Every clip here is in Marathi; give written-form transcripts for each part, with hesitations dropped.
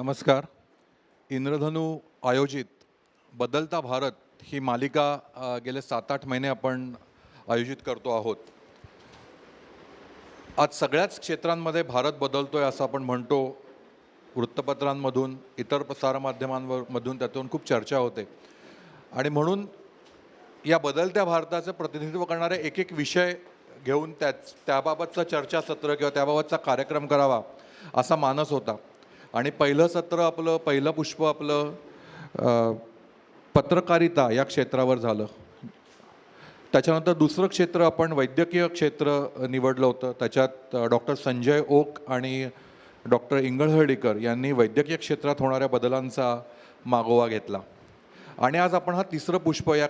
नमस्कार. इंद्रधनू आयोजित बदलता भारत ही मालिका गेले 7-8 महिने आपण आयोजित करतो आहोत. आज सगळ्याच क्षेत्रांमध्ये भारत बदलतोय असं आपण म्हणतो. वृत्तपत्रांमधून, इतर प्रसारमाध्यमांमधून त्यातून खूप चर्चा होते. आणि म्हणून या बदलत्या भारताचं प्रतिनिधित्व करणारे एक एक विषय घेऊन त्याबाबतचं चर्चासत्र किंवा त्याबाबतचा कार्यक्रम करावा असा मानस होता. आणि पहिलं सत्र आपलं, पहिलं पुष्प आपलं पत्रकारिता या क्षेत्रावर झालं. त्याच्यानंतर दुसरं क्षेत्र आपण वैद्यकीय क्षेत्र निवडलं होतं. त्याच्यात डॉक्टर संजय ओक आणि डॉक्टर इंगळहळ्ळीकर यांनी वैद्यकीय क्षेत्रात होणाऱ्या बदलांचा मागोवा घेतला. आणि आज आपण हा तिसरं पुष्प या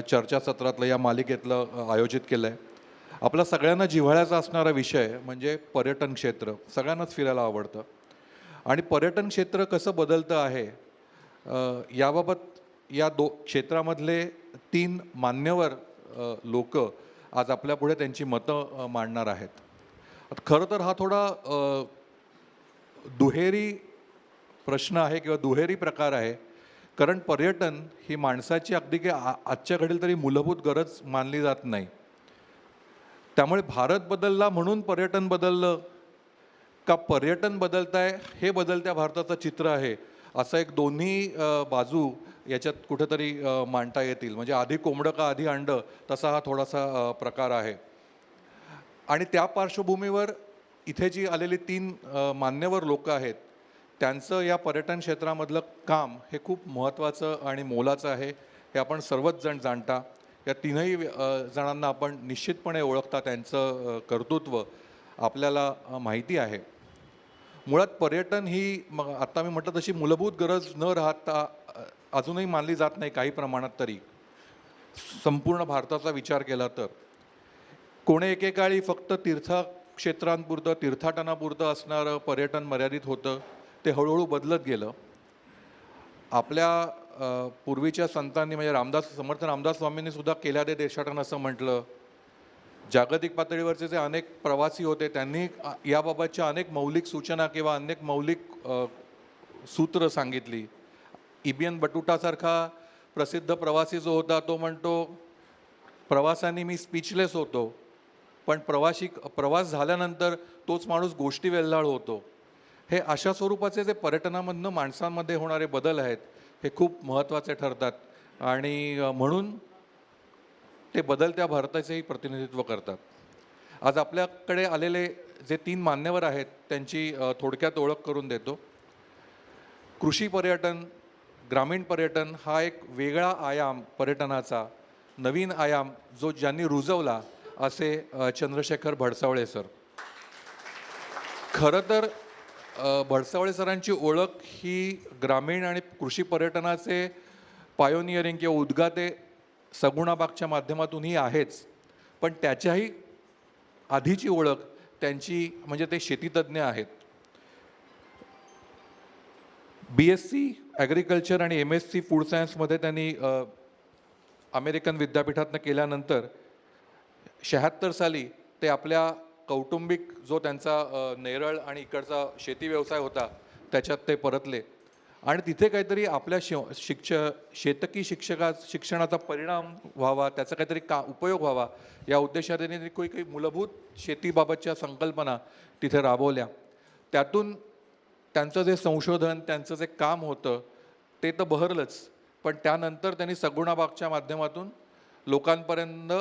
चर्चासत्रातलं, या मालिकेतलं आयोजित केलं आहे. आपला सगळ्यांना जिव्हाळ्याचा असणारा विषय म्हणजे पर्यटन क्षेत्र. सगळ्यांनाच फिरायला आवडतं आणि पर्यटन क्षेत्र कसं बदलतं आहे याबाबत या क्षेत्रामधले 3 मान्यवर लोक आज आपल्यापुढे त्यांची मतं मांडणार आहेत. खरं तर हा थोडा दुहेरी प्रश्न आहे किंवा दुहेरी प्रकार आहे. कारण पर्यटन ही माणसाची अगदी की आजच्या घडीला तरी मूलभूत गरज मानली जात नाही. त्यामुळे भारत बदलला म्हणून पर्यटन बदललं का पर्यटन बदलताय हे बदलत्या भारताचं चित्र आहे, असं एक दोन्ही बाजू याच्यात कुठेतरी मांडता येतील. म्हणजे आधी कोंबडं का आधी अंडं तसा हा थोडासा प्रकार आहे. आणि त्या पार्श्वभूमीवर इथे जी आलेली 3 मान्यवर लोक आहेत त्यांचं या पर्यटन क्षेत्रामधलं काम हे खूप महत्त्वाचं आणि मोलाचं आहे हे आपण सर्वच जण जाणता. या 3ही जणांना आपण निश्चितपणे ओळखता. त्यांचं कर्तृत्व आपल्याला माहिती आहे. मुळात पर्यटन ही आता मी म्हटलं तशी मूलभूत गरज न राहता अजूनही मानली जात नाही काही प्रमाणात तरी. संपूर्ण भारताचा विचार केला तर कोणे एकेकाळी फक्त तीर्थक्षेत्रांपुरतं, तीर्थाटनापुरतं असणारं पर्यटन मर्यादित होतं. ते हळूहळू बदलत गेलं. आपल्या पूर्वीच्या संतांनी म्हणजे समर्थ रामदास स्वामींनी सुद्धा केल्या दे देशाटन असं म्हटलं. जागतिक पातळीवरचे जे अनेक प्रवासी होते त्यांनी याबाबतच्या अनेक मौलिक सूचना किंवा अनेक मौलिक सूत्र सांगितली. इबियन बटुटासारखा प्रसिद्ध प्रवासी जो होता तो म्हणतो, प्रवासाने मी स्पीचलेस होतो, पण प्रवास झाल्यानंतर तोच माणूस गोष्टी वेल्हाळ होतो. हे अशा स्वरूपाचे जे पर्यटनामधनं माणसांमध्ये होणारे बदल आहेत हे खूप महत्त्वाचे ठरतात. आणि म्हणून ते बदलत्या भारताचेही प्रतिनिधित्व करतात. आज आपल्याकडे आलेले जे 3 मान्यवर आहेत त्यांची थोडक्यात ओळख करून देतो. कृषी पर्यटन, ग्रामीण पर्यटन हा एक वेगळा आयाम पर्यटनाचा, नवीन आयाम जो ज्यांनी रुजवला असे चंद्रशेखर भडसावळे सर. खरं तर भडसावळे सरांची ओळख ही ग्रामीण आणि कृषी पर्यटनाचे पायोनियरिंग किंवा उद्गाते सगुणाबागच्या माध्यमातूनही आहेच. पण त्याच्याही आधीची ओळख त्यांची म्हणजे ते शेतीतज्ञ आहेत. BSc ॲग्रिकल्चर आणि MSc फूड सायन्समध्ये त्यांनी अमेरिकन विद्यापीठातनं केल्यानंतर 76 साली ते आपल्या कौटुंबिक जो त्यांचा नेरळ आणि इकडचा शेती व्यवसाय होता त्याच्यात ते परतले. आणि तिथे काहीतरी आपल्या शेतकी शिक्षणाचा परिणाम व्हावा, त्याचा काहीतरी उपयोग व्हावा या उद्देशाने त्यांनी काही मूलभूत शेतीबाबतच्या संकल्पना तिथे राबवल्या. त्यातून त्यांचं जे संशोधन, त्यांचं जे काम होतं ते तर बहरलंच, पण त्यानंतर त्यांनी सगुणाबागच्या माध्यमातून लोकांपर्यंत,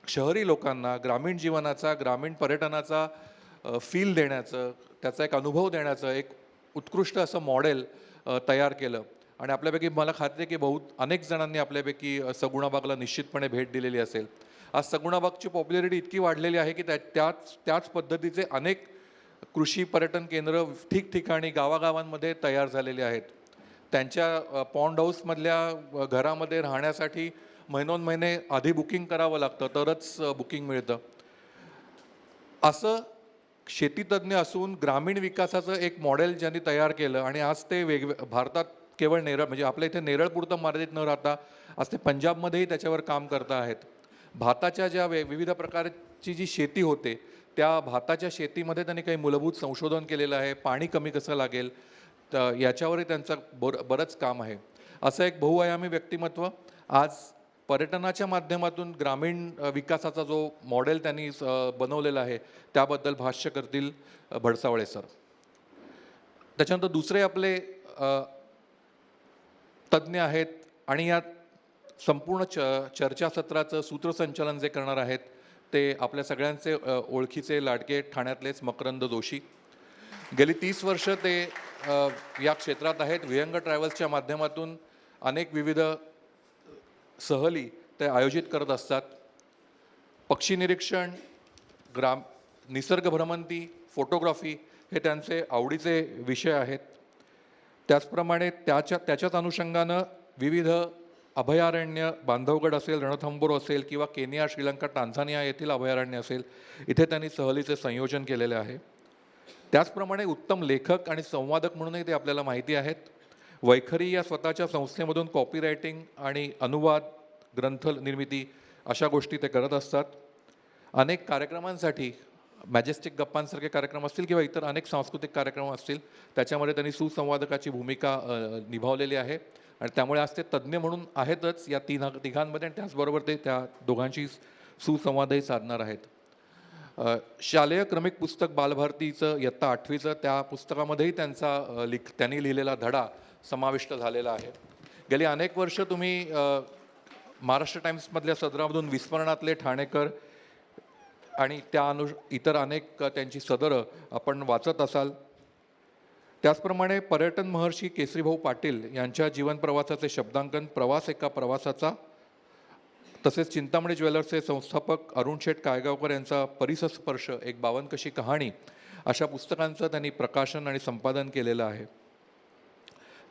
शहरी लोकांना ग्रामीण जीवनाचा, ग्रामीण पर्यटनाचा फील देण्याचं, त्याचा एक अनुभव देण्याचं एक उत्कृष्ट असं मॉडेल तयार केलं. आणि आपल्यापैकी मला खात्री आहे की अनेक जणांनी आपल्यापैकी सगुणाबागला निश्चितपणे भेट दिलेली असेल. आज सगुणाबागची पॉप्युलरिटी इतकी वाढलेली आहे की त्याच पद्धतीचे अनेक कृषी पर्यटन केंद्र ठिकठिकाणी गावागावांमध्ये तयार झालेले आहेत. त्यांच्या पॉन्ड हाऊसमधल्या घरामध्ये राहण्यासाठी महिनोन्महिने आधी बुकिंग करावं लागतं तरच बुकिंग मिळतं. असं शेतीतज्ञ असून ग्रामीण विकासाचं एक मॉडेल ज्यांनी तयार केलं आणि आज ते भारतात केवळ नेरळ म्हणजे आपल्या इथे नेरळपुरतं मर्यादित न राहता आज ते पंजाबमध्येही त्याच्यावर काम करता आहेत. भाताच्या ज्या विविध प्रकारची जी शेती होते त्या भाताच्या शेतीमध्ये त्यांनी काही मूलभूत संशोधन केलेलं आहे. पाणी कमी कसं लागेल, याच्यावरही त्यांचं बरंच काम आहे. असं एक बहुआयामी व्यक्तिमत्व आज पर्यटनाच्या माध्यमातून ग्रामीण विकासाचा जो मॉडेल त्यांनी बनवलेला आहे त्याबद्दल भाष्य करतील भडसावळे सर. त्याच्यानंतर दुसरे आपले तज्ज्ञ आहेत आणि या संपूर्ण चर्चासत्राचं सूत्रसंचालन जे करणार आहेत ते आपल्या सगळ्यांचे ओळखीचे लाडके ठाण्यातलेच मकरंद जोशी. गेली 30 वर्ष ते या क्षेत्रात आहेत. विहंग ट्रॅव्हल्सच्या माध्यमातून अनेक विविध सहली ते आयोजित करत असतात. पक्षी निरीक्षण, निसर्ग भ्रमंती, फोटोग्राफी हे त्यांचे आवडीचे विषय आहेत. त्याचप्रमाणे त्याच्याच अनुषंगानं विविध अभयारण्य, बांधवगड असेल, रणथंबोर असेल किंवा केनिया, श्रीलंका, टांझानिया येथील अभयारण्य असेल, इथे त्यांनी सहलीचे संयोजन केलेले आहे. त्याचप्रमाणे उत्तम लेखक आणि संवादक म्हणूनही ते आपल्याला माहिती आहेत. वैखरी या स्वतःच्या संस्थेमधून कॉपीरायटिंग आणि अनुवाद, ग्रंथ निर्मिती अशा गोष्टी ते करत असतात. अनेक कार्यक्रमांसाठी, मॅजेस्टिक गप्पांसारखे कार्यक्रम असतील किंवा इतर अनेक सांस्कृतिक कार्यक्रम असतील, त्याच्यामध्ये त्यांनी सुसंवादकाची भूमिका निभावलेली आहे आणि त्यामुळे आज ते तज्ज्ञ म्हणून आहेतच या तिघांमध्ये आणि त्याचबरोबर ते त्या दोघांशी सुसंवादही साधणार आहेत. शालेय क्रमिक पुस्तक बालभारतीचं इयत्ता 8वीचं त्या पुस्तकामध्येही त्यांनी लिहिलेला धडा समाविष्ट झालेला आहे. गेली अनेक वर्ष तुम्ही महाराष्ट्र टाइम्समधल्या सदरामधून विस्मरणातले ठाणेकर आणि इतर अनेक त्यांची सदरं आपण वाचत असाल. त्याचप्रमाणे पर्यटन महर्षी केसरीभाऊ पाटील यांच्या जीवन प्रवासाचे शब्दांकन प्रवास एका प्रवासाचा, तसेच चिंतामणी ज्वेलर्सचे संस्थापक अरुण शेठ कायगावकर यांचा परिसस्पर्श एक 52 कशी कहाणी अशा पुस्तकांचं त्यांनी प्रकाशन आणि संपादन केलेलं आहे.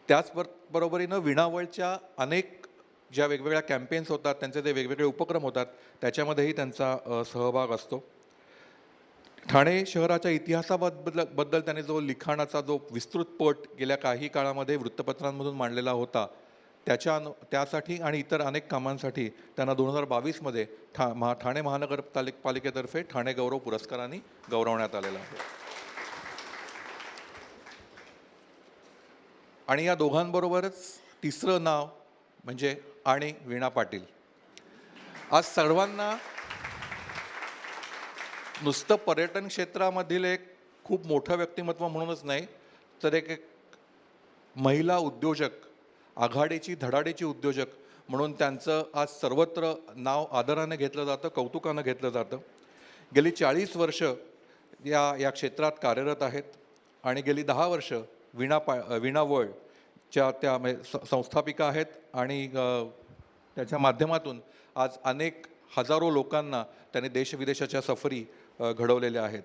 त्याचबरोबरीनं विणावळच्या अनेक ज्या वेगवेगळ्या कॅम्पेन्स होतात, त्यांचे जे वेगवेगळे उपक्रम होतात, त्याच्यामध्येही त्यांचा सहभाग असतो. ठाणे शहराच्या इतिहासाबद्दल त्यांनी जो लिखाणाचा जो विस्तृत पट गेल्या काही काळामध्ये वृत्तपत्रांमधून मांडलेला होता, त्यासाठी आणि इतर अनेक कामांसाठी त्यांना 2022मध्ये ठाणे महानगरपालिकेतर्फे ठाणे गौरव पुरस्कारांनी गौरवण्यात आलेला आहे. आणि या दोघांबरोबरच तिसरं नाव म्हणजे आणि वीणा पाटील. आज सर्वांना नुसतं पर्यटन क्षेत्रामधील एक खूप मोठं व्यक्तिमत्व म्हणूनच नाही, तर एक महिला उद्योजक, आघाडीची धडाडीची उद्योजक म्हणून त्यांचं आज सर्वत्र नाव आदराने घेतलं जातं, कौतुकानं घेतलं जातं. गेली 40 वर्ष या क्षेत्रात कार्यरत आहेत आणि गेली 10 वर्ष वीणा वर्ल्डच्या त्या संस्थापिका आहेत आणि त्याच्या माध्यमातून आज अनेक हजारो लोकांना त्यांनी देशविदेशाच्या सफरी घडवलेल्या आहेत.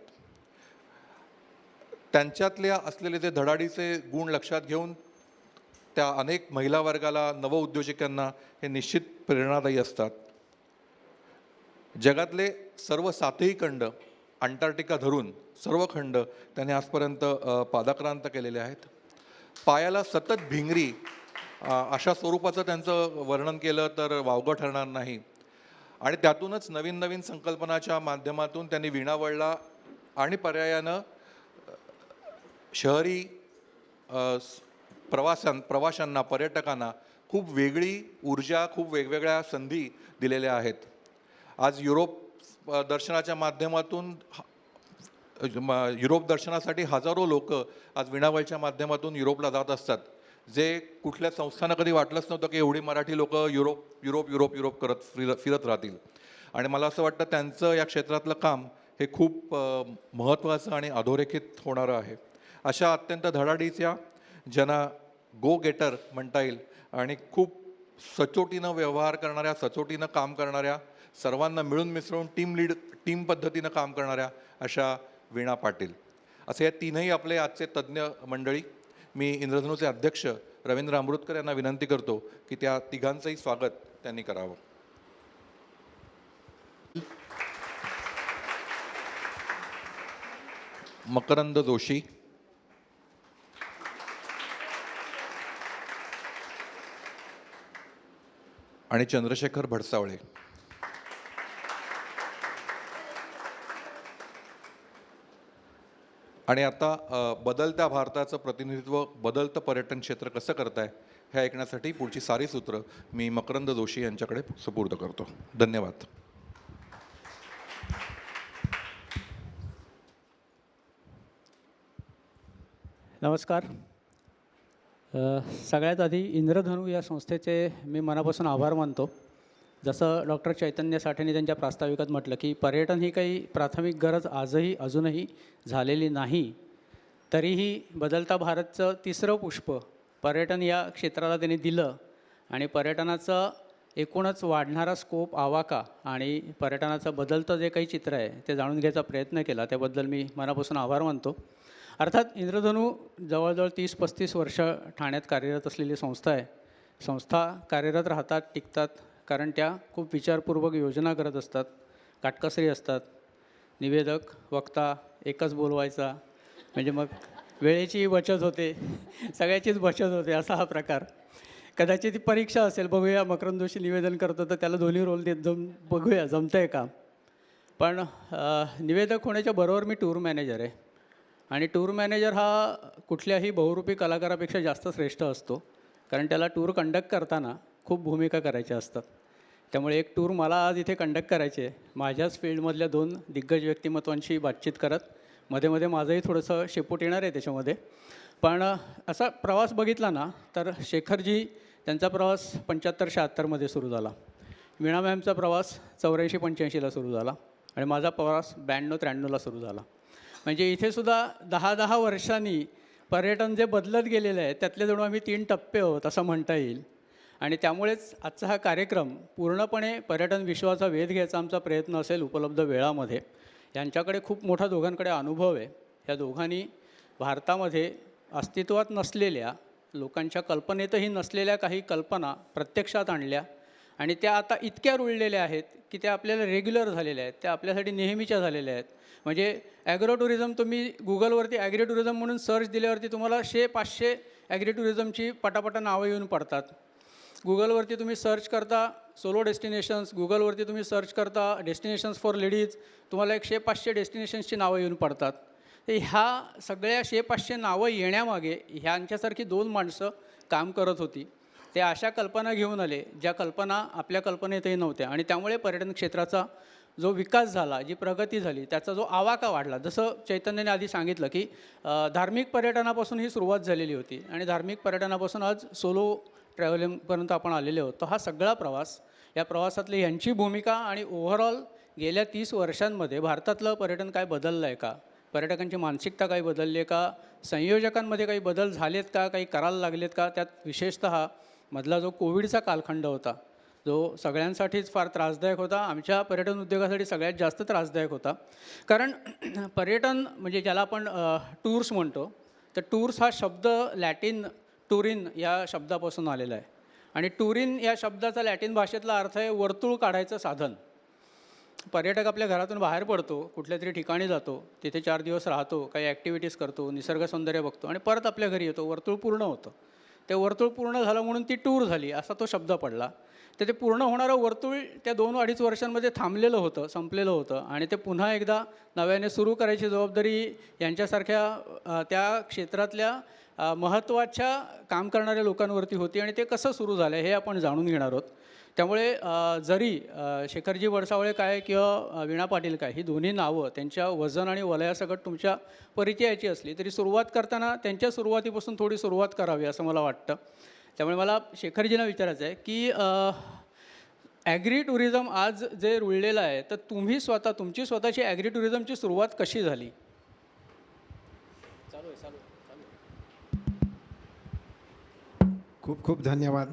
त्यांच्यातल्या असलेले जे धडाडीचे गुण लक्षात घेऊन त्या अनेक महिला वर्गाला, नवउद्योजकांना हे निश्चित प्रेरणादायी असतात. जगातले सर्व 7ही खंड, अंटार्क्टिका धरून सर्व खंड त्यांनी आजपर्यंत पादाक्रांत केलेले आहेत. पायाला सतत भिंगरी अशा स्वरूपाचं त्यांचं वर्णन केलं तर वावगं ठरणार नाही. आणि त्यातूनच नवीन नवीन संकल्पनाच्या माध्यमातून त्यांनी वीणावळला आणि पर्यायानं शहरी प्रवाशांना, पर्यटकांना खूप वेगळी ऊर्जा, खूप वेगवेगळ्या संधी दिलेल्या आहेत. आज युरोप दर्शनाच्या माध्यमातून युरोप दर्शनासाठी हजारो लोक आज वीणावळच्या माध्यमातून युरोपला जात असतात. जे कुठल्या संस्थांना कधी वाटलंच नव्हतं की एवढी मराठी लोक युरोप करत फिरत राहतील. आणि मला असं वाटतं त्यांचं या क्षेत्रातलं काम हे खूप महत्त्वाचं आणि अधोरेखित होणारं आहे. अशा अत्यंत धडाडीच्या, ज्यांना गो गेटर म्हणता येईल आणि खूप सचोटीनं व्यवहार करणाऱ्या, सचोटीनं काम करणाऱ्या, सर्वांना मिळून मिसळून टीम पद्धतीनं काम करणाऱ्या अशा वीणा पाटील, असे या तीनही आपले आजचे तज्ज्ञ मंडळी. मी इंद्रधनुचे अध्यक्ष रवींद्र अमृतकर यांना विनंती करतो की त्या तिघांचंही स्वागत त्यांनी करावं. मकरंद जोशी, आणि चंद्रशेखर भडसावळे. आणि आता बदलत्या भारताचं प्रतिनिधित्व बदलतं पर्यटन क्षेत्र कसं करताय हे ऐकण्यासाठी पुढची सारी सूत्र मी मकरंद जोशी यांच्याकडे सुपूर्द करतो. धन्यवाद. नमस्कार. सगळ्यात आधी इंद्रधनू या संस्थेचे मी मनापासून आभार मानतो. जसं डॉक्टर चैतन्य साठेंनी त्यांच्या प्रास्ताविकात म्हटलं की पर्यटन ही काही प्राथमिक गरज अजूनही झालेली नाही, तरीही बदलता भारतचं तिसरं पुष्प पर्यटन या क्षेत्राला त्यांनी दिलं आणि पर्यटनाचं एकूणच वाढणारा स्कोप आवाका आणि पर्यटनाचं बदलतं जे काही चित्र आहे ते जाणून घ्यायचा प्रयत्न केला. त्याबद्दल मी मनापासून आभार मानतो. अर्थात इंद्रधनू जवळजवळ 30-35 वर्ष ठाण्यात कार्यरत असलेली संस्था आहे. संस्था कार्यरत राहतात, टिकतात, कारण त्या खूप विचारपूर्वक योजना करत असतात, काटकसरी असतात. निवेदक, वक्ता एकच बोलवायचा, म्हणजे मग वेळेची बचत होते, सगळ्याचीच बचत होते असा हा प्रकार. कदाचित ती परीक्षा असेल, बघूया मकरंद जोशी निवेदन करतो तर त्याला दोन्ही रोल देत जाऊन बघूया जमतं आहे का. पण निवेदक होण्याच्या बरोबर मी टूर मॅनेजर आहे आणि टूर मॅनेजर हा कुठल्याही बहुरूपी कलाकारापेक्षा जास्त श्रेष्ठ असतो, कारण त्याला टूर कंडक्ट करताना खूप भूमिका करायच्या असतात. त्यामुळे एक टूर मला आज इथे कंडक्ट करायची आहे, माझ्याच फील्डमधल्या 2 दिग्गज व्यक्तिमत्वांशी बातचीत करत. मध्ये मध्ये माझंही थोडंसं शेपूट येणार आहे त्याच्यामध्ये. पण असा प्रवास बघितला ना तर शेखरजी त्यांचा प्रवास 75-76मध्ये सुरू झाला. वीणा मॅमचा प्रवास 84-85ला सुरू झाला आणि माझा प्रवास 92-93ला सुरू झाला. म्हणजे इथेसुद्धा 10-10 वर्षांनी पर्यटन जे बदलत गेलेलं आहे त्यातले जणू आम्ही 3 टप्पे आहोत असं म्हणता येईल. आणि त्यामुळेच आजचा हा कार्यक्रम पूर्णपणे पर्यटन विश्वाचा वेध घ्यायचा आमचा प्रयत्न असेल उपलब्ध वेळामध्ये. यांच्याकडे खूप मोठा दोघांकडे अनुभव आहे. ह्या दोघांनी भारतामध्ये अस्तित्वात नसलेल्या, लोकांच्या कल्पनेतही नसलेल्या काही कल्पना प्रत्यक्षात आणल्या आणि त्या आता इतक्या रुळलेल्या आहेत की त्या आपल्याला रेग्युलर झालेल्या आहेत, त्या आपल्यासाठी नेहमीच्या झालेल्या आहेत. म्हणजे ॲग्रो टुरिझम, तुम्ही गुगलवरती ॲग्री टुरिझम म्हणून सर्च दिल्यावरती तुम्हाला 100-500 ॲग्री टुरिझमची पटापटा नावं येऊन पडतात. गुगलवरती तुम्ही सर्च करता सोलो डेस्टिनेशन्स, गुगलवरती तुम्ही सर्च करता डेस्टिनेशन्स फॉर लेडीज, तुम्हाला 100-500 डेस्टिनेशन्सची नावं येऊन पडतात. तर ह्या सगळ्या 100-500 नावं येण्यामागे ह्यांच्यासारखी 2 माणसं काम करत होती. ते अशा कल्पना घेऊन आले ज्या कल्पना आपल्या कल्पनेतही नव्हत्या आणि त्यामुळे पर्यटन क्षेत्राचा जो विकास झाला, जी प्रगती झाली, त्याचा जो आवाका वाढला. जसं चैतन्याने आधी सांगितलं की धार्मिक पर्यटनापासून ही सुरुवात झालेली होती आणि धार्मिक पर्यटनापासून आज सोलो ट्रॅव्हलिंगपर्यंत आपण आलेले आहोत. तर हा सगळा प्रवास, या प्रवासातली यांची भूमिका आणि ओव्हरऑल गेल्या 30 वर्षांमध्ये भारतातलं पर्यटन काय बदललं आहे का, पर्यटकांची मानसिकता काही बदलली आहे का, संयोजकांमध्ये काही बदल झालेत का, काही करायला लागलेत का. त्यात विशेषतः मधला जो कोविडचा कालखंड होता, जो सगळ्यांसाठीच फार त्रासदायक होता, आमच्या पर्यटन उद्योगासाठी सगळ्यात जास्त त्रासदायक होता. कारण पर्यटन म्हणजे ज्याला आपण टूर्स म्हणतो, तर टूर्स हा शब्द लॅटिन टुरिन या शब्दापासून आलेला आहे आणि टुरिन या शब्दाचा लॅटिन भाषेतला अर्थ आहे वर्तुळ काढायचं साधन. पर्यटक आपल्या घरातून बाहेर पडतो, कुठल्या तरी ठिकाणी जातो, तिथे 4 दिवस राहतो, काही ॲक्टिव्हिटीज करतो, निसर्ग सौंदर्य बघतो आणि परत आपल्या घरी येतो. वर्तुळ पूर्ण होतं. ते वर्तुळ पूर्ण झालं म्हणून ती टूर झाली असा तो शब्द पडला. तर ते पूर्ण होणारं वर्तुळ त्या 2-2.5 वर्षांमध्ये थांबलेलं होतं, संपलेलं होतं आणि ते पुन्हा एकदा नव्याने सुरू करायची जबाबदारी यांच्यासारख्या त्या क्षेत्रातल्या महत्त्वाच्या काम करणाऱ्या लोकांवरती होती आणि ते कसं सुरू झालं हे आपण जाणून घेणार आहोत. त्यामुळे जरी शेखरजी वडसावळे काय किंवा वीणा पाटील काय ही दोन्ही नावं त्यांच्या वजन आणि वलयासकट तुमच्या परिचयाची असली तरी सुरुवात करताना त्यांच्या सुरुवातीपासून थोडी सुरुवात करावी असं मला वाटतं. त्यामुळे मला शेखरजींना विचारायचं आहे की ॲग्री टुरिझम आज जे रुळलेलं आहे, तर तुम्ही तुमची स्वतःची ॲग्री टुरिझमची सुरुवात कशी झाली? खूप खूप धन्यवाद.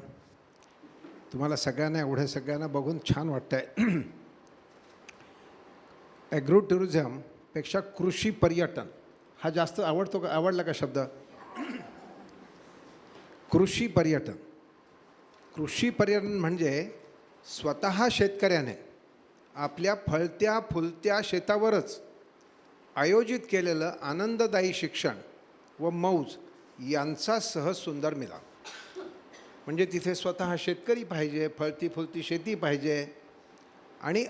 तुम्हाला सगळ्यांना बघून छान वाटतं आहे. ॲग्रो टुरिझमपेक्षा कृषी पर्यटन हा जास्त आवडला का शब्द? कृषी पर्यटन म्हणजे स्वतः शेतकऱ्याने आपल्या फळत्या फुलत्या शेतावरच आयोजित केलेलं आनंददायी शिक्षण व मौज यांचा सहज सुंदर मिलाप. म्हणजे तिथे स्वतः शेतकरी पाहिजे, फळती फुलती शेती पाहिजे आणि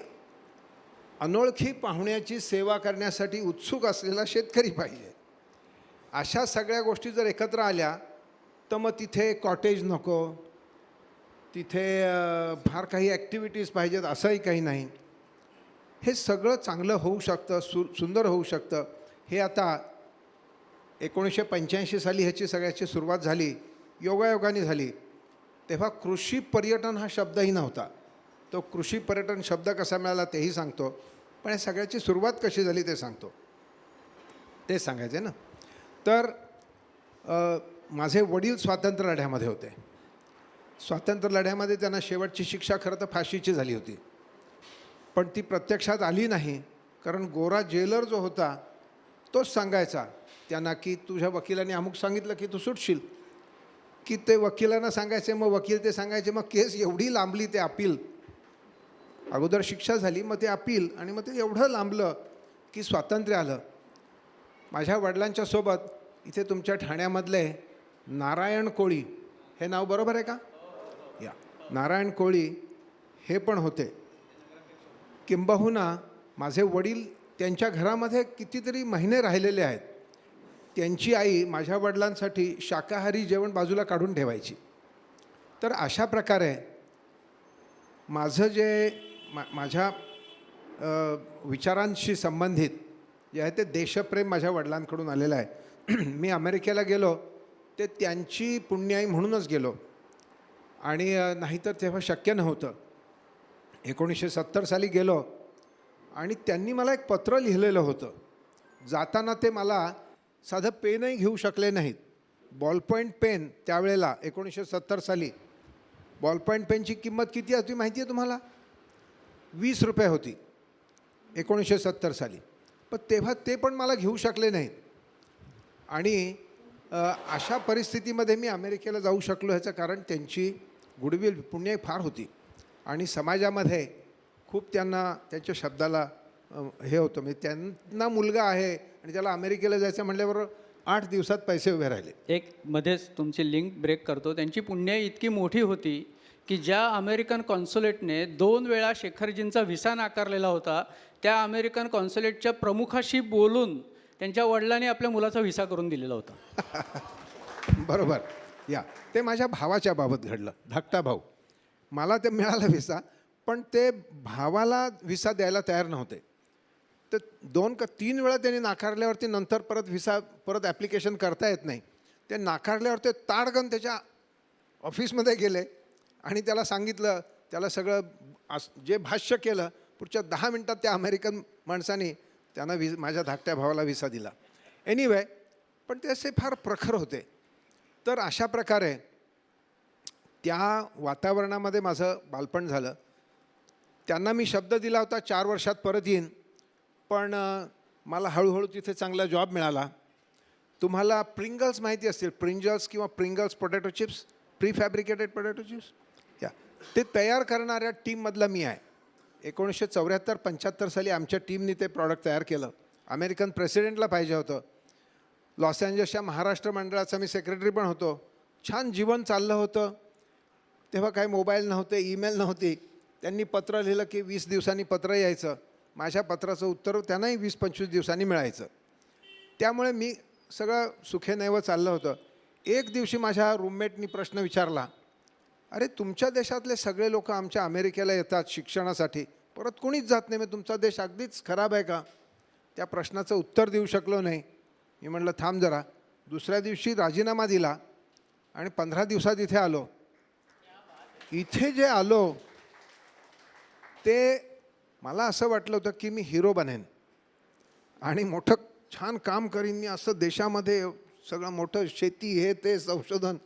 अनोळखी पाहुण्याची सेवा करण्यासाठी उत्सुक असलेला शेतकरी पाहिजे. अशा सगळ्या गोष्टी जर एकत्र आल्या तर मग तिथे कॉटेज नको, तिथे फार काही ॲक्टिव्हिटीज पाहिजेत असंही काही नाही. हे सगळं चांगलं होऊ शकतं, सुंदर होऊ शकतं. हे आता 1985 साली ह्याची सगळ्याची सुरुवात झाली, योगायोगाने झाली. तेव्हा कृषी पर्यटन हा शब्दही नव्हता. तो कृषी पर्यटन शब्द कसा मिळाला तेही सांगतो, पण या सगळ्याची सुरुवात कशी झाली ते सांगतो. ते सांगायचे ना. तर माझे वडील स्वातंत्र्य लढ्यामध्ये होते. स्वातंत्र्य लढ्यामध्ये त्यांना शेवटची शिक्षा खरं तर फाशीची झाली होती, पण ती प्रत्यक्षात आली नाही. कारण गोरा जेलर जो होता तोच सांगायचा त्यांना की तुझ्या वकिलाने अमुक सांगितलं की तू सुटशील, की ते वकिलांना सांगायचे, मग वकील ते सांगायचे, मग केस एवढी लांबली, ते अपील, अगोदर शिक्षा झाली मग ते अपील, आणि मग ते एवढं लांबलं की स्वातंत्र्य आलं. माझ्या वडिलांच्या सोबत इथे तुमच्या ठाण्यामधले नारायण कोळी, हे नाव बरोबर आहे का? या नारायण कोळी हे पण होते. किंबहुना माझे वडील त्यांच्या घरामध्ये कितीतरी महिने राहिलेले आहेत. त्यांची आई माझ्या वडिलांसाठी शाकाहारी जेवण बाजूला काढून ठेवायची. तर अशा प्रकारे माझं जे माझ्या विचारांशी संबंधित जे आहे ते देशप्रेम माझ्या वडिलांकडून आलेलं आहे. मी अमेरिकेला गेलो ते त्यांची पुण्याई म्हणूनच गेलो, आणि नाहीतर तेव्हा शक्य नव्हतं. 1970 साली गेलो आणि त्यांनी मला एक पत्र लिहिलेलं होतं. जाताना ते मला साधं पेनही घेऊ शकले नाहीत. बॉलपॉईंट पेन त्यावेळेला 1970 साली बॉलपॉईंट पेनची किंमत किती होती माहिती आहे तुम्हाला? 20 रुपये होती 1970 साली. पण तेव्हा ते पण मला घेऊ शकले नाहीत. आणि अशा परिस्थितीमध्ये मी अमेरिकेला जाऊ शकलो, ह्याचं कारण त्यांची गुडविल पुण्य फार होती, आणि समाजामध्ये खूप त्यांना त्यांच्या शब्दाला हे होतं. म्हणजे त्यांना मुलगा आहे आणि त्याला अमेरिकेला जायचं म्हटल्यावर 8 दिवसात पैसे उभे राहिले. एक मध्येच तुमची लिंक ब्रेक करतो. त्यांची पुण्याई इतकी मोठी होती की ज्या अमेरिकन कॉन्सुलेटने 2 वेळा शेखरजींचा व्हिसा नाकारलेला होता, त्या अमेरिकन कॉन्सुलेटच्या प्रमुखाशी बोलून त्यांच्या वडिलांनी आपल्या मुलाचा व्हिसा करून दिलेला होता. बरोबर. या ते माझ्या भावाच्या बाबत घडलं. धाकटा भाऊ, मला ते मिळालं व्हिसा, पण ते भावाला व्हिसा द्यायला तयार नव्हते. तर 2 का 3 वेळा त्यांनी नाकारल्यावरती नंतर परत ॲप्लिकेशन करता येत नाही. ते नाकारल्यावर ते ताडगन त्याच्या ऑफिसमध्ये गेले आणि त्याला सांगितलं, त्याला सगळं जे भाष्य केलं. पुढच्या 10 मिनटात त्या अमेरिकन माणसाने त्यांना माझ्या धाकट्या भावाला व्हिसा दिला. एनिवे, पण ते असे फार प्रखर होते. तर अशा प्रकारे त्या वातावरणामध्ये माझं बालपण झालं. त्यांना मी शब्द दिला होता 4 वर्षात परत येईन, पण मला हळूहळू तिथे चांगला जॉब मिळाला. तुम्हाला प्रिंगल्स माहिती असतील, प्रिंजल्स किंवा Pringles potato chips, prefabricated potato chips, या ते तयार करणाऱ्या टीममधला मी आहे. 1974-75 साली आमच्या टीमने ते प्रॉडक्ट तयार केलं. अमेरिकन प्रेसिडेंटला पाहिजे होतं. लॉस एंजल्सच्या महाराष्ट्र मंडळाचा मी सेक्रेटरी पण होतो. छान जीवन चाललं होतं. तेव्हा काही मोबाईल नव्हते, ईमेल नव्हती. त्यांनी पत्र लिहिलं की 20 दिवसांनी पत्र यायचं. माझ्या पत्राचं उत्तर त्यांनाही 20-25 दिवसांनी मिळायचं. त्यामुळे मी सगळं सुखेनैव चाललं होतं. एक दिवशी माझ्या रूममेटनी प्रश्न विचारला, अरे तुमच्या देशातले सगळे लोक आमच्या अमेरिकेला येतात शिक्षणासाठी, परत कोणीच जात नाही, मग तुमचा देश अगदीच खराब आहे का? त्या प्रश्नाचं उत्तर देऊ शकलो नाही. मी म्हटलं थांब जरा. दुसऱ्या दिवशी राजीनामा दिला आणि 15 दिवसात इथे आलो. इथे जे आलो ते मला असं वाटलं होतं की मी हिरो बनेन आणि मोठं छान काम करीन मी, असं देशामध्ये सगळं मोठं शेती हे ते संशोधन.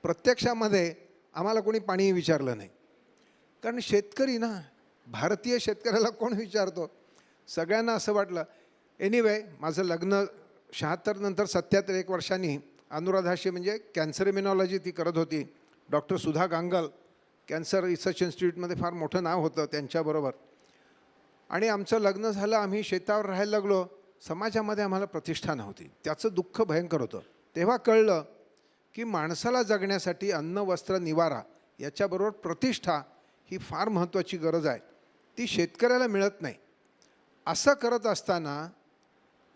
प्रत्यक्षामध्ये आम्हाला कोणी पाणीही विचारलं नाही. कारण शेतकरी ना, भारतीय शेतकऱ्याला कोण विचारतो? सगळ्यांना असं वाटलं. एनिवे, माझं लग्न 76 नंतर 77 1 वर्षांनी अनुराधाशी, म्हणजे कॅन्सर इम्युनॉलॉजी ती करत होती. डॉक्टर सुधा गांगल, कॅन्सर रिसर्च इन्स्टिट्यूटमध्ये फार मोठं नाव होतं त्यांच्याबरोबर. आणि आमचं लग्न झालं. आम्ही शेतावर राहायला लागलो. समाजामध्ये आम्हाला प्रतिष्ठा नव्हती. त्याचं दुःख भयंकर होतं. तेव्हा कळलं की माणसाला जगण्यासाठी अन्न, वस्त्र, निवारा याच्याबरोबर प्रतिष्ठा ही फार महत्त्वाची गरज आहे. ती शेतकऱ्याला मिळत नाही. असं करत असताना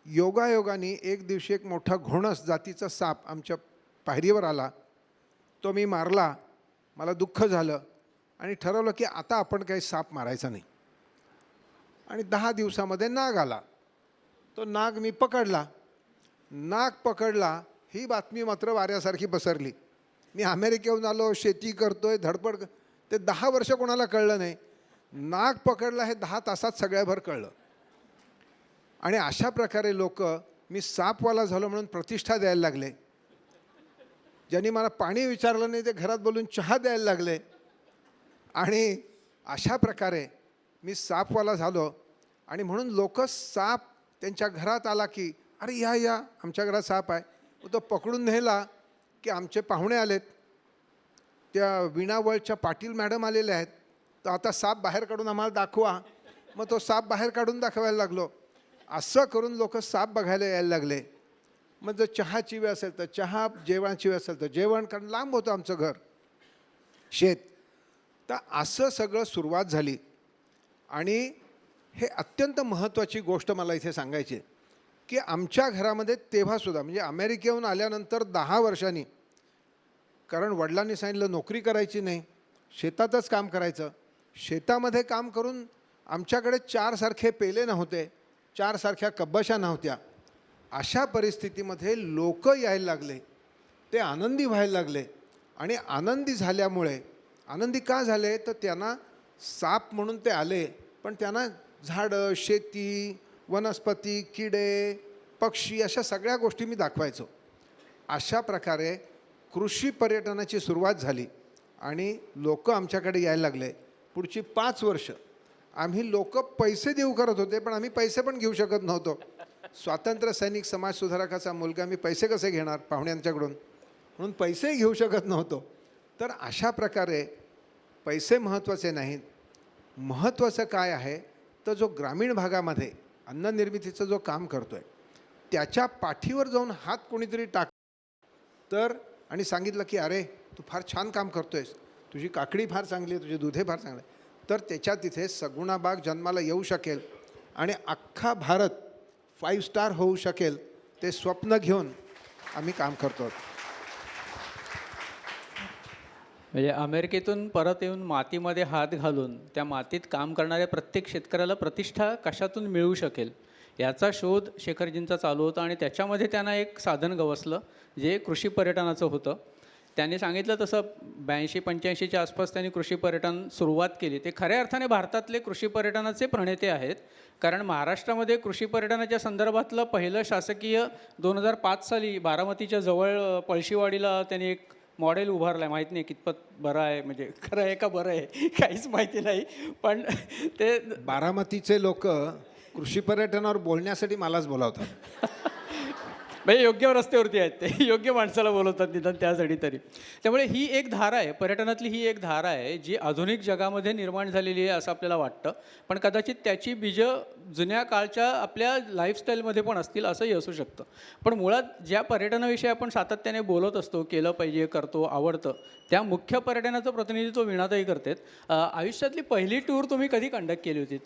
योगायोगाने एक दिवशी एक मोठा घोणस जातीचा साप आमच्या पायरीवर आला. तो मी मारला. मला दुःख झालं आणि ठरवलं की आता आपण काही साप मारायचा नाही. आणि 10 दिवसामध्ये नाग आला. तो नाग मी पकडला. नाग पकडला ही बातमी मात्र वाऱ्यासारखी पसरली. मी अमेरिकेहून आलो, शेती करतोय, धडपड ते 10 वर्ष कोणाला कळलं नाही. नाग पकडला हे 10 तासात सगळ्याभर कळलं. आणि अशा प्रकारे लोक मी सापवाला झालो म्हणून प्रतिष्ठा द्यायला लागले. ज्यांनी मला पाणी विचारलं नाही ते घरात बोलून चहा द्यायला लागले. आणि अशा प्रकारे मी सापवाला झालो. आणि म्हणून लोक साप त्यांच्या घरात आला की अरे या या आमच्या घरात साप आहे. तो पकडून नेला की आमचे पाहुणे आलेत, त्या विणावळच्या पाटील मॅडम आलेल्या आहेत, तर आता साप बाहेर काढून आम्हाला दाखवा. मग तो साप बाहेर काढून दाखवायला लागलो. असं करून लोक साप बघायला यायला लागले. मग जर चहाची वेळ असेल तर चहा, जेवणाची वेळ असेल तर जेवण, कारण लांब होतं आमचं घर, शेत. तर असं सगळं सुरुवात झाली. आणि हे अत्यंत महत्त्वाची गोष्ट मला इथे सांगायची आहे की आमच्या घरामध्ये तेव्हासुद्धा म्हणजे अमेरिकेहून आल्यानंतर 10 वर्षांनी, कारण वडिलांनी सांगितलं नोकरी करायची नाही, शेतातच काम करायचं. शेतामध्ये काम करून आमच्याकडे 4 सारखे पेले नव्हते, 4 सारख्या कब्बशा नव्हत्या. अशा परिस्थितीमध्ये लोक यायला लागले, ते आनंदी व्हायला लागले. आणि आनंदी झाल्यामुळे, आनंदी का झाले तर त्यांना साप म्हणून ते आले, पण त्यांना झाडं, शेती, वनस्पती, किडे, पक्षी अशा सगळ्या गोष्टी मी दाखवायचो. अशा प्रकारे कृषी पर्यटनाची सुरुवात झाली आणि लोक आमच्याकडे यायला लागले. पुढची 5 वर्ष आम्ही लोक पैसे देऊ करत होते, पण आम्ही पैसे पण घेऊ शकत नव्हतो. स्वातंत्र्य सैनिक, समाजसुधारकाचा मुलगा, मी पैसे कसे घेणार पाहुण्यांच्याकडून, म्हणून पैसेही घेऊ शकत नव्हतो. तर अशा प्रकारे पैसे महत्त्वाचे नाहीत. महत्त्वाचं काय आहे तर जो ग्रामीण भागामध्ये अन्ननिर्मितीचं जो काम करतो आहे त्याच्या पाठीवर जाऊन हात कोणीतरी टाक तर, आणि सांगितलं की अरे तू फार छान काम करतो आहेस, तुझी काकडी फार चांगली आहे, तुझे दुधे फार चांगले, तर त्याच्या तिथे सगुणाबाग जन्माला येऊ शकेल आणि अख्खा भारत 5 स्टार होऊ शकेल, ते स्वप्न घेऊन आम्ही काम करतो. म्हणजे अमेरिकेतून परत येऊन मातीमध्ये हात घालून त्या मातीत काम करणाऱ्या प्रत्येक शेतकऱ्याला प्रतिष्ठा कशातून मिळू शकेल याचा शोध शेखरजींचा चालू होता. आणि त्याच्यामध्ये त्यांना एक साधन गवसलं जे कृषी पर्यटनाचं होतं. त्यांनी सांगितलं तसं 82-85च्या आसपास त्यांनी कृषी पर्यटन सुरुवात केली. ते खऱ्या अर्थाने भारतातले कृषी पर्यटनाचे प्रणेते आहेत. कारण महाराष्ट्रामध्ये कृषी पर्यटनाच्या संदर्भातलं पहिलं शासकीय 2005 साली बारामतीच्या जवळ पळशीवाडीला त्यांनी एक मॉडेल उभारलं आहे. माहीत नाही कितपत बरं आहे, म्हणजे खरं आहे का बरं आहे काहीच माहिती नाही, पण ते बारामतीचे लोक कृषी पर्यटनावर बोलण्यासाठी मलाच बोलावतात. म्हणजे योग्य रस्त्यावरती आहेत ते, योग्य माणसाला बोलवतात निदान त्यासाठी तरी. त्यामुळे ही एक धारा आहे, पर्यटनातली ही एक धारा आहे जी आधुनिक जगामध्ये निर्माण झालेली आहे असं आपल्याला वाटतं. पण कदाचित त्याची बीजं जुन्या काळच्या आपल्या लाईफस्टाईलमध्ये पण असतील असंही असू शकतं. पण मुळात ज्या पर्यटनाविषयी आपण सातत्याने बोलत असतो, केलं पाहिजे, करतो, आवडतं, त्या मुख्य पर्यटनाचं प्रतिनिधित्व वीणाताई करतात. आयुष्यातली पहिली टूर तुम्ही कधी कंडक्ट केली होती?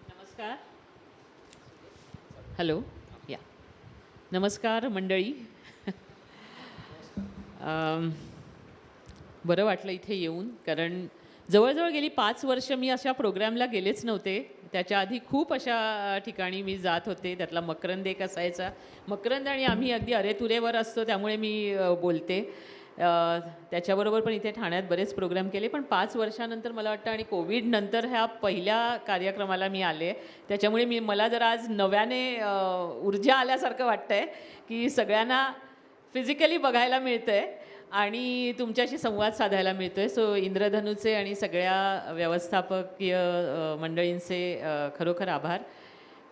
नमस्कार. हॅलो, या नमस्कार मंडळी. बरं वाटलं इथे येऊन, कारण जवळजवळ गेली 5 वर्ष मी अशा प्रोग्रामला गेलेच नव्हते. त्याच्या आधी खूप अशा ठिकाणी मी जात होते. त्यातला मकरंद एक असायचा. मकरंद आणि आम्ही अगदी अरेतुरेवर असतो त्यामुळे मी बोलते. त्याच्याबरोबर पण इथे ठाण्यात बरेच प्रोग्राम केले. पण 5 वर्षानंतर मला वाटतं आणि कोविडनंतर ह्या पहिल्या कार्यक्रमाला मी आले. त्याच्यामुळे मला जरा आज नव्याने ऊर्जा आल्यासारखं वाटतं आहे की सगळ्यांना फिजिकली बघायला मिळतं आहे आणि तुमच्याशी संवाद साधायला मिळतो आहे. सो इंद्रधनुचे आणि सगळ्या व्यवस्थापकीय मंडळींचे खरोखर आभार.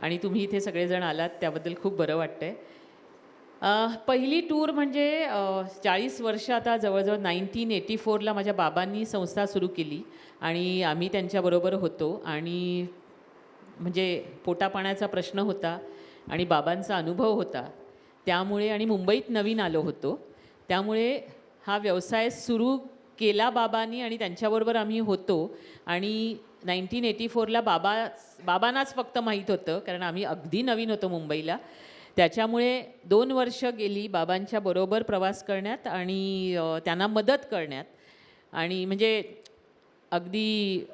आणि तुम्ही इथे सगळेजण आलात त्याबद्दल खूप बरं वाटतं आहे. पहिली टूर म्हणजे 40 वर्ष आता जवळजवळ 1984ला माझ्या बाबांनी संस्था सुरू केली आणि आम्ही त्यांच्याबरोबर होतो. आणि म्हणजे पोटापाण्याचा प्रश्न होता आणि बाबांचा अनुभव होता त्यामुळे, आणि मुंबईत नवीन आलो होतो त्यामुळे हा व्यवसाय सुरू केला बाबांनी आणि त्यांच्याबरोबर आम्ही होतो. आणि 1984ला बाबांनाच फक्त माहीत होतं, कारण आम्ही अगदी नवीन होतो मुंबईला. त्याच्यामुळे 2 वर्ष गेली बाबांच्या बरोबर प्रवास करण्यात आणि त्यांना मदत करण्यात. आणि म्हणजे अगदी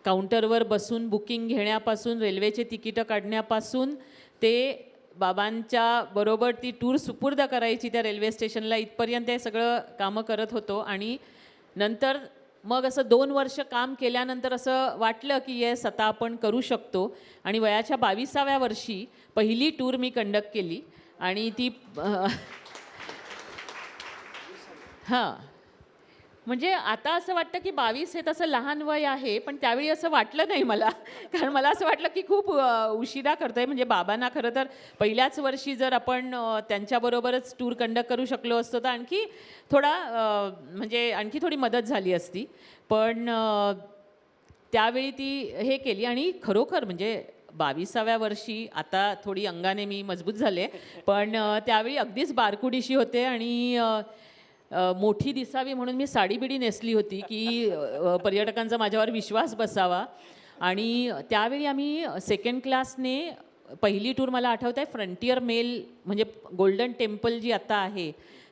काउंटरवर बसून बुकिंग घेण्यापासून, रेल्वेचे तिकीटं काढण्यापासून ते बाबांच्या बरोबर ती टूर सुपूर्द करायची त्या रेल्वे स्टेशनला, इथपर्यंत हे सगळं कामं करत होतो. आणि नंतर मग असं 2 वर्ष काम केल्यानंतर असं वाटलं की येस, आता आपण करू शकतो. आणि वयाच्या 22व्या वर्षी पहिली टूर मी कंडक्ट केली आणि ती हां, म्हणजे आता असं वाटतं की 22 हे तसं लहान वय आहे, पण त्यावेळी असं वाटलं नाही मला. कारण मला असं वाटलं की खूप उशिरा करतोय. म्हणजे बाबांना खरं तर पहिल्याच वर्षी जर आपण त्यांच्याबरोबरच टूर कंडक्ट करू शकलो असतो तर आणखी म्हणजे आणखी थोडी मदत झाली असती. पण त्यावेळी ती हे केली आणि खरोखर म्हणजे 22व्या वर्षी आता थोडी अंगाने मी मजबूत झाले, पण त्यावेळी अगदीच बारकुडीशी होते आणि मोठी दिसावी म्हणून मी साडी-बिडी नेसली होती की पर्यटकांचा माझ्यावर विश्वास बसावा. आणि त्यावेळी आम्ही सेकंड क्लासने पहिली टूर मला आठवत आहे, फ्रंटियर मेल म्हणजे गोल्डन टेम्पल जी आता आहे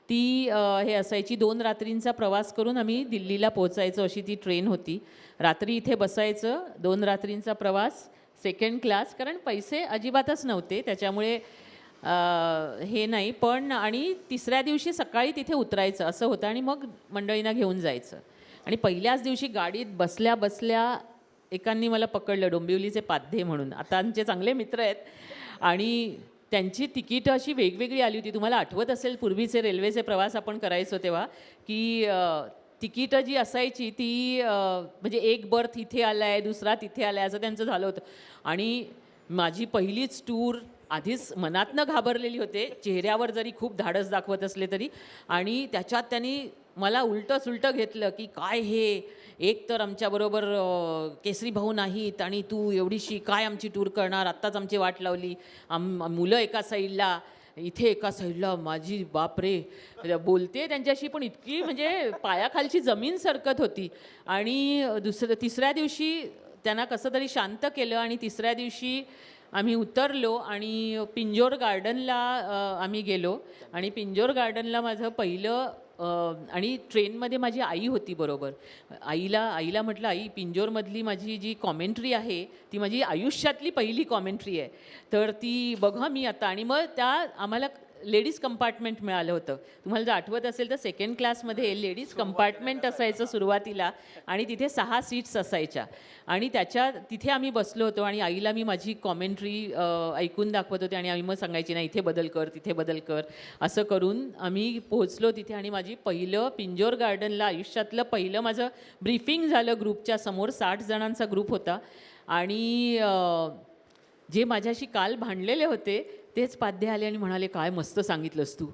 ती हे असायची. 2 रात्रींचा प्रवास करून आम्ही दिल्लीला पोहोचायचो, अशी ती ट्रेन होती. रात्री इथे बसायचं, 2 रात्रींचा प्रवास, सेकंड क्लास, कारण पैसे अजिबातच नव्हते त्याच्यामुळे हे नाही. पण आणि तिसऱ्या दिवशी सकाळी तिथे उतरायचं असं होतं आणि मग मंडळींना घेऊन जायचं. आणि पहिल्याच दिवशी गाडीत बसल्या बसल्या एकांनी मला पकडलं, डोंबिवलीचे पाध्ये म्हणून, आता आमचे चांगले मित्र आहेत. आणि त्यांची तिकीटं अशी वेगवेगळी आली होती. तुम्हाला आठवत असेल पूर्वीचे रेल्वेचे प्रवास आपण करायचो तेव्हा की तिकीटं जी असायची ती म्हणजे एक बर्थ इथे आला आहे, दुसरा तिथे आला आहे, असं त्यांचं झालं होतं. आणि माझी पहिलीच टूर, आधीच मनातनं घाबरलेली होते, चेहऱ्यावर जरी खूप धाडस दाखवत असले तरी. आणि त्याच्यात त्यांनी मला उलटं सुलटं घेतलं की काय हे, एक तर आमच्याबरोबर केसरी भाऊ नाहीत आणि तू एवढीशी काय आमची टूर करणार, आत्ताच आमची वाट लावली, मुलं एका साईडला, इथे एका साईडला. माझी बापरे, बोलते त्यांच्याशी पण इतकी म्हणजे पायाखालची जमीन सरकत होती. आणि तिसऱ्या दिवशी त्यांना कसं तरी शांत केलं आणि तिसऱ्या दिवशी आम्ही उतरलो आणि पिंजोर गार्डनला आम्ही गेलो. आणि पिंजोर गार्डनला माझं पहिलं आणि ट्रेनमध्ये माझी आई होती बरोबर. आईला म्हटलं, आई, पिंजोरमधली माझी जी कॉमेंट्री आहे ती माझी आयुष्यातली पहिली कॉमेंट्री आहे, तर ती बघा मी आता. आणि मग आम्हाला लेडीज कंपार्टमेंट मिळालं होतं. तुम्हाला जर आठवत असेल तर सेकंड क्लासमध्ये लेडीज कंपार्टमेंट असायचं सुरुवातीला आणि तिथे 6 सीट्स असायच्या. आणि तिथे आम्ही बसलो होतो आणि आईला मी माझी कॉमेंट्री ऐकून दाखवत होते आणि आम्ही मग सांगायची, नाही इथे बदल कर, तिथे बदल कर. असं करून आम्ही पोहोचलो तिथे आणि माझी पहिलं पिंजोर गार्डनला आयुष्यातलं पहिलं माझं ब्रीफिंग झालं ग्रुपच्या समोर. 60 जणांचा ग्रुप होता. आणि जे माझ्याशी काल भांडलेले होते तेच पाध्ये आले आणि म्हणाले, काय मस्त सांगितलंस तू.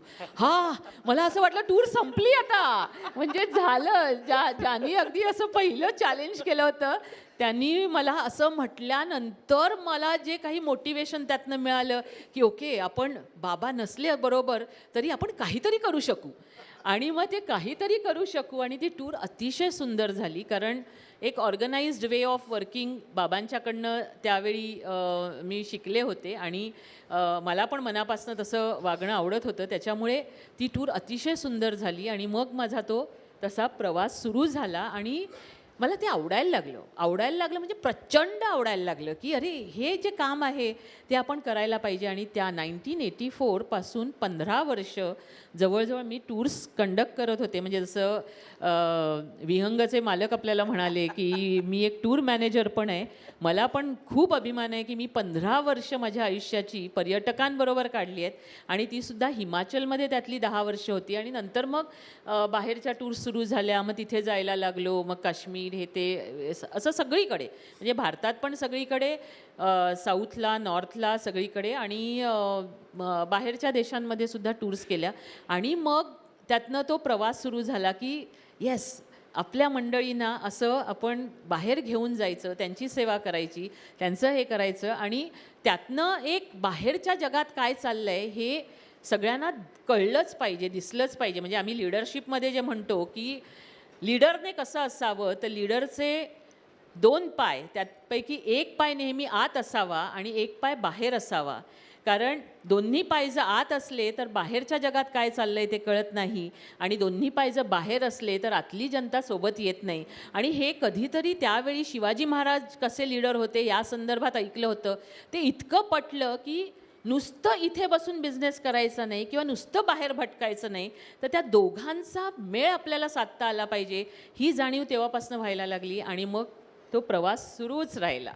मला असं वाटलं टूर संपली आता, म्हणजे झालं. ज्यांनी अगदी असं पहिलं चॅलेंज केलं होतं त्यांनी मला असं म्हटल्यानंतर मला जे काही मोटिवेशन त्यातनं मिळालं की ओके, आपण बाबा नसले बरोबर तरी आपण काहीतरी करू शकू. आणि मग ते काहीतरी करू शकू आणि ती टूर अतिशय सुंदर झाली. कारण एक ऑर्गनाइज्ड वे ऑफ वर्किंग बाबांच्याकडनं त्यावेळी मी शिकले होते आणि मला पण मनापासून तसं वागणं आवडत होतं. त्याच्यामुळे ती टूर अतिशय सुंदर झाली आणि मग माझा तो तसा प्रवास सुरू झाला आणि मला ते आवडायला लागलं म्हणजे प्रचंड आवडायला लागलं की अरे, हे जे काम आहे ते आपण करायला पाहिजे. आणि त्या 1984 पासून 15 वर्ष जवळजवळ मी टूर्स कंडक्ट करत होते. म्हणजे जसं विहंगचे मालक आपल्याला म्हणाले की मी एक टूर मॅनेजर पण आहे. मला पण खूप अभिमान आहे की मी 15 वर्ष माझ्या आयुष्याची पर्यटकांबरोबर काढली आहेत आणि तीसुद्धा हिमाचलमध्ये त्यातली 10 वर्ष होती. आणि नंतर मग बाहेरच्या टूर्स सुरू झाल्या, मग तिथे जायला लागलो, मग काश्मीर हे ते असं सगळीकडे, म्हणजे भारतात पण सगळीकडे, साऊथला, नॉर्थला सगळीकडे आणि बाहेरच्या देशांमध्ये सुद्धा टूर्स केल्या. आणि मग त्यातनं तो प्रवास सुरू झाला की येस, आपल्या मंडळींना असं आपण बाहेर घेऊन जायचं, त्यांची सेवा करायची, त्यांचं हे करायचं आणि त्यातनं एक बाहेरच्या जगात काय चाललं आहे हे सगळ्यांना कळलंच पाहिजे, दिसलंच पाहिजे. म्हणजे आम्ही लिडरशिपमध्ये जे म्हणतो की लीडरने कसं असावं, तर लीडरचे 2 पाय, त्यापैकी एक पाय नेहमी आत असावा आणि एक पाय बाहेर असावा. कारण दोन्ही पाय जर आत असले तर बाहेरच्या जगात काय चाललंय ते कळत नाही, आणि दोन्ही पाय जर बाहेर असले तर आतली जनता सोबत येत नाही. आणि हे कधीतरी त्यावेळी शिवाजी महाराज कसे लीडर होते या संदर्भात ऐकलं होतं. ते इतकं पटलं की नुसतं इथे बसून बिझनेस करायचा नाही किंवा नुसतं बाहेर भटकायचं नाही, तर त्या दोघांचा मेळ आपल्याला साधता आला पाहिजे, ही जाणीव तेव्हापासून व्हायला लागली आणि मग तो प्रवास सुरूच राहिला.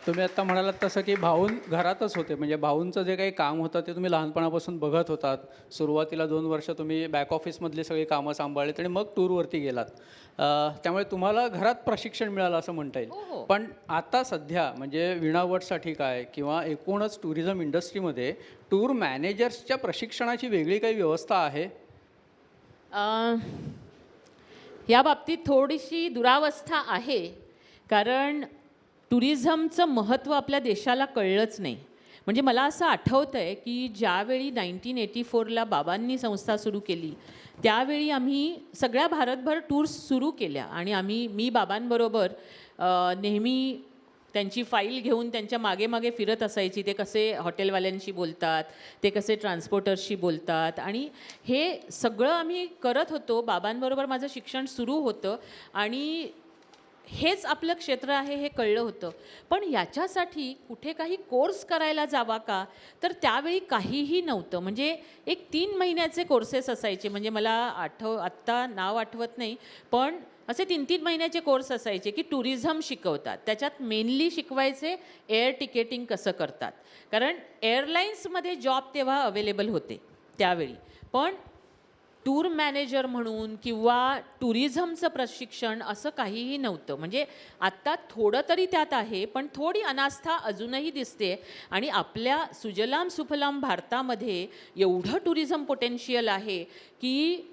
तुम्ही आत्ता म्हणालात तसं की भाऊन घरातच होते, म्हणजे भाऊंचं जे काही काम होतं ते तुम्ही लहानपणापासून बघत होतात. सुरुवातीला 2 वर्ष तुम्ही बॅक ऑफिसमधली सगळी कामं सांभाळलीत आणि मग टूरवरती गेलात. त्यामुळे तुम्हाला घरात प्रशिक्षण मिळालं असं म्हणता हो, हो. येईल. पण आता सध्या म्हणजे विणावटसाठी काय किंवा एकूणच टुरिझम इंडस्ट्रीमध्ये टूर मॅनेजर्सच्या प्रशिक्षणाची वेगळी काही व्यवस्था आहे? या बाबतीत थोडीशी दुरावस्था आहे, कारण टुरिझमचं महत्त्व आपल्या देशाला कळलंच नाही. म्हणजे मला असं आठवतं आहे की ज्यावेळी 1984ला बाबांनी संस्था सुरू केली, त्यावेळी आम्ही सगळ्या भारतभर टूर्स सुरू केल्या आणि मी बाबांबरोबर नेहमी त्यांची फाईल घेऊन त्यांच्या मागे मागे फिरत असायची. ते कसे हॉटेलवाल्यांशी बोलतात, ते कसे ट्रान्सपोर्टर्सशी बोलतात, आणि हे सगळं आम्ही करत होतो. बाबांबरोबर माझं शिक्षण सुरू होतं आणि हेच आपलं क्षेत्र आहे हे कळलं होतं. पण याच्यासाठी कुठे काही कोर्स करायला जावा का, तर त्यावेळी काहीही नव्हतं. म्हणजे एक 3 महिन्याचे कोर्सेस असायचे. म्हणजे मला आत्ता नाव आठवत नाही, पण असे 3-3 महिन्याचे कोर्स असायचे की टुरिझम शिकवतात. त्याच्यात मेनली शिकवायचे एअर तिकेटिंग कसं करतात, कारण एअरलाईन्समध्ये जॉब तेव्हा अवेलेबल होते त्यावेळी. पण टूर मॅनेजर म्हणून किंवा टुरिझमचं प्रशिक्षण असं काहीही नव्हतं. म्हणजे आत्ता थोडं तरी त्यात आहे, पण थोडी अनास्था अजूनही दिसते. आणि आपल्या सुजलाम सुफलाम भारतामध्ये एवढं टुरिझम पोटेन्शियल आहे की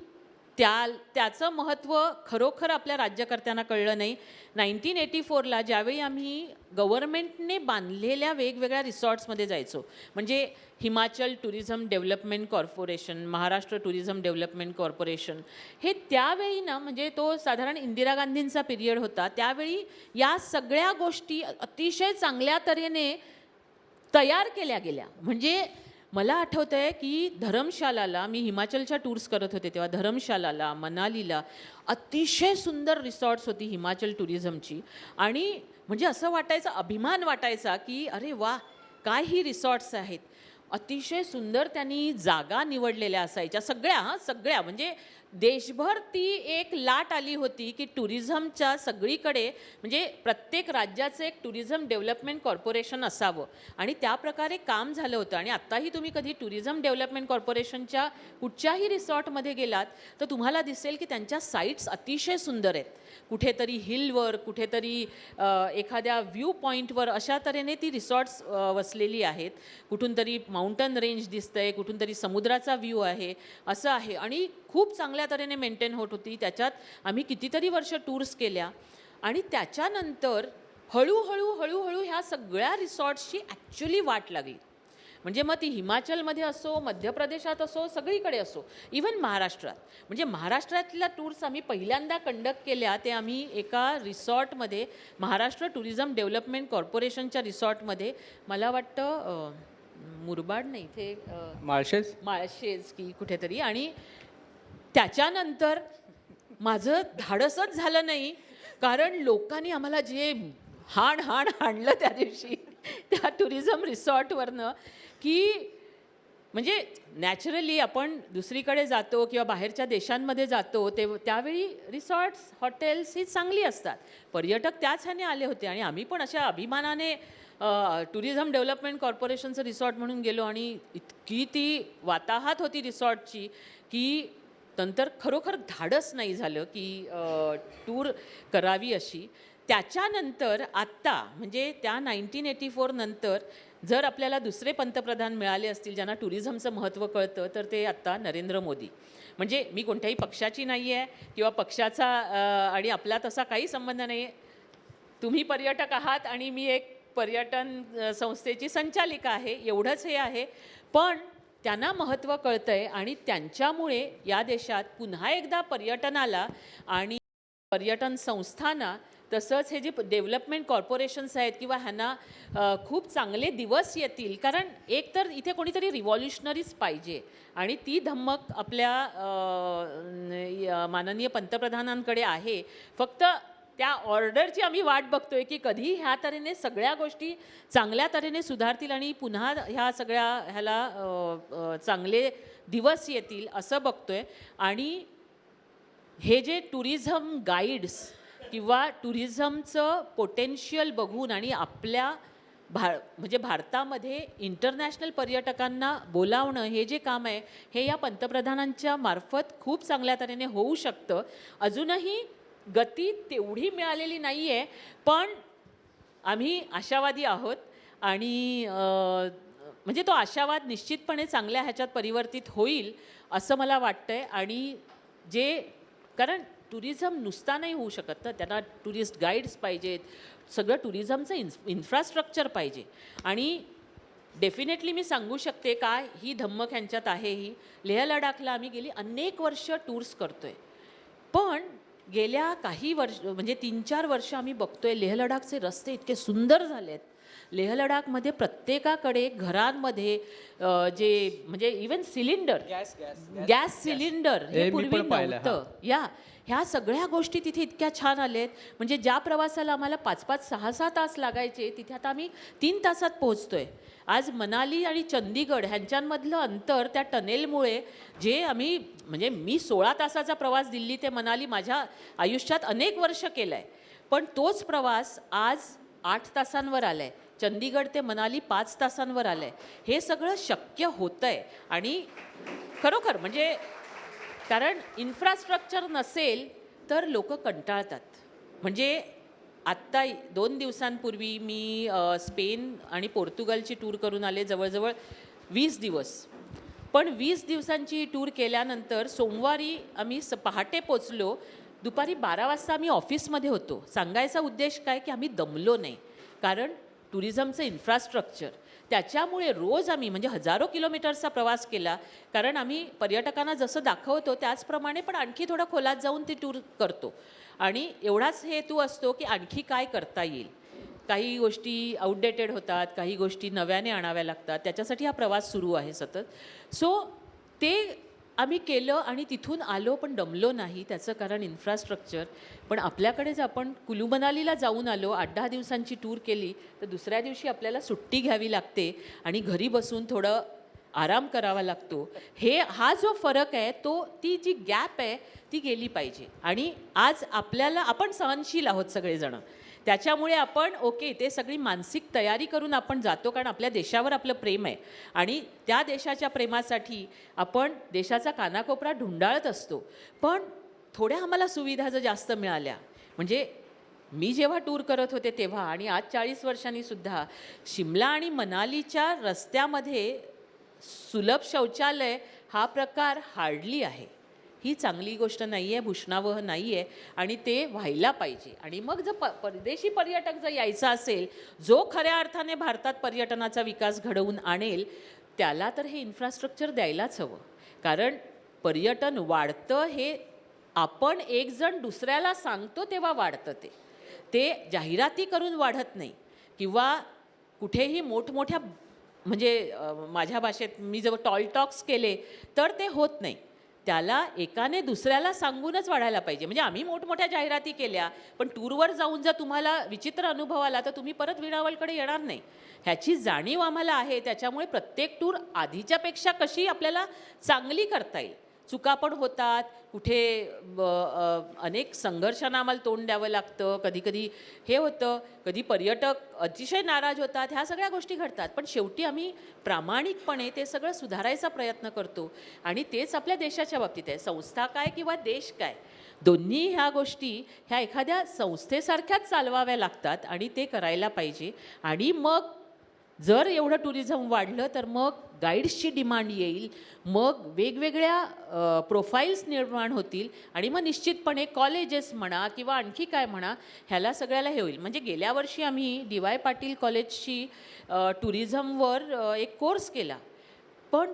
त्याचं महत्त्व खरोखर आपल्या राज्यकर्त्यांना कळलं नाही. 1984ला ज्यावेळी आम्ही गव्हर्मेंटने बांधलेल्या वेगवेगळ्या रिसॉर्ट्समध्ये जायचो, म्हणजे Himachal tourism development corporation, Maharashtra tourism development corporation, हे त्यावेळी ना, म्हणजे तो साधारण इंदिरा गांधींचा पिरियड होता, त्यावेळी या सगळ्या गोष्टी अतिशय चांगल्या तऱ्हेने तयार केल्या गेल्या. म्हणजे मला आठवतं आहे की धरमशालाला, मी हिमाचलच्या टूर्स करत होते तेव्हा, धरमशालाला, मनालीला अतिशय सुंदर रिसॉर्ट्स होती हिमाचल टुरिझमची. आणि म्हणजे असं वाटायचं, अभिमान वाटायचा की अरे वा, काय ही रिसॉर्ट्स आहेत. अतिशय सुंदर त्यांनी जागा निवडलेल्या असायच्या सगळ्या. म्हणजे देशभर ती एक लाट आली होती की टुरिझमच्या सगळीकडे, म्हणजे प्रत्येक राज्याचं एक टुरिझम डेव्हलपमेंट कॉर्पोरेशन असावं, आणि त्या प्रकारे काम झालं होतं. आणि आत्ताही तुम्ही कधी टुरिझम डेव्हलपमेंट कॉर्पोरेशनच्या कुठच्याही रिसॉर्टमध्ये गेलात तर तुम्हाला दिसेल की त्यांच्या साईट्स अतिशय सुंदर आहेत. कुठेतरी हिलवर, कुठेतरी एखाद्या व्ह्यू पॉईंटवर, अशा तऱ्हेने ती रिसॉर्ट्स वसलेली आहेत. कुठून तरी माउंटन रेंज दिसतंय, कुठून तरी समुद्राचा व्ह्यू आहे, असं आहे. आणि खूप चांगल्या तऱ्हेने मेंटेन होत होती. त्याच्यात आम्ही कितीतरी वर्ष टूर्स केल्या. आणि त्याच्यानंतर हळूहळू ह्या सगळ्या रिसॉर्ट्सची ॲक्च्युली वाट लागली. म्हणजे मग ती हिमाचलमध्ये असो, मध्य प्रदेशात असो, सगळीकडे असो, इव्हन महाराष्ट्रात. म्हणजे महाराष्ट्रातल्या टूर्स आम्ही पहिल्यांदा कंडक्ट केल्या ते आम्ही एका रिसॉर्टमध्ये, महाराष्ट्र टुरिझम डेव्हलपमेंट कॉर्पोरेशनच्या रिसॉर्टमध्ये, मला वाटतं मुरबाड नाही, इथे माळशेज की कुठेतरी. आणि त्याच्यानंतर माझं धाडसच झालं नाही, कारण लोकांनी आम्हाला जे हाणलं त्या दिवशी त्या टुरिझम रिसॉर्टवरनं, की म्हणजे नॅचरली आपण दुसरीकडे जातो किंवा बाहेरच्या देशांमध्ये जातो त्यावेळी रिसॉर्ट्स, हॉटेल्स ही चांगली असतात. पर्यटक त्याच ह्याने आले होते आणि आम्ही पण अशा अभिमानाने टुरिझम डेव्हलपमेंट कॉर्पोरेशनचं रिसॉर्ट म्हणून गेलो. आणि इतकी ती वाताहत होती रिसॉर्टची की नंतर खरोखर धाडस नाही झालं की टूर करावी अशी. त्याच्यानंतर आत्ता, म्हणजे त्या 1984 नंतर जर आपल्याला दुसरे पंतप्रधान मिळाले असतील ज्यांना टुरिझमचं महत्त्व कळतं, तर ते आत्ता नरेंद्र मोदी. म्हणजे मी कोणत्याही पक्षाची नाही आहे किंवा पक्षाचा आणि आपला तसा काही संबंध नाही आहे. तुम्ही पर्यटक आहात आणि मी एक पर्यटन संस्थेची संचालिका आहे, एवढंच हे आहे. पण त्यांना महत्त्व कळतं आहे आणि त्यांच्यामुळे या देशात पुन्हा एकदा पर्यटनाला आणि पर्यटन संस्थांना तसंच हे जे डेव्हलपमेंट कॉर्पोरेशन्स आहेत किंवा ह्यांना खूप चांगले दिवस येतील. कारण एक तर इथे कोणीतरी रिव्हॉल्युशनरीच पाहिजे आणि ती धम्मक आपल्या माननीय पंतप्रधानांकडे आहे. फक्त त्या ऑर्डरची आम्ही वाट बघतोय की कधी ह्या तऱ्हेने सगळ्या गोष्टी चांगल्या तऱ्हेने सुधारतील आणि पुन्हा ह्या सगळ्या ह्याला चांगले दिवस येतील असं बघतोय. आणि हे जे टुरिझम गाईड्स किंवा टुरिझमचं पोटेन्शियल बघून आणि आपल्या म्हणजे भारतामध्ये इंटरनॅशनल पर्यटकांना बोलावणं हे जे काम आहे हे या पंतप्रधानांच्या मार्फत खूप चांगल्या तऱ्हेने होऊ शकतं. अजूनही गती तेवढी मिळालेली नाही आहे, पण आम्ही आशावादी आहोत आणि म्हणजे तो आशावाद निश्चितपणे चांगल्या ह्याच्यात परिवर्तित होईल असं मला वाटतंय. आणि कारण टुरिझम नुसता नाही होऊ शकत ना, त्यांना टुरिस्ट गाईड्स पाहिजेत, सगळं टुरिझमचं इन्फ्रास्ट्रक्चर पाहिजे. आणि डेफिनेटली मी सांगू शकते का ही धम्मक ह्यांच्यात आहे. ही लेह लडाखला आम्ही गेली अनेक वर्ष टूर्स करतोय, पण गेल्या काही वर्ष म्हणजे 3-4 वर्ष आम्ही बघतोय लेह लडाखचे रस्ते इतके सुंदर झाले आहेत. लेह लडाखमध्ये प्रत्येकाकडे घरांमध्ये जे म्हणजे इवन सिलेंडर गॅस सिलेंडर हे पूर्वी नव्हतं. ह्या सगळ्या गोष्टी तिथे इतक्या छान आल्यात. म्हणजे ज्या प्रवासाला आम्हाला 5-5, 6-6 तास लागायचे तिथे आता आम्ही 3 तासात पोहोचतोय. आज मनाली आणि चंदीगड ह्यांच्यामधलं अंतर त्या टनेलमुळे जे आम्ही म्हणजे मी 16 तासाचा प्रवास दिल्ली ते मनाली माझ्या आयुष्यात अनेक वर्ष केला आहे, पण तोच प्रवास आज 8 तासांवर आला आहे. चंदीगड ते मनाली 5 तासांवर आलं आहे. हे सगळं शक्य होतं आहे आणि खरोखर म्हणजे कारण इन्फ्रास्ट्रक्चर नसेल तर लोक कंटाळतात. म्हणजे आत्ता 2 दिवसांपूर्वी मी स्पेन आणि पोर्तुगालची टूर करून आले, जवळजवळ 20 दिवस. पण 20 दिवसांची टूर केल्यानंतर सोमवारी आम्ही पहाटे पोचलो, दुपारी 12 वाजता आम्ही ऑफिसमध्ये होतो. सांगायचा उद्देश काय की आम्ही दमलो नाही, कारण टुरिझमचं इन्फ्रास्ट्रक्चर त्याच्यामुळे रोज आम्ही म्हणजे हजारो किलोमीटरचा प्रवास केला. कारण आम्ही पर्यटकांना जसं दाखवतो त्याचप्रमाणे पण आणखी थोडा खोलात जाऊन ती टूर करतो आणि एवढाच हेतू असतो की आणखी काय करता येईल. काही गोष्टी आउटडेटेड होतात, काही गोष्टी नव्याने आणाव्या लागतात, त्याच्यासाठी हा प्रवास सुरू आहे सतत. सो ते आम्ही केलं आणि तिथून आलो, पण दमलो नाही. त्याचं कारण इन्फ्रास्ट्रक्चर. पण आपल्याकडेच आपण कुलू मनालीला जाऊन आलो, 8-10 दिवसांची टूर केली, तर दुसऱ्या दिवशी आपल्याला सुट्टी घ्यावी लागते आणि घरी बसून थोडं आराम करावा लागतो. हा जो फरक आहे ती जी गॅप आहे ती गेली पाहिजे. आणि आज आपण सहनशील आहोत सगळेजण, त्याच्यामुळे आपण ओके ते सगळी मानसिक तयारी करून आपण जातो, कारण आपल्या देशावर आपलं प्रेम आहे आणि त्या देशाच्या प्रेमासाठी आपण देशाचा कानाकोपरा ढुंडाळत असतो. पण थोड्या आम्हाला सुविधा जर जास्त मिळाल्या, म्हणजे मी जेव्हा टूर करत होते तेव्हा आणि आज 40 वर्षांनी सुद्धा शिमला आणि मनालीच्या रस्त्यामध्ये सुलभ शौचालय हा प्रकार हार्डली आहे. ही चांगली गोष्ट नाही आहे, भूषणावह नाही आहे आणि ते व्हायला पाहिजे. आणि मग जर परदेशी पर्यटक जर यायचा असेल, जो खऱ्या अर्थाने भारतात पर्यटनाचा विकास घडवून आणेल, त्याला तर हे इन्फ्रास्ट्रक्चर द्यायलाच हवं. कारण पर्यटन वाढतं हे आपण एक जण दुसऱ्याला सांगतो तेव्हा वाढतं. ते जाहिराती करून वाढत नाही किंवा कुठेही मोठमोठ्या म्हणजे माझ्या भाषेत मी जेव्हा टॉल टॉक्स केले तर ते होत नाही. त्याला एकाने दुसऱ्याला सांगूनच वाढायला पाहिजे. म्हणजे आम्ही मोठमोठ्या जाहिराती केल्या, पण टूरवर जाऊन जर तुम्हाला विचित्र अनुभव आला तर तुम्ही परत विणावलकडे येणार नाही. ह्याची जाणीव आम्हाला आहे. त्याच्यामुळे प्रत्येक टूर आधीच्यापेक्षा कशी आपल्याला चांगली करता येईल. चुका पण होतात, कुठे अनेक संघर्षांना आम्हाला तोंड द्यावं लागतं, कधी हे होतं, कधी पर्यटक अतिशय नाराज होतात, ह्या सगळ्या गोष्टी घडतात. पण शेवटी आम्ही प्रामाणिकपणे ते सगळं सुधारायचा प्रयत्न करतो आणि तेच आपल्या देशाच्या बाबतीत आहे. संस्था काय किंवा देश काय, दोन्ही ह्या गोष्टी ह्या एखाद्या संस्थेसारख्याच चालवाव्या लागतात आणि ते करायला पाहिजे. आणि मग जर एवढं टुरिझम वाढलं तर मग गाईड्सची डिमांड येईल, मग वेगवेगळ्या प्रोफाईल्स निर्माण होतील आणि मग निश्चितपणे कॉलेजेस म्हणा किंवा आणखी काय म्हणा ह्याला सगळ्याला हे होईल. म्हणजे गेल्या वर्षी आम्ही DY पाटील कॉलेजची टुरिझमवर एक कोर्स केला. पण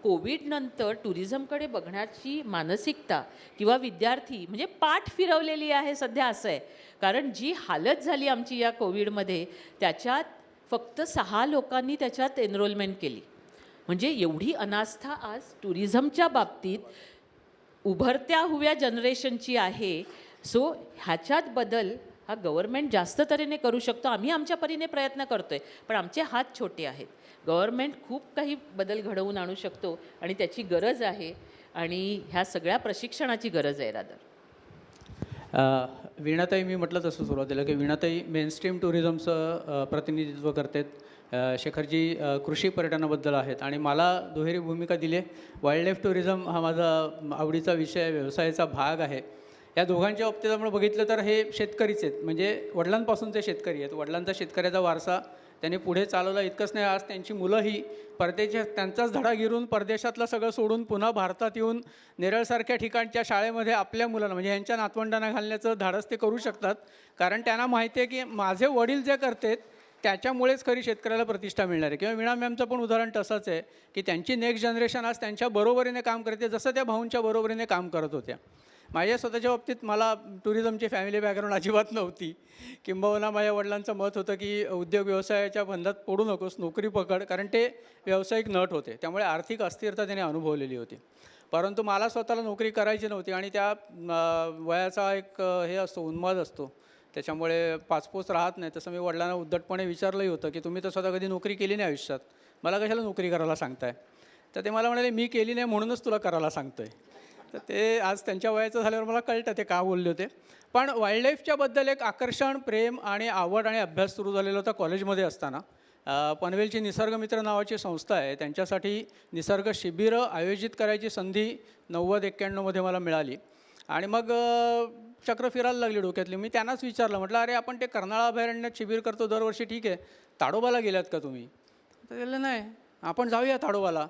कोविडनंतर टुरिझमकडे बघण्याची मानसिकता किंवा विद्यार्थी म्हणजे पाठ फिरवलेली आहे सध्या असं आहे. कारण जी हालत झाली आमची या कोविडमध्ये, त्याच्यात फक्त 6 लोकांनी त्याच्यात एनरोलमेंट केली. म्हणजे एवढी अनास्था आज टुरिझमच्या बाबतीत उभरत्या हुव्या जनरेशनची आहे. सो ह्याच्यात बदल हा गव्हर्मेंट जास्त तऱ्हेने करू शकतो. आम्ही आमच्या परीने प्रयत्न करतो आहे, पण आमचे हात छोटे आहेत. गव्हर्मेंट खूप काही बदल घडवून आणू शकतो आणि त्याची गरज आहे आणि ह्या सगळ्या प्रशिक्षणाची गरज आहे रादर. वीणाताई, मी म्हटलं तसं सुरुवातीला की वीणाताई मेनस्ट्रीम टुरिझमचं प्रतिनिधित्व करतात. शेखरजी कृषी पर्यटनाबद्दल आहेत आणि मला दुहेरी भूमिका दिली आहे. वाईल्डलाईफ टुरिझम हा माझा आवडीचा विषय, व्यवसायाचा भाग आहे. या दोघांच्या बाबतीत आपण बघितलं तर हे शेतकरीच आहेत, म्हणजे वडिलांपासून ते शेतकरी आहेत. वडिलांचा शेतकऱ्याचा वारसा त्यांनी पुढे चालवला. इतकंच नाही, आज त्यांची मुलंही त्यांचाच धडा गिरून परदेशातलं सगळं सोडून पुन्हा भारतात येऊन नेरळसारख्या ठिकाणच्या शाळेमध्ये आपल्या मुलांना म्हणजे ह्यांच्या नातवंडांना घालण्याचं धाडस ते करू शकतात. कारण त्यांना माहिती आहे की माझे वडील जे करतात त्याच्यामुळेच खरी शेतकऱ्याला प्रतिष्ठा मिळणार आहे. किंवा वीणा मॅमचं पण उदाहरण तसंच आहे की त्यांची नेक्स्ट जनरेशन आज त्यांच्या बरोबरीने काम करते, जसं त्या भाऊंच्या बरोबरीने काम करत होत्या. माझ्या स्वतःच्या बाबतीत मला टुरिझमची फॅमिली बॅकग्राऊंड अजिबात नव्हती. किंबहुना माझ्या वडिलांचं मत होतं की उद्योग व्यवसायाच्या बंधात पडू नकोस, नोकरी पकड, कारण ते व्यावसायिक नट होते. त्यामुळे आर्थिक अस्थिरता त्याने अनुभवलेली होती. परंतु मला स्वतःला नोकरी करायची नव्हती आणि त्या वयाचा एक हे असतो, उन्माद असतो. त्याच्यामुळे पाचपोच राहत नाही. तसं मी वडिलांना उद्धटपणे विचारलंही होतं की तुम्ही तर स्वतः कधी नोकरी केली नाही आयुष्यात, मला कशाला नोकरी करायला सांगताय. तर ते मला म्हणाले मी केली नाही म्हणूनच तुला करायला सांगतोय. तर ते आज त्यांच्या वयाचं झाल्यावर मला कळतं ते का बोलले होते. पण वाईल्डलाईफच्याबद्दल एक आकर्षण, प्रेम आणि आवड आणि अभ्यास सुरू झालेला होता कॉलेजमध्ये असताना. पनवेलची निसर्गमित्र नावाची संस्था आहे, त्यांच्यासाठी निसर्ग शिबिरं आयोजित करायची संधी 90-91मध्ये मला मिळाली. आणि मग चक्र फिरायला लागली डोक्यातली. मी त्यांनाच विचारलं, म्हटलं अरे आपण ते कर्नाळा अभयारण्यात शिबिर करतो दरवर्षी, ठीक आहे, ताडोबाला गेलात का तुम्ही? तर गेलं नाही, आपण जाऊया ताडोबाला.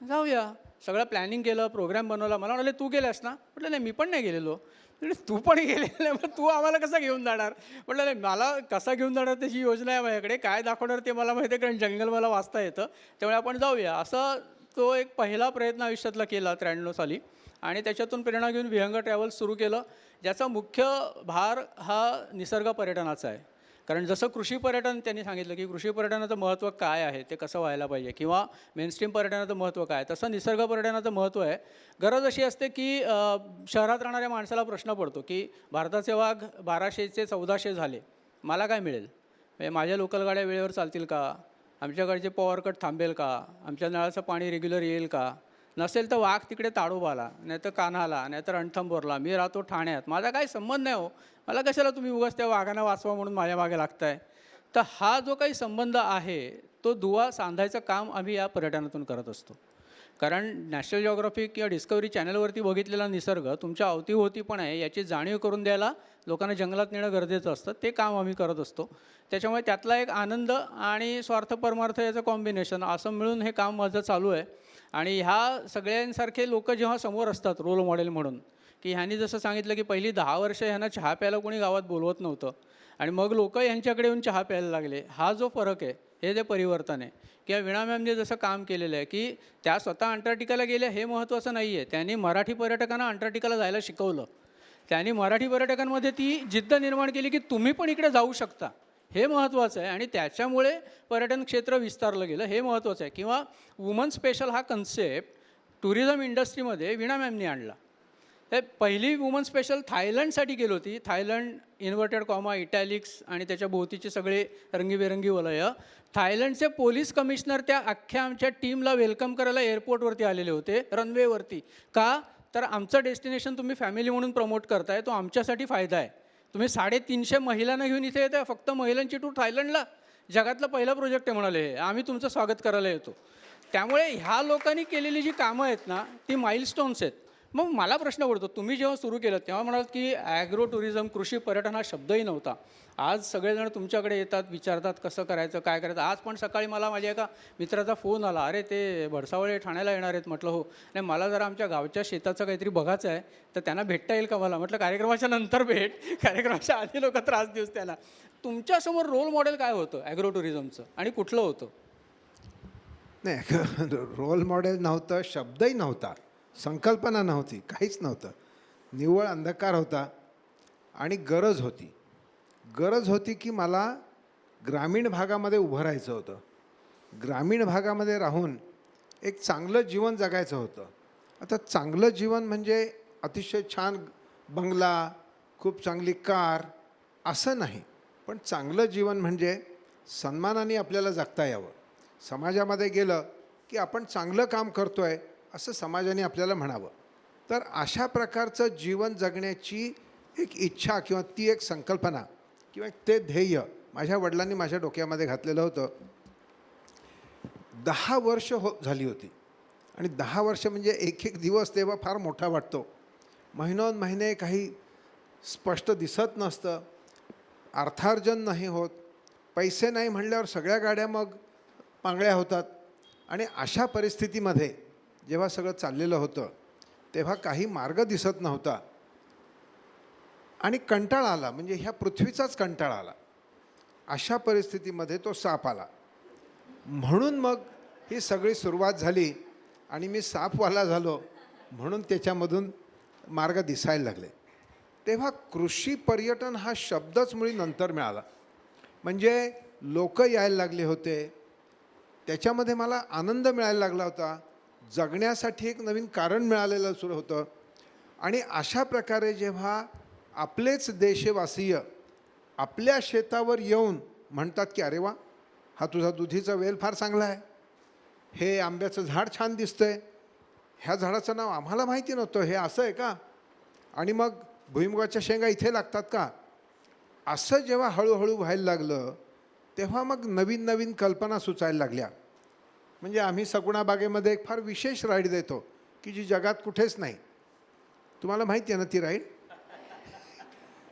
जाऊया. सगळं प्लॅनिंग केलं, प्रोग्राम बनवला. मला म्हणाले तू गेलास ना? म्हटलं नाही, मी पण नाही गेलेलो. म्हणजे तू पण गेलेलं नाही, मग तू आम्हाला कसा घेऊन जाणार? म्हटलं नाही, मला कसा घेऊन जाणार त्याची योजना आहे माझ्याकडे, काय दाखवणार ते मला माहिती आहे, कारण जंगल मला वाचता येतं. त्यामुळे आपण जाऊया. असं तो एक पहिला प्रयत्न आयुष्यातला केला 93 साली. आणि त्याच्यातून प्रेरणा घेऊन विहंग ट्रॅव्हल्स सुरू केलं, ज्याचा मुख्य भार हा निसर्ग पर्यटनाचा आहे. कारण जसं कृषी पर्यटन त्यांनी सांगितलं की कृषी पर्यटनाचं महत्त्व काय आहे, ते कसं व्हायला पाहिजे, किंवा मेनस्ट्रीम पर्यटनाचं महत्त्व काय, तसं निसर्ग पर्यटनाचं महत्त्व आहे. गरज अशी असते की शहरात राहणाऱ्या माणसाला प्रश्न पडतो की भारताचे वाघ 1200चे 1400 झाले, मला काय मिळेल? म्हणजे माझ्या लोकल गाड्या वेळेवर चालतील का? आमच्याकडचे पॉवर कट थांबेल का? आमच्या नळाचं पाणी रेग्युलर येईल का? नसेल तर वाघ तिकडे ताडोबाला, नाही तर कान्हाला, नाही तर रणथंबोरला, मी राहतो ठाण्यात, माझा काही संबंध नाही हो. मला कशाला तुम्ही उगाच त्या वाघांना वाचवा म्हणून माझ्या मागे लागताय? तर हा जो काही संबंध आहे तो दुवा सांधायचं काम आम्ही या पर्यटनातून करत असतो. कारण नॅशनल जिओग्राफिक किंवा डिस्कवरी चॅनलवरती बघितलेला निसर्ग तुमच्या अवतीभोवती पण आहे याची जाणीव करून द्यायला लोकांना जंगलात नेणं गरजेचं असतं. ते काम आम्ही करत असतो. त्याच्यामुळे त्यातला एक आनंद आणि स्वार्थ परमार्थ याचं कॉम्बिनेशन असं मिळून हे काम माझं चालू आहे. आणि ह्या सगळ्यांसारखे लोक जेव्हा समोर असतात रोल मॉडेल म्हणून, की ह्यांनी जसं सांगितलं की पहिली 10 वर्ष ह्यांना चहा प्यायला कोणी गावात बोलवत नव्हतं आणि मग लोक यांच्याकडे येऊन चहा प्यायला लागले, हा जो फरक आहे, हे जे परिवर्तन आहे. किंवा वीणा मॅमने जसं काम केलेलं आहे की त्या स्वतः अंटार्क्टिकाला गेल्या हे महत्त्वाचं नाही आहे, त्यांनी मराठी पर्यटकांना अंटार्क्टिकाला जायला शिकवलं. त्यांनी मराठी पर्यटकांमध्ये ती जिद्द निर्माण केली की तुम्ही पण इकडे जाऊ शकता, हे महत्त्वाचं आहे. आणि त्याच्यामुळे पर्यटन क्षेत्र विस्तारलं गेलं, हे महत्त्वाचं आहे. किंवा वुमन स्पेशल हा कन्सेप्ट टुरिझम इंडस्ट्रीमध्ये वीणा मॅमनी आणला. तर पहिली वुमन स्पेशल थायलंडसाठी गेली होती. थायलंड इन्व्हर्टेड कॉमा, इटॅलिक्स आणि त्याच्या भोवतीचे सगळे रंगीबेरंगी वलय. थायलंडचे पोलीस कमिशनर त्या अख्ख्या आमच्या टीमला वेलकम करायला एअरपोर्टवरती आलेले होते, रनवेवरती. का? तर आमचं डेस्टिनेशन तुम्ही फॅमिली म्हणून प्रमोट करताय, तो आमच्यासाठी फायदा आहे. तुम्ही 350 महिलांना घेऊन इथे येत आहे, फक्त महिलांची टूर थायलंडला, जगातला पहिला प्रोजेक्ट आहे म्हणाले, हे आम्ही तुमचं स्वागत करायला येतो. त्यामुळे ह्या लोकांनी केलेली जी कामं आहेत ना ती माइलस्टोन्स आहेत. मग मला प्रश्न पडतो, तुम्ही जेव्हा सुरू केलं तेव्हा म्हणाल की ॲग्रो टुरिझम, कृषी पर्यटन हा शब्दही नव्हता. आज सगळेजण तुमच्याकडे येतात, विचारतात कसं करायचं, काय करायचं. आज पण सकाळी मला माझ्या एका मित्राचा फोन आला, अरे ते भडसावळे ठाण्याला येणार आहेत. म्हटलं हो, नाही मला जरा आमच्या गावच्या शेताचं काहीतरी बघायचं आहे, तर त्यांना भेटता येईल का मला? म्हटलं कार्यक्रमाच्या नंतर भेट, कार्यक्रमाच्या आधी लोक त्रास देऊस त्याला. तुमच्यासमोर रोल मॉडेल काय होतं ॲग्रो टुरिझमचं आणि कुठलं होतं? नाही रोल मॉडेल नव्हतं, शब्दही नव्हता, संकल्पना नव्हती, काहीच नव्हतं. निव्वळ अंधकार होता आणि गरज होती की मला ग्रामीण भागामध्ये उभं राहायचं होतं. ग्रामीण भागामध्ये राहून एक चांगलं जीवन जगायचं होतं. आता चांगलं जीवन म्हणजे अतिशय छान बंगला, खूप चांगली कार असं नाही, पण चांगलं जीवन म्हणजे सन्मानाने आपल्याला जगता यावं. समाजामध्ये गेलं की आपण चांगलं काम करतो आहे असं समाजाने आपल्याला म्हणावं. तर अशा प्रकारचं जीवन जगण्याची एक इच्छा किंवा ती एक संकल्पना किंवा ते ध्येय माझ्या वडिलांनी माझ्या डोक्यामध्ये घातलेलं होतं. 10 वर्ष झाली होती आणि 10 वर्ष म्हणजे एक एक दिवस तेव्हा फार मोठा वाटतो. महिनोन-महिने काही स्पष्ट दिसत नसतं, अर्थार्जन नाही होत, पैसे नाही म्हणल्यावर सगळ्या गाड्या मग पांगळ्या होतात. आणि अशा परिस्थितीमध्ये जेव्हा सगळं चाललेलं होतं तेव्हा काही मार्ग दिसत नव्हता आणि कंटाळा आला, म्हणजे ह्या पृथ्वीचाच कंटाळा आला. अशा परिस्थितीमध्ये तो साप आला. म्हणून मग ही सगळी सुरुवात झाली आणि मी सापवाला झालो, म्हणून त्याच्यामधून मार्ग दिसायला लागले. तेव्हा कृषी पर्यटन हा शब्दच मुळी नंतर मिळाला. म्हणजे लोक यायला लागले होते, त्याच्यामध्ये मला आनंद मिळायला लागला होता, जगण्यासाठी एक नवीन कारण मिळालेलं सुरू होतं. आणि अशा प्रकारे जेव्हा आपलेच देशवासीय आपल्या शेतावर येऊन म्हणतात की अरे वा, हा तुझा दुधीचा वेल फार चांगला आहे, हे आंब्याचं झाड छान दिसतंय, ह्या झाडाचं नाव आम्हाला माहिती नव्हतं, हे असं आहे का, आणि मग भुईमुगाच्या शेंगा इथे लागतात का, असं जेव्हा हळूहळू व्हायला लागलं तेव्हा मग नवीन नवीन कल्पना सुचायला लागल्या. म्हणजे आम्ही सगुणा बागेमध्ये एक फार विशेष राईड देतो की जी जगात कुठेच नाही. तुम्हाला माहिती आहे ना ती राईड?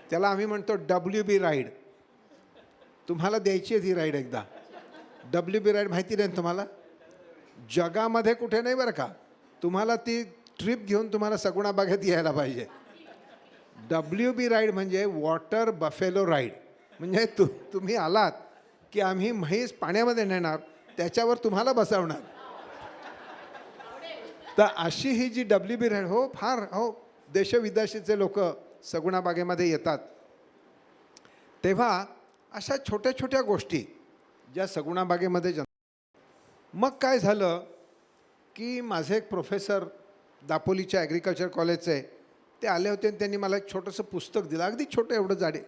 त्याला आम्ही म्हणतो WB राईड. तुम्हाला द्यायची आहे ती राईड एकदा. WB राईड माहिती नाही तुम्हाला? जगामध्ये कुठे नाही बरं का. तुम्हाला ती ट्रिप घेऊन तुम्हाला सगुणा बागेत यायला पाहिजे. WB राईड म्हणजे वॉटर बफेलो राईड. म्हणजे तुम्ही आलात की आम्ही म्हैस पाण्यामध्ये नेणार, त्याच्यावर तुम्हाला बसवणार. तर अशी ही जी WB राईड, हो फार हो देशविदेशीचे लोक सगुणा बागेमध्ये येतात. तेव्हा अशा छोट्या छोट्या गोष्टी ज्या सगुणा बागेमध्ये मग काय झालं की माझे एक प्रोफेसर दापोलीच्या ॲग्रिकल्चर कॉलेजचे ते आले होते आणि त्यांनी मला एक छोटंसं पुस्तक दिलं, अगदी छोटं एवढं जाडे,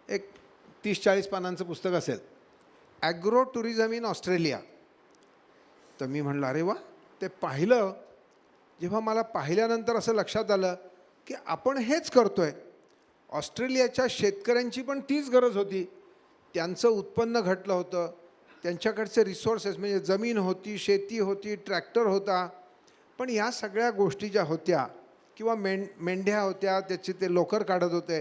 एक 30-40 पानांचं पुस्तक असेल, ॲग्रो टुरिझम इन ऑस्ट्रेलिया. तर मी म्हणलं अरे वा. ते पाहिलं. जेव्हा मला पाहिल्यानंतर असं लक्षात आलं की आपण हेच करतो आहे. ऑस्ट्रेलियाच्या शेतकऱ्यांची पण तीच गरज होती. त्यांचं उत्पन्न घटलं होतं, त्यांच्याकडचे रिसोर्सेस म्हणजे जमीन होती, शेती होती, ट्रॅक्टर होता, पण या सगळ्या गोष्टी ज्या होत्या किंवा मेंढ्या होत्या, त्याचे ते लोकर काढत होते,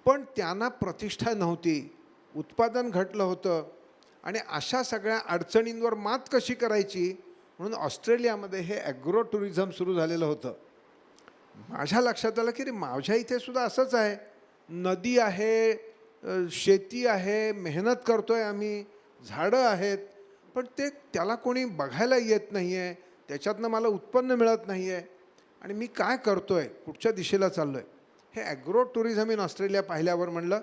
पण त्यांना प्रतिष्ठा नव्हती, उत्पादन घटलं होतं. आणि अशा सगळ्या अडचणींवर मात कशी करायची म्हणून ऑस्ट्रेलियामध्ये हे ॲग्रो टुरिझम सुरू झालेलं होतं. माझ्या लक्षात आलं की रे माझ्या इथे सुद्धा असंच आहे, नदी आहे, शेती आहे, मेहनत करतो आहे आम्ही, झाडं आहेत, पण त्याला कोणी बघायला येत नाही आहे, त्याच्यातनं मला उत्पन्न मिळत नाही आहे, आणि मी काय करतो आहे, कुठच्या दिशेला चाललो आहे. हे ॲग्रो टुरिझम इन ऑस्ट्रेलिया पाहिल्यावर म्हणलं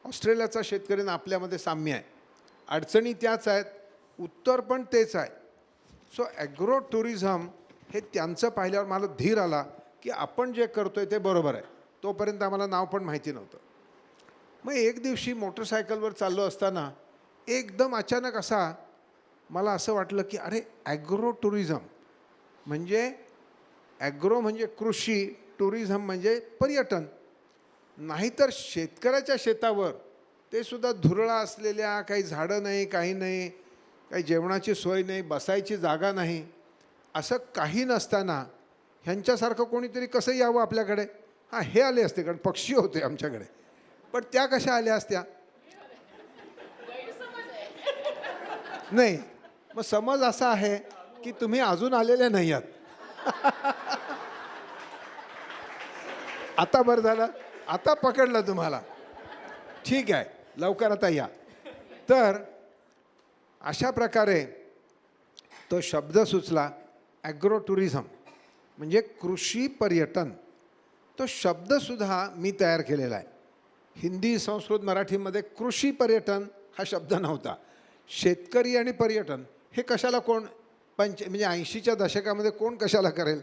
ऑस्ट्रेलियाचा शेतकरी आपल्यामध्ये साम्य आहे, अडचणी त्याच आहेत, उत्तर पण तेच आहे. सो ॲग्रो टुरिझम हे त्यांचं पाहिल्यावर मला धीर आला की आपण जे करतो आहे ते बरोबर आहे. तोपर्यंत आम्हाला नाव पण माहिती नव्हतं. मग एक दिवशी मोटरसायकलवर चाललो असताना एकदम अचानक असा मला असं वाटलं की अरे ॲग्रो टुरिझम म्हणजे ॲग्रो म्हणजे कृषी, टुरिझम म्हणजे पर्यटन. नाहीतर शेतकऱ्याच्या शेतावर ते सुद्धा धुरळा असलेल्या, काही झाडं नाही, काही नाही, काही जेवणाची सोय नाही, बसायची जागा नाही, असं काही नसताना ह्यांच्यासारखं कोणीतरी कसं यावं आपल्याकडे. हां, हे आले असते कारण पक्षी होते आमच्याकडे, पण त्या कशा आल्या असत्या? नाही, मग समज असा आहे की तुम्ही अजून आलेले नाही आहात. आता बरं झालं, आता पकडलं तुम्हाला. ठीक आहे, लवकर आता या. तर अशा प्रकारे तो शब्द सुचला ॲग्रो टुरिझम म्हणजे कृषी पर्यटन. तो शब्दसुद्धा मी तयार केलेला आहे. हिंदी, संस्कृत, मराठीमध्ये कृषी पर्यटन हा शब्द नव्हता. शेतकरी आणि पर्यटन हे कशाला कोण म्हणजे 80च्या दशकामध्ये कोण कशाला करेल.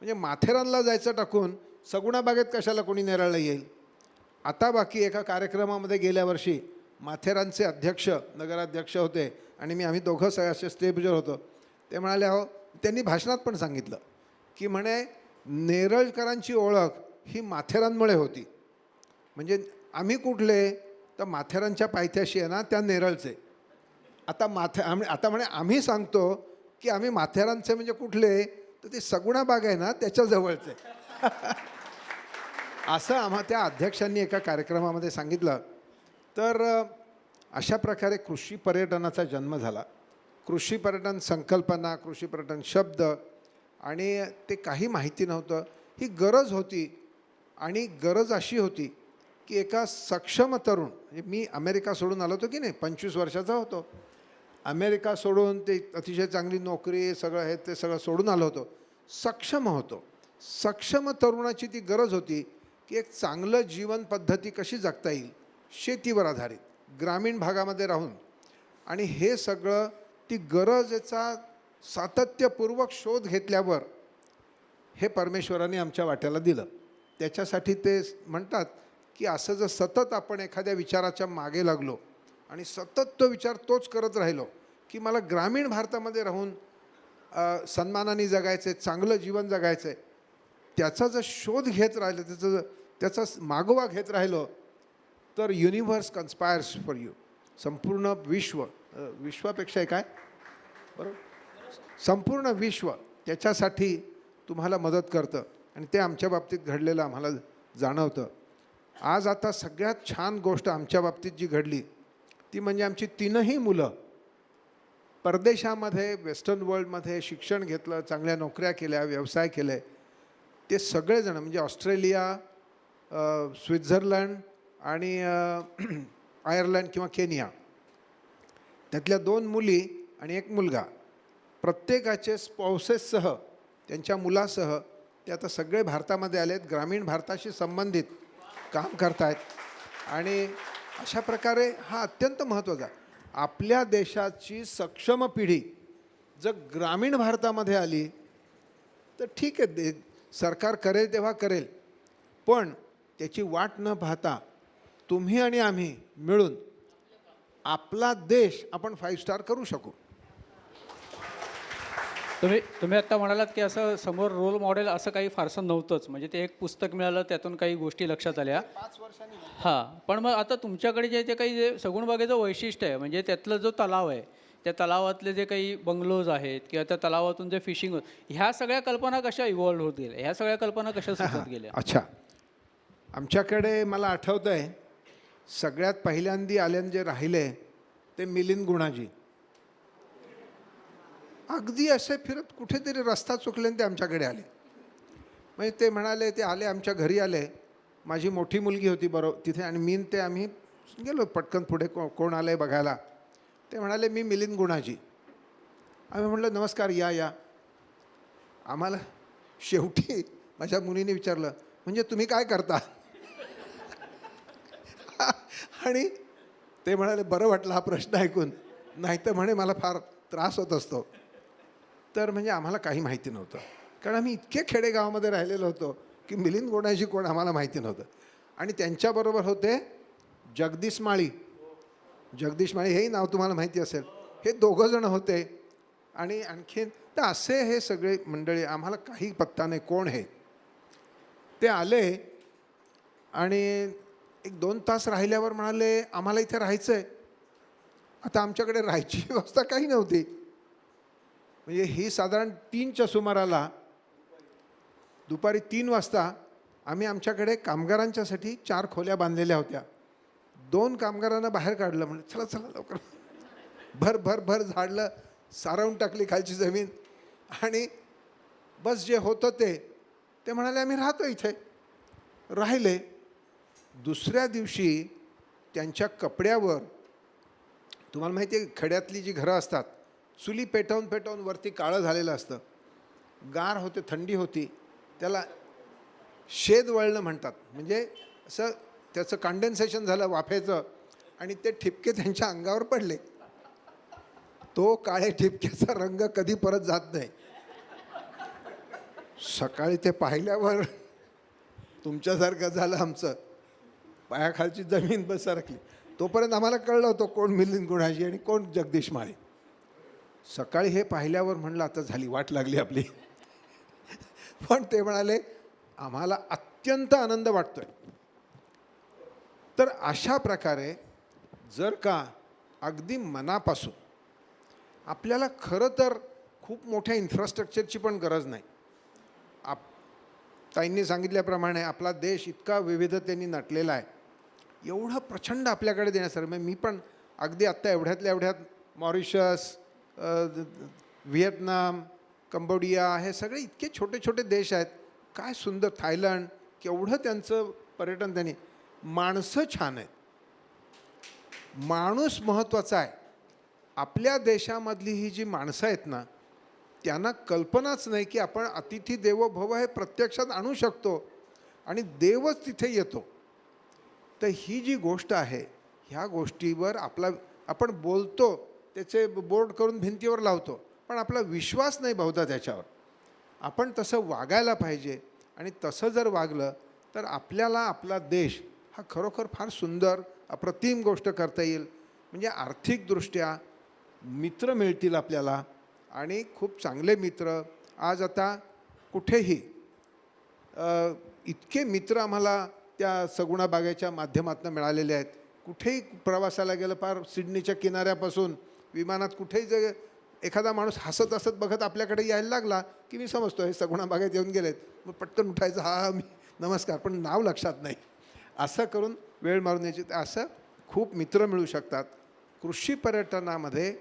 म्हणजे माथेरानला जायचं टाकून सगुणाबागेत कशाला कोणी नेरळला येईल. आता बाकी एका कार्यक्रमामध्ये गेल्या वर्षी माथेरानचे अध्यक्ष नगराध्यक्ष होते आणि आम्ही दोघं असे स्टेजवर होतो. ते म्हणाले, अहो, त्यांनी भाषणात पण सांगितलं की म्हणे नेरळकरांची ओळख ही माथेरानमुळे होती. म्हणजे आम्ही कुठले तर माथेरानच्या पायथ्याशी आहे ना त्या नेरळचे. आता आता म्हणे आम्ही सांगतो की आम्ही माथेरानचे म्हणजे कुठले तर ते सगुणाबाग आहे ना त्याच्या जवळचे. असं त्या अध्यक्षांनी एका कार्यक्रमामध्ये सांगितलं. तर अशा प्रकारे कृषी पर्यटनाचा जन्म झाला. कृषी पर्यटन संकल्पना, कृषी पर्यटन शब्द, आणि ते काही माहिती नव्हतं. ही गरज होती आणि गरज अशी होती की एका सक्षम तरुण, म्हणजे मी अमेरिका सोडून आलो होतो की नाही, 25 वर्षाचा होतो. अमेरिका सोडून ते अतिशय चांगली नोकरी सगळं हे ते सगळं सोडून आलो होतो. सक्षम होतो. सक्षम तरुणाची ती गरज होती की एक चांगलं जीवन पद्धती कशी जगता येईल शेतीवर आधारित ग्रामीण भागामध्ये राहून. आणि हे सगळं ती गरजेचा सातत्यपूर्वक शोध घेतल्यावर हे परमेश्वराने आमच्या वाट्याला दिलं. त्याच्यासाठी ते म्हणतात की असं जर सतत आपण एखाद्या विचाराच्या मागे लागलो आणि सतत तो विचार तोच करत राहिलो की मला ग्रामीण भारतामध्ये राहून सन्मानाने जगायचं आहे, चांगलं जीवन जगायचं आहे, त्याचा जर शोध घेत राहिलं, त्याचा मागोवा घेत राहिलो तर युनिव्हर्स कन्स्पायर्स फॉर यू. संपूर्ण विश्वापेक्षा काय बरोबर, संपूर्ण विश्व त्याच्यासाठी तुम्हाला मदत करतं. आणि ते आमच्या बाबतीत घडलेलं आम्हाला जाणवतं. आज आता सगळ्यात छान गोष्ट आमच्या बाबतीत जी घडली ती म्हणजे आमची 3ही मुलं परदेशामध्ये वेस्टर्न वर्ल्डमध्ये शिक्षण घेतलं, चांगल्या नोकऱ्या केल्या, व्यवसाय केले. ते सगळेजण म्हणजे ऑस्ट्रेलिया, स्वित्झर्लंड आणि आयर्लंड किंवा केनिया, त्यातल्या 2 मुली आणि 1 मुलगा, प्रत्येकाचे स्पाउसेससह त्यांच्या मुलासह ते आता सगळे भारतामध्ये आलेत, ग्रामीण भारताशी संबंधित काम करतायत. आणि अशा प्रकारे हा अत्यंत महत्त्वाचा आहे. आपल्या देशाची सक्षम पिढी जर ग्रामीण भारतामध्ये आली तर ठीक आहे, सरकार करेल तेव्हा करेल, पण त्याची वाट न पाहता तुम्ही आणि आम्ही मिळून आपला देश आपण 5 स्टार करू शकू. तुम्ही आत्ता म्हणालात की असं समोर रोल मॉडेल असं काही फारसं नव्हतंच. म्हणजे ते एक पुस्तक मिळालं, त्यातून काही गोष्टी लक्षात आल्या. 5 वर्षांनी हां, पण मग आता तुमच्याकडे जे काही जे सगुणबागेचं वैशिष्ट्य आहे, म्हणजे त्यातला जो तलाव आहे, त्या तलावातले जे काही बंगलोज आहेत किंवा त्या तलावातून जे फिशिंग होत, ह्या सगळ्या कल्पना कशा इव्हॉल्व्ह होत गेल्या, ह्या सगळ्या कल्पना कशा सुचत गेल्या? अच्छा, आमच्याकडे मला आठवतं आहे सगळ्यात पहिल्यांदी आल्याने जे राहिले ते मिलिंद गुणाजी. अगदी असे फिरत कुठेतरी रस्ता चुकल्याने ते आमच्याकडे आले. म्हणजे ते म्हणाले, ते आले आमच्या घरी आले. माझी मोठी मुलगी होती बरोबर तिथे आणि मी ते आम्ही गेलो पटकन पुढे, कोण आलं आहे बघायला. ते म्हणाले, मी मिलिंद गुणाजी. आम्ही म्हटलं नमस्कार, या या. आम्हाला शेवटी माझ्या मुलीने विचारलं, म्हणजे तुम्ही काय करता? आणि ते म्हणाले, बरं वाटलं हा प्रश्न ऐकून, नाही तर म्हणे मला फार त्रास होत असतो. तर म्हणजे आम्हाला काही माहिती नव्हतं, कारण आम्ही इतके खेडेगावामध्ये राहिलेलो होतो की मिलिंद गुणाजी कोण आम्हाला माहिती नव्हतं. आणि त्यांच्याबरोबर होते जगदीश माळी. जगदीश माळी हेही नाव तुम्हाला माहिती असेल. हे 2 जण होते. आणि आणखीन तर असे हे सगळे मंडळी, आम्हाला काही पत्ता नाही कोण हे. ते आले आणि 1-2 तास राहिल्यावर म्हणाले, आम्हाला इथे राहायचं आहे. आता आमच्याकडे राहायची व्यवस्था काही नव्हती. म्हणजे ही साधारण 3च्या सुमाराला, दुपारी 3 वाजता आम्ही आमच्याकडे कामगारांच्यासाठी 4 खोल्या बांधलेल्या होत्या. 2 कामगारांना बाहेर काढलं. म्हणजे चला चला लवकर, भर भर भर झाडलं, सारवून टाकली खालची जमीन. आणि बस जे होतं ते म्हणाले, आम्ही राहतो इथे. राहिले. दुसऱ्या दिवशी त्यांच्या कपड्यावर, तुम्हाला माहिती आहे खेड्यातली जी घरं असतात चुली पेटवून पेटवून वरती काळं झालेलं असतं, गार होते, थंडी होती, त्याला शेद वळणं म्हणतात. म्हणजे असं त्याचं कंडेन्सेशन झालं वाफेचं आणि ते ठिपके त्यांच्या अंगावर पडले. तो काळे ठिपक्याचा रंग कधी परत जात नाही. सकाळी ते पाहिल्यावर तुमच्यासारखं झालं आमचं, पायाखालची जमीन बस सरकली. तोपर्यंत आम्हाला कळलं होतं कोण मिलिंद गुणाजी आणि कोण जगदीश माळे. सकाळी हे पाहिल्यावर म्हणलं आता झाली, वाट लागली आपली. पण ते म्हणाले आम्हाला अत्यंत आनंद वाटतोय. तर अशा प्रकारे जर का अगदी मनापासून आपल्याला खरं तर खूप मोठ्या इन्फ्रास्ट्रक्चरची पण गरज नाही. ताईंनी सांगितल्याप्रमाणे आपला देश इतका विविधतेने नटलेला आहे, एवढं प्रचंड आपल्याकडे देण्यासारखं. म्हणजे मी पण अगदी आत्ता एवढ्यातल्या एवढ्यात मॉरिशस, व्हिएतनाम, कंबोडिया, हे सगळे इतके छोटे छोटे देश आहेत. काय सुंदर, थायलंड, केवढं त्यांचं पर्यटन. त्यांनी माणसं छान आहेत, माणूस महत्त्वाचा आहे. आपल्या देशामधली ही जी माणसं आहेत ना, त्यांना कल्पनाच नाही की आपण अतिथी देवो भव हे प्रत्यक्षात आणू शकतो आणि देवच तिथे येतो. तर ही जी गोष्ट आहे, ह्या गोष्टीवर आपण बोलतो, त्याचे बोर्ड करून भिंतीवर लावतो, पण आपला विश्वास नाही बहुधा त्याच्यावर. आपण तसं वागायला पाहिजे आणि तसं जर वागलं तर आपल्याला आपला देश हा खरोखर फार सुंदर अप्रतिम गोष्ट करता येईल. म्हणजे आर्थिकदृष्ट्या मित्र मिळतील आपल्याला आणि खूप चांगले मित्र. आज आता कुठेही इतके मित्र आम्हाला त्या सगुणा बागेच्या माध्यमातून मिळालेले आहेत. कुठेही प्रवासाला गेलं, फार सिडनीच्या किनाऱ्यापासून विमानात कुठेही जर एखादा माणूस हसत हसत बघत आपल्याकडे यायला लागला की मी समजतो हे सगुणा बागेत येऊन गेलेत. मग पटकन उठायचं, हा मी नमस्कार, पण नाव लक्षात नाही, असं करून वेळ मारून यायची. असं खूप मित्र मिळू शकतात. कृषी पर्यटनामध्ये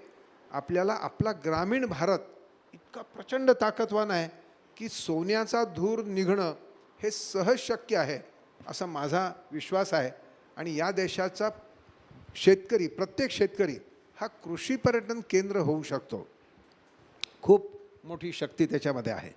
आपल्याला आपला ग्रामीण भारत इतका प्रचंड ताकदवान आहे की सोन्याचा धूर निघणं हे सहज शक्य आहे असा माझा विश्वास आहे. आणि या देशाचा शेतकरी, प्रत्येक शेतकरी हा कृषी पर्यटन केंद्र होऊ शकतो. खूप मोठी शक्ती त्याच्यामध्ये आहे.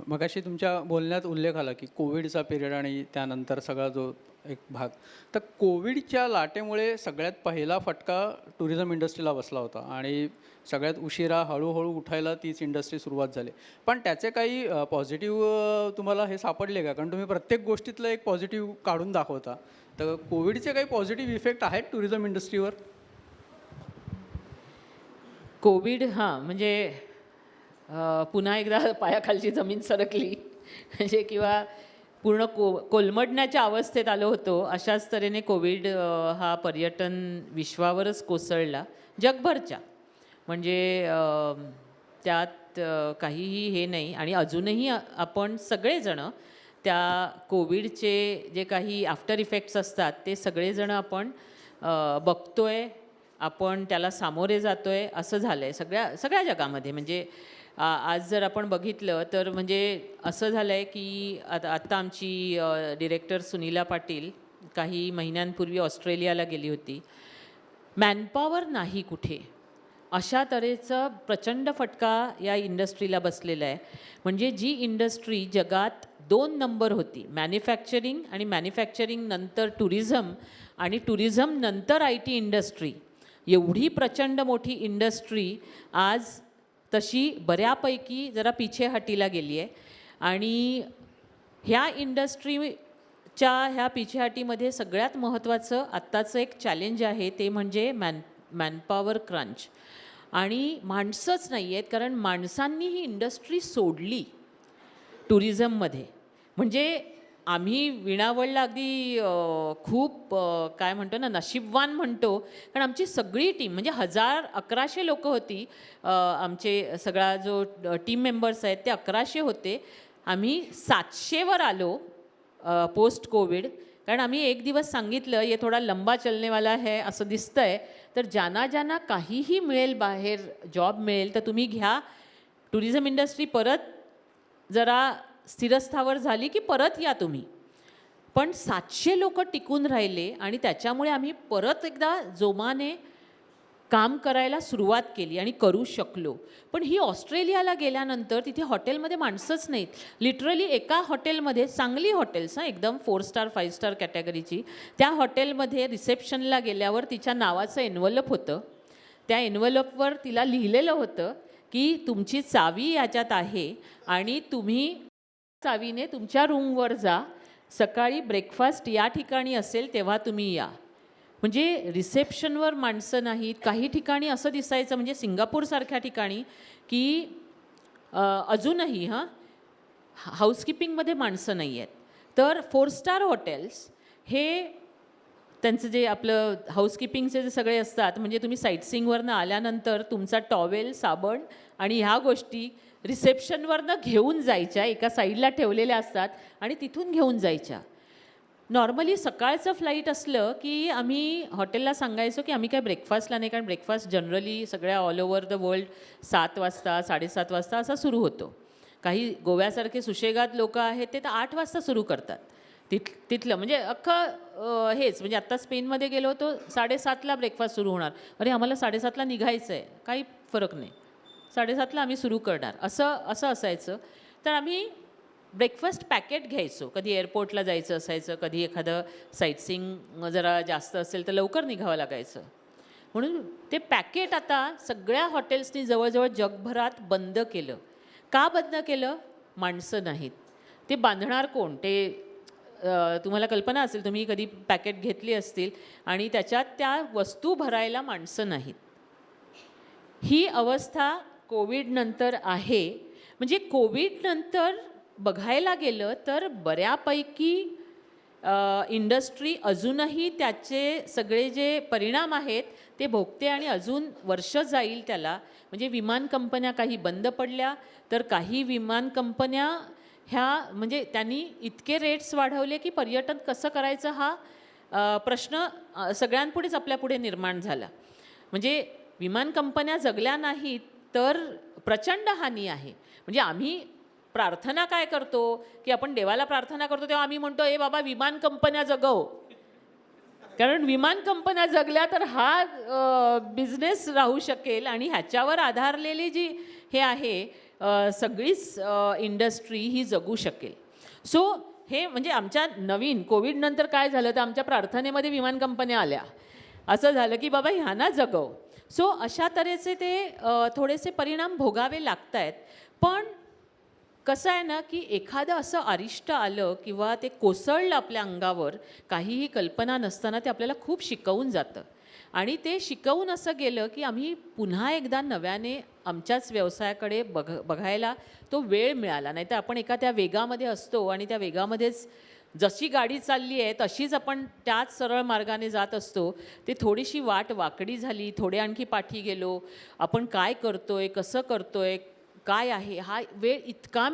मगाशी तुमच्या बोलण्यात उल्लेख आला की कोविडचा पिरियड आणि त्यानंतर सगळा जो एक भाग, तर कोविडच्या लाटेमुळे सगळ्यात पहिला फटका टुरिझम इंडस्ट्रीला बसला होता आणि सगळ्यात उशिरा हळूहळू उठायला तीच इंडस्ट्री सुरुवात झाली. पण त्याचे काही पॉझिटिव्ह तुम्हाला हे सापडले का? कारण तुम्ही प्रत्येक गोष्टीतलं एक पॉझिटिव्ह काढून दाखवता. तर कोविडचे काही पॉझिटिव्ह इफेक्ट आहेत टुरिझम इंडस्ट्रीवर? कोविड म्हणजे पुन्हा एकदा पायाखालची जमीन सरकली म्हणजे किंवा पूर्ण कोलमडण्याच्या अवस्थेत आलो होतो. अशाच तऱ्हेने कोविड हा पर्यटन विश्वावरच कोसळला, जगभरच्या. म्हणजे त्यात काहीही हे नाही. आणि अजूनही आपण सगळेजणं त्या कोविडचे जे काही आफ्टर इफेक्ट्स असतात ते सगळेजणं आपण बघतोय, आपण त्याला सामोरे जातोय, असं झालं आहे सगळ्या जगामध्ये. म्हणजे आज जर आपण बघितलं तर म्हणजे असं झालं आहे की आत्ता आमची डिरेक्टर सुनीला पाटील काही महिन्यांपूर्वी ऑस्ट्रेलियाला गेली होती. मॅनपॉवर नाही कुठे, अशा तऱ्हेचा प्रचंड फटका या इंडस्ट्रीला बसलेला आहे. म्हणजे जी इंडस्ट्री जगात 2 नंबर होती, मॅन्युफॅक्चरिंग आणि मॅन्युफॅक्चरिंग नंतर टुरिझम आणि टुरिझम नंतर IT इंडस्ट्री, एवढी प्रचंड मोठी इंडस्ट्री आज तशी बऱ्यापैकी जरा पिछेहाटीला गेली आहे. आणि ह्या इंडस्ट्रीच्या ह्या पिछेहाटीमध्ये सगळ्यात महत्त्वाचं आत्ताचं एक चॅलेंज आहे ते म्हणजे मॅनपॉवर क्रंच. आणि माणसंच नाही आहेत, कारण माणसांनी ही इंडस्ट्री सोडली टुरिझममध्ये. म्हणजे आम्ही विणावळला अगदी खूप काय म्हणतो ना, नशीबवान म्हणतो, कारण आमची सगळी टीम म्हणजे 1100 लोकं होती. आमचे सगळा जो टीम मेंबर्स आहेत ते 1100 होते. आम्ही 700वर आलो पोस्ट कोविड. कारण आम्ही एक दिवस सांगितलं ये थोडा लंबा चलनेवाला है असं दिसतंय, तर ज्यांना काहीही मिळेल, बाहेर जॉब मिळेल तर तुम्ही घ्या. टुरिझम इंडस्ट्री परत जरा स्थिरस्थावर झाली की परत या तुम्ही. पण 700 लोक टिकून राहिले आणि त्याच्यामुळे आम्ही परत एकदा जोमाने काम करायला सुरुवात केली आणि करू शकलो. पण ही ऑस्ट्रेलियाला गेल्यानंतर तिथे हॉटेलमध्ये माणसंच नाहीत. लिटरली एका हॉटेलमध्ये, चांगली हॉटेल्स एकदम 4 स्टार 5 स्टार कॅटेगरीची, त्या हॉटेलमध्ये रिसेप्शनला गेल्यावर तिच्या नावाचं एन्व्हलप होतं. त्या एन्व्हलपवर तिला लिहिलेलं होतं की तुमची चावी याच्यात आहे आणि तुम्ही चावीने तुमच्या रूमवर जा, सकाळी ब्रेकफास्ट या ठिकाणी असेल तेव्हा तुम्ही या. म्हणजे रिसेप्शनवर माणसं नाहीत. काही ठिकाणी असं दिसायचं, म्हणजे सिंगापूरसारख्या ठिकाणी, की अजूनही हाऊसकीपिंगमध्ये माणसं नाही आहेत. तर 4 स्टार हॉटेल्स हे त्यांचं जे आपलं हाऊसकीपिंगचे जे सगळे असतात, म्हणजे तुम्ही साईटसीइंगवरनं आल्यानंतर तुमचा टॉवेल, साबण आणि ह्या गोष्टी रिसेप्शनवरनं घेऊन जायच्या, एका साईडला ठेवलेल्या असतात आणि तिथून घेऊन जायच्या. नॉर्मली सकाळचं फ्लाईट असलं की आम्ही हॉटेलला सांगायचो की आम्ही काय ब्रेकफास्टला नाही, कारण ब्रेकफास्ट जनरली सगळ्या ऑल ओव्हर द वर्ल्ड 7 वाजता 7:30 वाजता असा सुरू होतो. काही गोव्यासारखे सुशेगाद लोक आहेत ते तर 8 वाजता सुरू करतात. तिथलं म्हणजे अख्खं हेच, म्हणजे आत्ता स्पेनमध्ये गेलो होतो, 7:30ला ब्रेकफास्ट सुरू होणार. अरे आम्हाला 7:30ला निघायचं आहे, काही फरक नाही, 7:30ला आम्ही सुरू करणार, असं असायचं. तर आम्ही ब्रेकफास्ट पॅकेट घ्यायचो. कधी एअरपोर्टला जायचं असायचं, कधी एखादं साईटसीइंग जरा जास्त असेल तर लवकर निघावं लागायचं. म्हणून ते पॅकेट आता सगळ्या हॉटेल्सनी जवळजवळ जगभरात बंद केलं. का बंद केलं? माणसं नाहीत. ते बांधणार कोण? ते तुम्हाला कल्पना असेल, तुम्ही कधी पॅकेट घेतली असतील आणि त्याच्यात त्या वस्तू भरायला माणसं नाहीत. ही अवस्था कोविडनंतर आहे. म्हणजे कोविडनंतर बघायला गेलं तर बऱ्यापैकी इंडस्ट्री अजूनही त्याचे सगळे जे परिणाम आहेत ते भोगते आणि अजून वर्ष जाईल त्याला. म्हणजे विमान कंपन्या काही बंद पडल्या, तर काही विमान कंपन्या ह्या म्हणजे त्यांनी इतके रेट्स वाढवले की पर्यटन कसं करायचं हा प्रश्न सगळ्यांपुढेच आपल्यापुढे निर्माण झाला. म्हणजे विमान कंपन्या जगल्या नाहीत तर प्रचंड हानी आहे. म्हणजे आम्ही प्रार्थना काय करतो की आपण देवाला प्रार्थना करतो तेव्हा आम्ही म्हणतो ए बाबा विमान कंपन्या जगव, कारण विमान कंपन्या जगल्या तर हा बिझनेस राहू शकेल आणि ह्याच्यावर आधारलेली जी हे आहे सगळीच इंडस्ट्री ही जगू शकेल. सो हे म्हणजे आमच्या नवीन कोविडनंतर काय झालं तर आमच्या प्रार्थनेमध्ये विमान कंपन्या आल्या. असं झालं की बाबा ह्यांना जगव. सो अशा तऱ्हेचे ते थोडेसे परिणाम भोगावे लागत आहेत. पण कसं आहे ना की एखादं असं अरिष्ट आलं किंवा ते कोसळलं आपल्या अंगावर, काहीही कल्पना नसताना ते आपल्याला खूप शिकवून जातं. आणि ते शिकवून असं गेलं की आम्ही पुन्हा एकदा नव्याने आमच्याच व्यवसायाकडे बघायला तो वेळ मिळाला. नाही तर आपण एका त्या वेगामध्ये असतो आणि त्या वेगामध्येच जशी गाडी चालली आहे तशीच आपण त्याच सरळ मार्गाने जात असतो. ते थोडीशी वाट वाकडी झाली, थोडे आणखी पाठी गेलो, आपण काय करतोय, कसं करतोय, काय आहे, हा वेळ इतका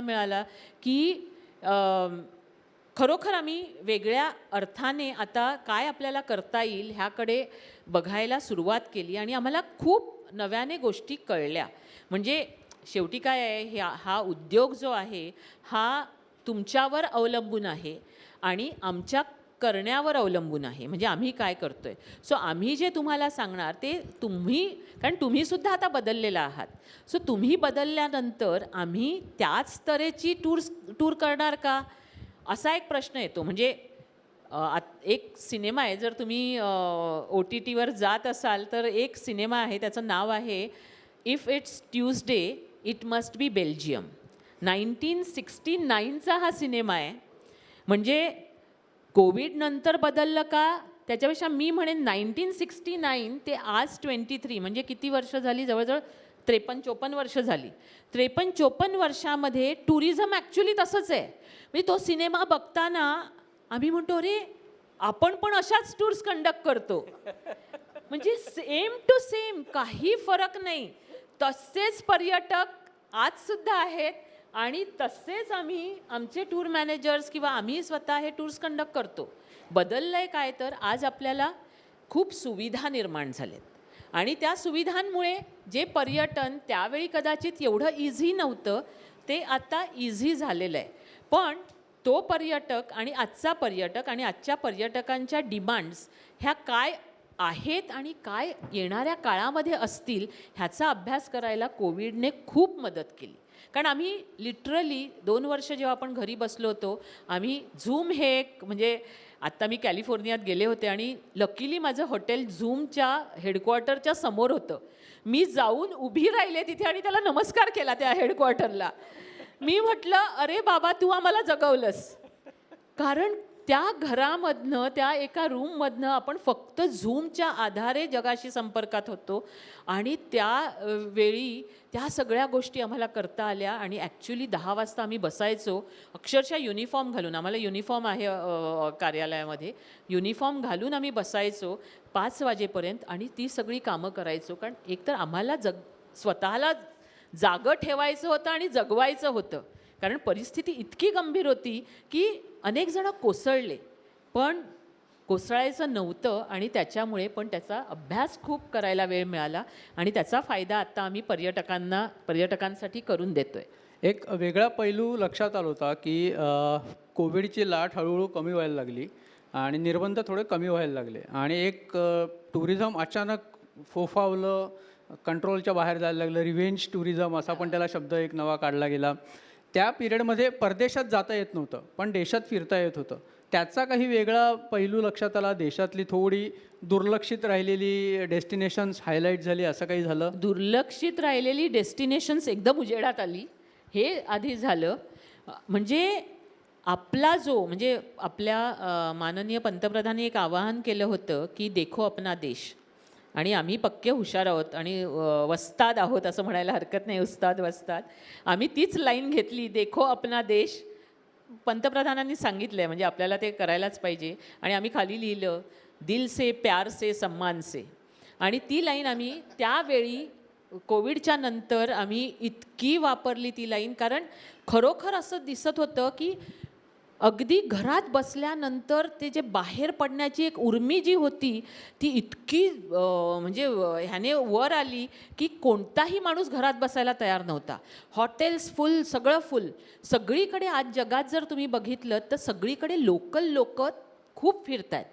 मिळाला की खरोखर आम्ही वेगळ्या अर्थाने आता काय आपल्याला करता येईल ह्याकडे बघायला सुरुवात केली आणि आम्हाला खूप नव्याने गोष्टी कळल्या. म्हणजे शेवटी काय आहे, हा उद्योग जो आहे हा तुमच्यावर अवलंबून आहे आणि आमच्या करण्यावर अवलंबून आहे. म्हणजे आम्ही काय करतोय. सो आम्ही जे तुम्हाला सांगणार ते तुम्ही, कारण तुम्हीसुद्धा आता बदललेला आहात. सो तुम्ही बदलल्यानंतर आम्ही त्याच तऱ्हेची टूर करणार का, असा एक प्रश्न येतो. म्हणजे एक सिनेमा आहे, जर तुम्ही OTTवर जात असाल तर एक सिनेमा आहे, त्याचं नाव आहे if it's Tuesday it must be Belgium. 1969चा हा सिनेमा आहे. म्हणजे कोविडनंतर बदललं का, त्याच्यापेक्षा मी म्हणेन 1969 ते आज 23 म्हणजे किती वर्ष झाली, जवळजवळ 53-54 वर्ष झाली. 53-54 वर्षामध्ये टुरिझम ॲक्च्युली तसंच आहे. म्हणजे तो सिनेमा बघताना आम्ही म्हणतो अरे आपण पण अशाच टूर्स कंडक्ट करतो. म्हणजे सेम टू सेम, काही फरक नाही. तसेच पर्यटक आजसुद्धा आहेत आणि तसेच आम्ही आमचे टूर मॅनेजर्स किंवा आम्ही स्वतः हे टूर्स कंडक्ट करतो. बदललं आहे काय तर आज आपल्याला खूप सुविधा निर्माण झालेत आणि त्या सुविधांमुळे जे पर्यटन त्यावेळी कदाचित एवढं इझी नव्हतं ते आता इझी झालेलं आहे. पण तो पर्यटक आणि आजचा पर्यटक आणि आजच्या पर्यटकांच्या डिमांड्स ह्या काय आहेत आणि काय येणाऱ्या काळामध्ये असतील ह्याचा अभ्यास करायला कोविडने खूप मदत केली. कारण आम्ही लिटरली 2 वर्ष जेव्हा आपण घरी बसलो होतो, आम्ही झूम हे एक म्हणजे आत्ता मी कॅलिफोर्नियात गेले होते आणि लकीली माझं हॉटेल झूमच्या हेडक्वार्टरच्या समोर होतं. मी जाऊन उभी राहिले तिथे आणि त्याला नमस्कार केला त्या हेडक्वार्टरला. मी म्हटलं, अरे बाबा तू आम्हाला जगवलंस. कारण त्या घरामधनं, त्या एका रूममधनं आपण फक्त झूमच्या आधारे जगाशी संपर्कात होतो आणि त्या वेळी त्या सगळ्या गोष्टी आम्हाला करता आल्या. आणि ॲक्च्युली 10 वाजता आम्ही बसायचो अक्षरशः युनिफॉर्म घालून, आम्हाला युनिफॉर्म आहे कार्यालयामध्ये, युनिफॉर्म घालून आम्ही बसायचो 5 वाजेपर्यंत आणि ती सगळी कामं करायचो. कारण एकतर आम्हाला स्वतःला जागं ठेवायचं होतं आणि जगवायचं होतं. कारण परिस्थिती इतकी गंभीर होती की अनेक जण कोसळले, पण कोसळायचं नव्हतं आणि त्याच्यामुळे पण त्याचा अभ्यास खूप करायला वेळ मिळाला आणि त्याचा फायदा आत्ता आम्ही पर्यटकांसाठी करून देतो आहे. एक वेगळा पैलू लक्षात आला होता की कोविडची लाट हळूहळू कमी व्हायला लागली आणि निर्बंध थोडे कमी व्हायला लागले आणि एक टुरिझम अचानक फोफावलं, कंट्रोलच्या बाहेर जायला लागलं. रिव्हेंज टुरिझम असा पण त्याला शब्द एक नवा काढला गेला. त्या पिरियडमध्ये परदेशात जाता येत नव्हतं, पण देशात फिरता येत होतं. त्याचा काही वेगळा पैलू लक्षात आला? देशातली थोडी दुर्लक्षित राहिलेली डेस्टिनेशन्स हायलाईट झाली, असं काही झालं? दुर्लक्षित राहिलेली डेस्टिनेशन्स एकदम उजेडात आली, हे आधी झालं. म्हणजे म्हणजे आपल्या माननीय पंतप्रधानांनी एक आवाहन केलं होतं की देखो अपना देश. आणि आम्ही पक्के हुशार आहोत आणि वस्ताद आहोत असं म्हणायला हरकत नाही, उस्ताद वस्ताद. आम्ही तीच लाईन घेतली, देखो अपना देश. पंतप्रधानांनी सांगितलं आहे म्हणजे आपल्याला ते करायलाच पाहिजे. आणि आम्ही खाली लिहिलं, दिल से प्यार से सम्मान से. आणि ती लाईन आम्ही त्यावेळी कोविडच्या नंतर आम्ही इतकी वापरली ती लाईन, कारण खरोखर असं दिसत होतं की अगदी घरात बसल्यानंतर ते जे बाहेर पडण्याची एक उर्मी जी होती ती इतकी म्हणजे ह्याने वर आली की कोणताही माणूस घरात बसायला तयार नव्हता. हॉटेल्स फुल, सगळं फुल. सगळीकडे आज जगात जर तुम्ही बघितलं तर सगळीकडे लोकल लोक खूप फिरत आहेत.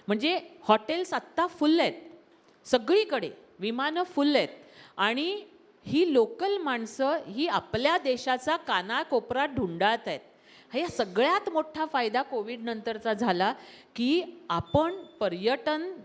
म्हणजे हॉटेल्स आत्ता फुल आहेत सगळीकडे, विमानं फुल आहेत. आणि ही लोकल माणसं ही आपल्या देशाचा कानाकोपरा ढुंडाळत आहेत. हा सगळ्यात मोठा फायदा कोविड नंतरचा झाला की आपण पर्यटनपेक्षाही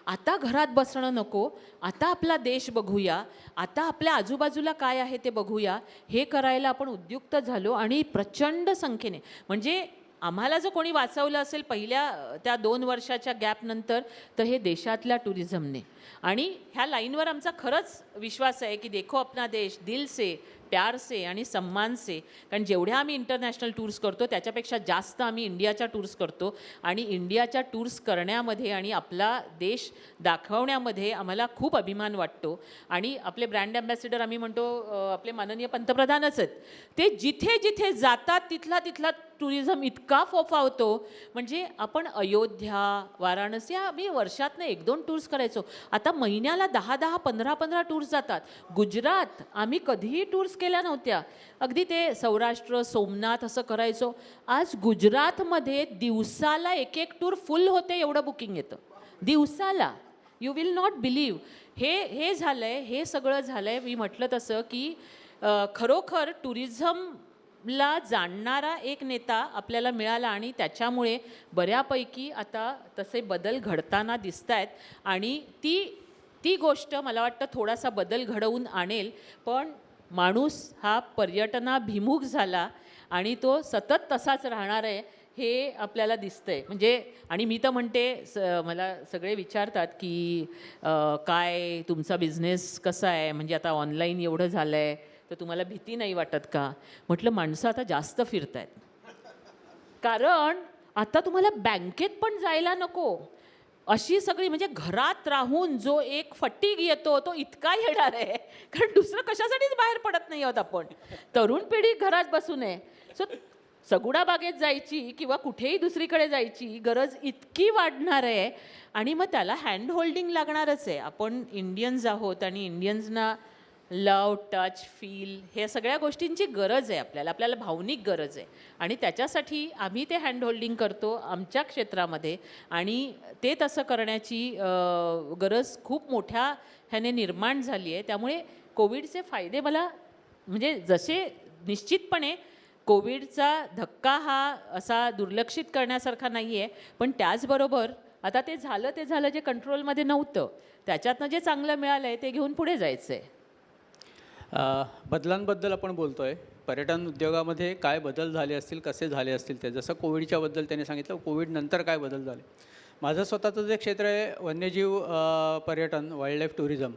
आता घरात बसणं नको, आता आपला देश बघूया, आता आपल्या आजूबाजूला काय आहे ते बघूया, हे करायला आपण उद्युक्त झालो. आणि प्रचंड संख्येने म्हणजे आम्हाला जर कोणी वाचवलं असेल पहिल्या त्या 2 वर्षाच्या गॅपनंतर तर हे देशातल्या टुरिझमने. आणि ह्या लाईनवर आमचा खरंच विश्वास आहे की देखो अपना देश, दिल से प्यार से आणि सम्मान से. कारण जेवढ्या आम्ही इंटरनॅशनल टूर्स करतो त्याच्यापेक्षा जास्त आम्ही इंडियाच्या टूर्स करतो. आणि इंडियाच्या टूर्स करण्यामध्ये आणि आपला देश दाखवण्यामध्ये आम्हाला खूप अभिमान वाटतो. आणि आपले ब्रँड ॲम्बॅसिडर आम्ही म्हणतो आपले माननीय पंतप्रधानच आहेत. ते जिथे जिथे जातात तिथला टुरिझम इतका फोफावतो. म्हणजे आपण अयोध्या, वाराणसी आम्ही वर्षातनं 1-2 टूर्स करायचो, आता महिन्याला 10-10, 15-15 टूर्स जातात. गुजरात आम्ही कधीही टूर्स केल्या नव्हत्या, अगदी ते सौराष्ट्र, सोमनाथ असं करायचो. आज गुजरातमध्ये दिवसाला 1-1 टूर फुल होते, एवढं बुकिंग येतं दिवसाला. You will not believe. हे झालं आहे, हे सगळं झालं आहे. मी म्हटलं तसं की खरोखर टुरिझमला जाणणारा एक नेता आपल्याला मिळाला आणि त्याच्यामुळे बऱ्यापैकी आता तसे बदल घडताना दिसत आहेत. आणि ती गोष्ट मला वाटतं थोडासा बदल घडवून आणेल. पण माणूस हा पर्यटनाभिमुख झाला आणि तो सतत तसाच राहणार आहे हे आपल्याला दिसतंय. म्हणजे आणि मी तर म्हणते मला सगळे विचारतात की काय तुमचा बिझनेस कसा आहे, म्हणजे आता ऑनलाईन एवढं झालं आहे तर तुम्हाला भीती नाही वाटत का? म्हटलं माणसं आता जास्त फिरत आहेत, कारण आता तुम्हाला बँकेत पण जायला नको. अशी सगळी म्हणजे घरात राहून जो एक फटीग येतो तो इतका येणार आहे, कारण दुसरं कशासाठीच बाहेर पडत नाही आहोत आपण. तरुण पिढी घरात बसू नये. सो सगुडा बागेत जायची किंवा कुठेही दुसरीकडे जायची गरज इतकी वाढणार आहे आणि मग त्याला हँड होल्डिंग लागणारच आहे. आपण इंडियन्स आहोत आणि इंडियन्सना लव, टच, फील हे सगळ्या गोष्टींची गरज आहे आपल्याला भावनिक गरज आहे आणि त्याच्यासाठी आम्ही ते हँड होल्डिंग करतो आमच्या क्षेत्रामध्ये आणि ते तसं करण्याची गरज खूप मोठ्या ह्याने निर्माण झाली आहे. त्यामुळे कोविडचे फायदे मला म्हणजे जसे निश्चितपणे कोविडचा धक्का हा असा दुर्लक्षित करण्यासारखा नाही आहे, पण त्याचबरोबर आता ते झालं जे कंट्रोलमध्ये नव्हतं त्याच्यातनं जे चांगलं मिळालं आहे ते घेऊन पुढे जायचं आहे. बदलांबद्दल आपण बोलतो आहे. पर्यटन उद्योगामध्ये काय बदल झाले असतील, कसे झाले असतील ते. जसं कोविडच्याबद्दल त्यांनी सांगितलं, कोविडनंतर काय बदल झाले. माझं स्वतःचं जे क्षेत्र आहे वन्यजीव पर्यटन, वाईल्ड लाईफ टुरिझम.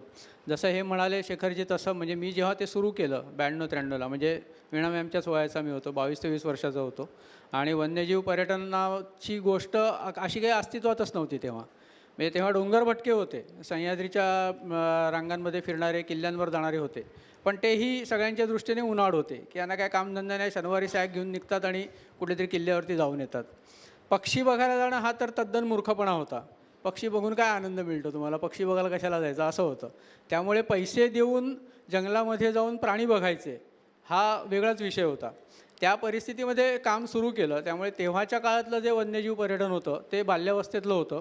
जसं हे म्हणाले शेखरजी तसं म्हणजे मी जेव्हा ते सुरू केलं 92-93ला म्हणजे वीणा मॅमच्याच वयाचा मी होतो, 22 ते 20 वर्षाचा होतो आणि वन्यजीव पर्यटनाची गोष्ट अशी काही अस्तित्वातच नव्हती तेव्हा. म्हणजे तेव्हा डोंगरभटके होते, सह्याद्रीच्या रांगांमध्ये फिरणारे, किल्ल्यांवर जाणारे होते, पण तेही सगळ्यांच्या दृष्टीने उन्हाळ होते की यांना काय कामधंदा नाही, शनिवारी सॅक घेऊन निघतात आणि कुठेतरी किल्ल्यावरती जाऊन येतात. पक्षी बघायला जाणं हा तर तद्दन मूर्खपणा होता. पक्षी बघून काय आनंद मिळतो तुम्हाला, पक्षी बघायला कशाला जायचं असं होतं. त्यामुळे पैसे देऊन जंगलामध्ये जाऊन प्राणी बघायचे हा वेगळाच विषय होता. त्या परिस्थितीमध्ये काम सुरू केलं. त्यामुळे तेव्हाच्या काळातलं जे वन्यजीव पर्यटन होतं ते बाल्यावस्थेतलं होतं.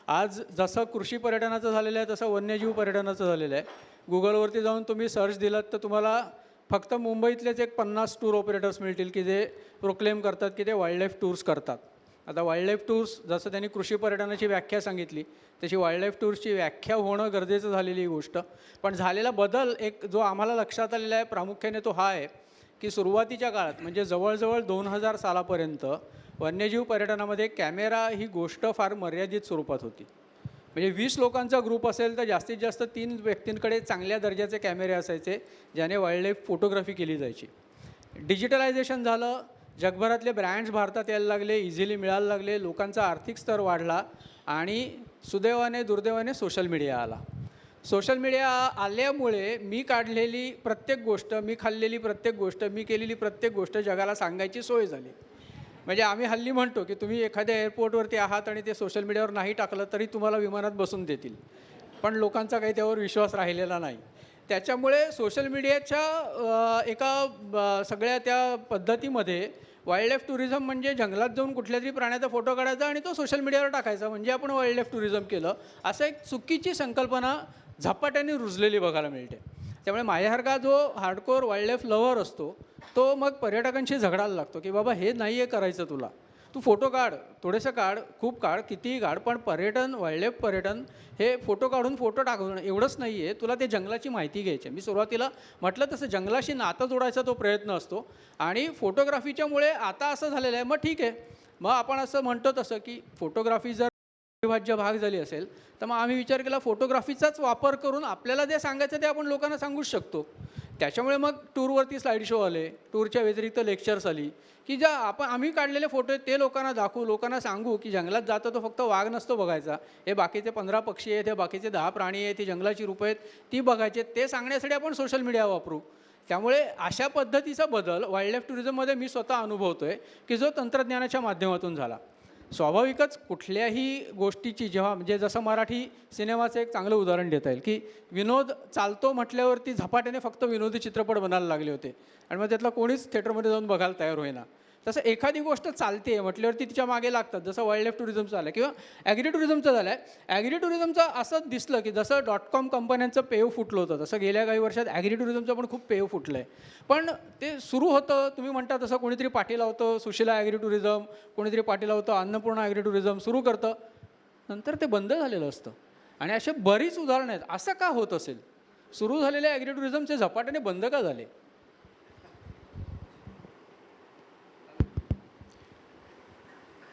आज जसं कृषी पर्यटनाचं झालेलं आहे तसं वन्यजीव पर्यटनाचं झालेलं आहे. गुगलवरती जाऊन तुम्ही सर्च दिलात तर तुम्हाला फक्त मुंबईतलेच एक 50 टूर ऑपरेटर्स मिळतील की जे प्रोक्लेम करतात की ते वाईल्ड लाईफ टूर्स करतात. आता वाईल्ड लाईफ टूर्स जसं त्यांनी कृषी पर्यटनाची व्याख्या सांगितली तशी वाईल्ड लाईफ टूर्सची व्याख्या होणं गरजेचं झालेली गोष्ट. पण झालेला बदल एक जो आम्हाला लक्षात आलेला आहे प्रामुख्याने तो हा आहे की सुरुवातीच्या काळात म्हणजे जवळजवळ 2000 सालापर्यंत वन्यजीव पर्यटनामध्ये कॅमेरा ही गोष्ट फार मर्यादित स्वरूपात होती. म्हणजे 20 लोकांचा ग्रुप असेल तर जास्तीत जास्त 3 व्यक्तींकडे चांगल्या दर्जाचे कॅमेरे असायचे ज्याने वाईल्ड लाईफ फोटोग्राफी केली जायची. डिजिटलायझेशन झालं, जगभरातले ब्रँड्स भारतात यायला लागले, इझिली मिळायला लागले, लोकांचा आर्थिक स्तर वाढला आणि सुदैवाने दुर्दैवाने सोशल मीडिया आला. सोशल मीडिया आल्यामुळे मी काढलेली प्रत्येक गोष्ट, मी खाल्लेली प्रत्येक गोष्ट, मी केलेली प्रत्येक गोष्ट जगाला सांगायची सोय झाली. म्हणजे आम्ही हल्ली म्हणतो की तुम्ही एखाद्या एअरपोर्टवरती आहात आणि ते सोशल मीडियावर नाही टाकलं तरी तुम्हाला विमानात बसून देतील, पण लोकांचा काही त्यावर विश्वास राहिलेला नाही. त्याच्यामुळे सोशल मीडियाच्या एका सगळ्या त्या पद्धतीमध्ये वाईल्ड लाईफ टुरिझम म्हणजे जंगलात जाऊन कुठल्या तरी प्राण्याचा फोटो काढायचा आणि तो सोशल मीडियावर टाकायचा म्हणजे आपण वाईल्ड लाईफ टुरिझम केलं, असं एक चुकीची संकल्पना झपाट्याने रुजलेली बघायला मिळते. त्यामुळे माझ्यासारखा जो हार्डकोर वाईल्ड लाईफ लव्हर असतो तो मग पर्यटकांशी झगडायला लागतो की बाबा हे नाही आहे करायचं, तुला तू फोटो काढ, थोडेसं काढ, खूप काढ, कितीही काढ, पण पर्यटन, वाईल्ड लाईफ पर्यटन हे फोटो काढून फोटो टाकून एवढंच नाही आहे, तुला ते जंगलाची माहिती घ्यायची. मी सुरुवातीला म्हटलं तसं जंगलाशी नातं जोडायचा तो प्रयत्न असतो आणि फोटोग्राफीच्यामुळे आता असं झालेलं आहे. मग ठीक आहे, मग आपण असं म्हणतो तसं की फोटोग्राफी जर अविभाज्य भाग झाली असेल तर मग आम्ही विचार केला फोटोग्राफीचाच वापर करून आपल्याला जे सांगायचं ते आपण लोकांना सांगूच शकतो. त्याच्यामुळे मग टूरवरती स्लाईड शो आले, टूरच्या व्यतिरिक्त लेक्चर्स आली की ज्या आम्ही काढलेले फोटो आहेत ते लोकांना दाखवू, लोकांना सांगू की जंगलात जातो तो फक्त वाघ नसतो बघायचा, हे बाकीचे 15 पक्षी आहेत, हे बाकीचे 10 प्राणी आहेत, ही जंगलाची रूपं आहेत ती बघायचे, ते सांगण्यासाठी आपण सोशल मीडिया वापरू. त्यामुळे अशा पद्धतीचा बदल वाईल्ड लाईफ टुरिझममध्ये मी स्वतः अनुभवतो आहे की जो तंत्रज्ञानाच्या माध्यमातून झाला. स्वाभाविकच कुठल्याही गोष्टीची जेव्हा म्हणजे जसं मराठी सिनेमाचं एक चांगलं उदाहरण देता येईल की विनोद चालतो म्हटल्यावरती झपाट्याने फक्त विनोदी चित्रपट बनायला लागले होते आणि मग त्यातला कोणीच थिएटरमध्ये जाऊन बघायला तयार होईना. तसं एखादी गोष्ट चालते म्हटल्यावरती तिच्या मागे लागतात. जसं वाईल्ड लाईफ टुरिझमचं झालं किंवा ॲग्री टुरिझमचं झालं आहे. ॲग्री टुरिझमचं असं दिसलं की जसं .com कंपन्यांचं पेव फुटलं होतं तसं गेल्या काही वर्षात ॲग्री टुरिझमचं पण खूप पेव फुटलं आहे. पण ते सुरू होतं, तुम्ही म्हणता तसं कोणीतरी पाठी लावतं सुशिला ॲग्री टुरिझम, कोणीतरी पाठी लावतं अन्नपूर्णा ॲग्री टुरिझम सुरू करतं, नंतर ते बंद झालेलं असतं. आणि असे बरीच उदाहरणं आहेत. असं का होत असेल? सुरू झालेले ॲग्री टुरिझमचे झपाट्याने बंद का झाले?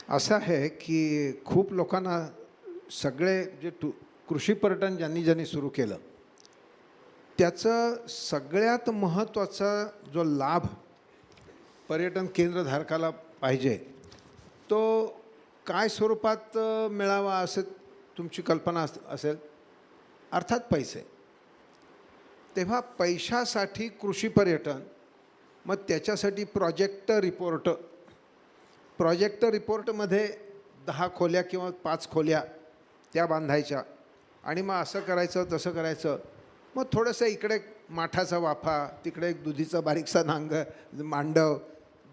असं आहे की खूप लोकांना सगळे जे कृषी पर्यटन ज्यांनी सुरू केलं त्याचं सगळ्यात महत्त्वाचा जो लाभ पर्यटन केंद्रधारकाला पाहिजे तो काय स्वरूपात मिळावा असं तुमची कल्पना असेल? अर्थात पैसे. तेव्हा पैशासाठी कृषी पर्यटन, मग त्याच्यासाठी प्रोजेक्ट रिपोर्टमध्ये 10 खोल्या किंवा 5 खोल्या त्या बांधायच्या आणि मग असं करायचं तसं करायचं. मग थोडंसं इकडे माठाचा वाफा, तिकडे एक दुधीचा बारीकसा मांडव,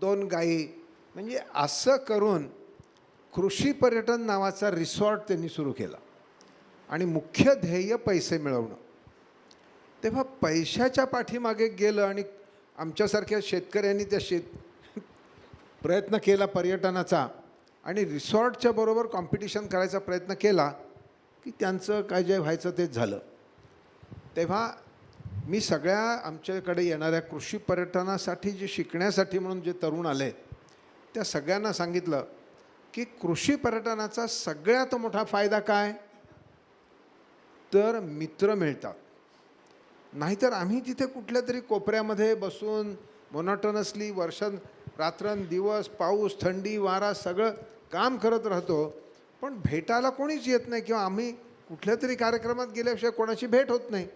2 गायी, म्हणजे असं करून कृषी पर्यटन नावाचा रिसॉर्ट त्यांनी सुरू केला आणि मुख्य ध्येय पैसे मिळवणं. तेव्हा पैशाच्या पाठीमागे गेलं आणि आमच्यासारख्या शेतकऱ्यांनी प्रयत्न केला पर्यटनाचा आणि रिसॉर्टच्या बरोबर कॉम्पिटिशन करायचा प्रयत्न केला की त्यांचं काय जे व्हायचं तेच झालं. तेव्हा मी सगळ्या आमच्याकडे येणाऱ्या कृषी पर्यटनासाठी जे शिकण्यासाठी म्हणून जे तरुण आले त्या सगळ्यांना सांगितलं की कृषी पर्यटनाचा सगळ्यात मोठा फायदा काय, तर मित्र मिळतात. नाहीतर आम्ही तिथे कुठल्या तरी कोपऱ्यामध्ये बसून मोनोटोनसली रात्रंदिवस पाऊस थंडी वारा सगळं काम करत राहतो, पण भेटायला कोणीच येत नाही किंवा आम्ही कुठल्या तरी कार्यक्रमात गेल्याशिवाय कोणाची भेट होत नाही.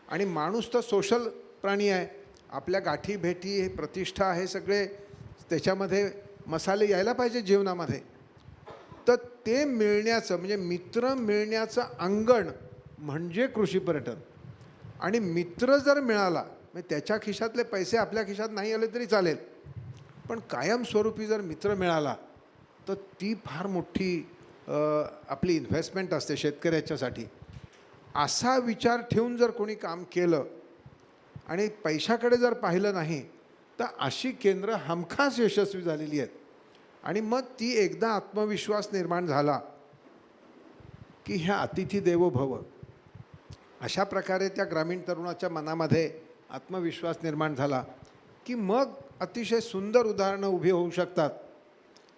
आणि माणूस तर सोशल प्राणी आहे. आपल्या गाठी भेटी हे प्रतिष्ठा हे सगळे त्याच्यामध्ये मसाले यायला पाहिजे जीवनामध्ये. तर ते मिळण्याचं म्हणजे मित्र मिळण्याचं अंगण म्हणजे कृषी पर्यटन. आणि मित्र जर मिळाला म्हणजे त्याच्या खिशातले पैसे आपल्या खिशात नाही आले तरी चालेल, पण कायमस्वरूपी जर मित्र मिळाला तर ती फार मोठी आपली इन्व्हेस्टमेंट असते शेतकऱ्याच्यासाठी. असा विचार ठेवून जर कोणी काम केलं आणि पैशाकडे जर पाहिलं नाही तर अशी केंद्र हमखास यशस्वी झालेली आहेत. आणि मग ती एकदा आत्मविश्वास निर्माण झाला की ह्या अतिथी देवो भव अशा प्रकारे त्या ग्रामीण तरुणाच्या मनामध्ये आत्मविश्वास निर्माण झाला की मग अतिशय सुंदर उदाहरणं उभी होऊ शकतात.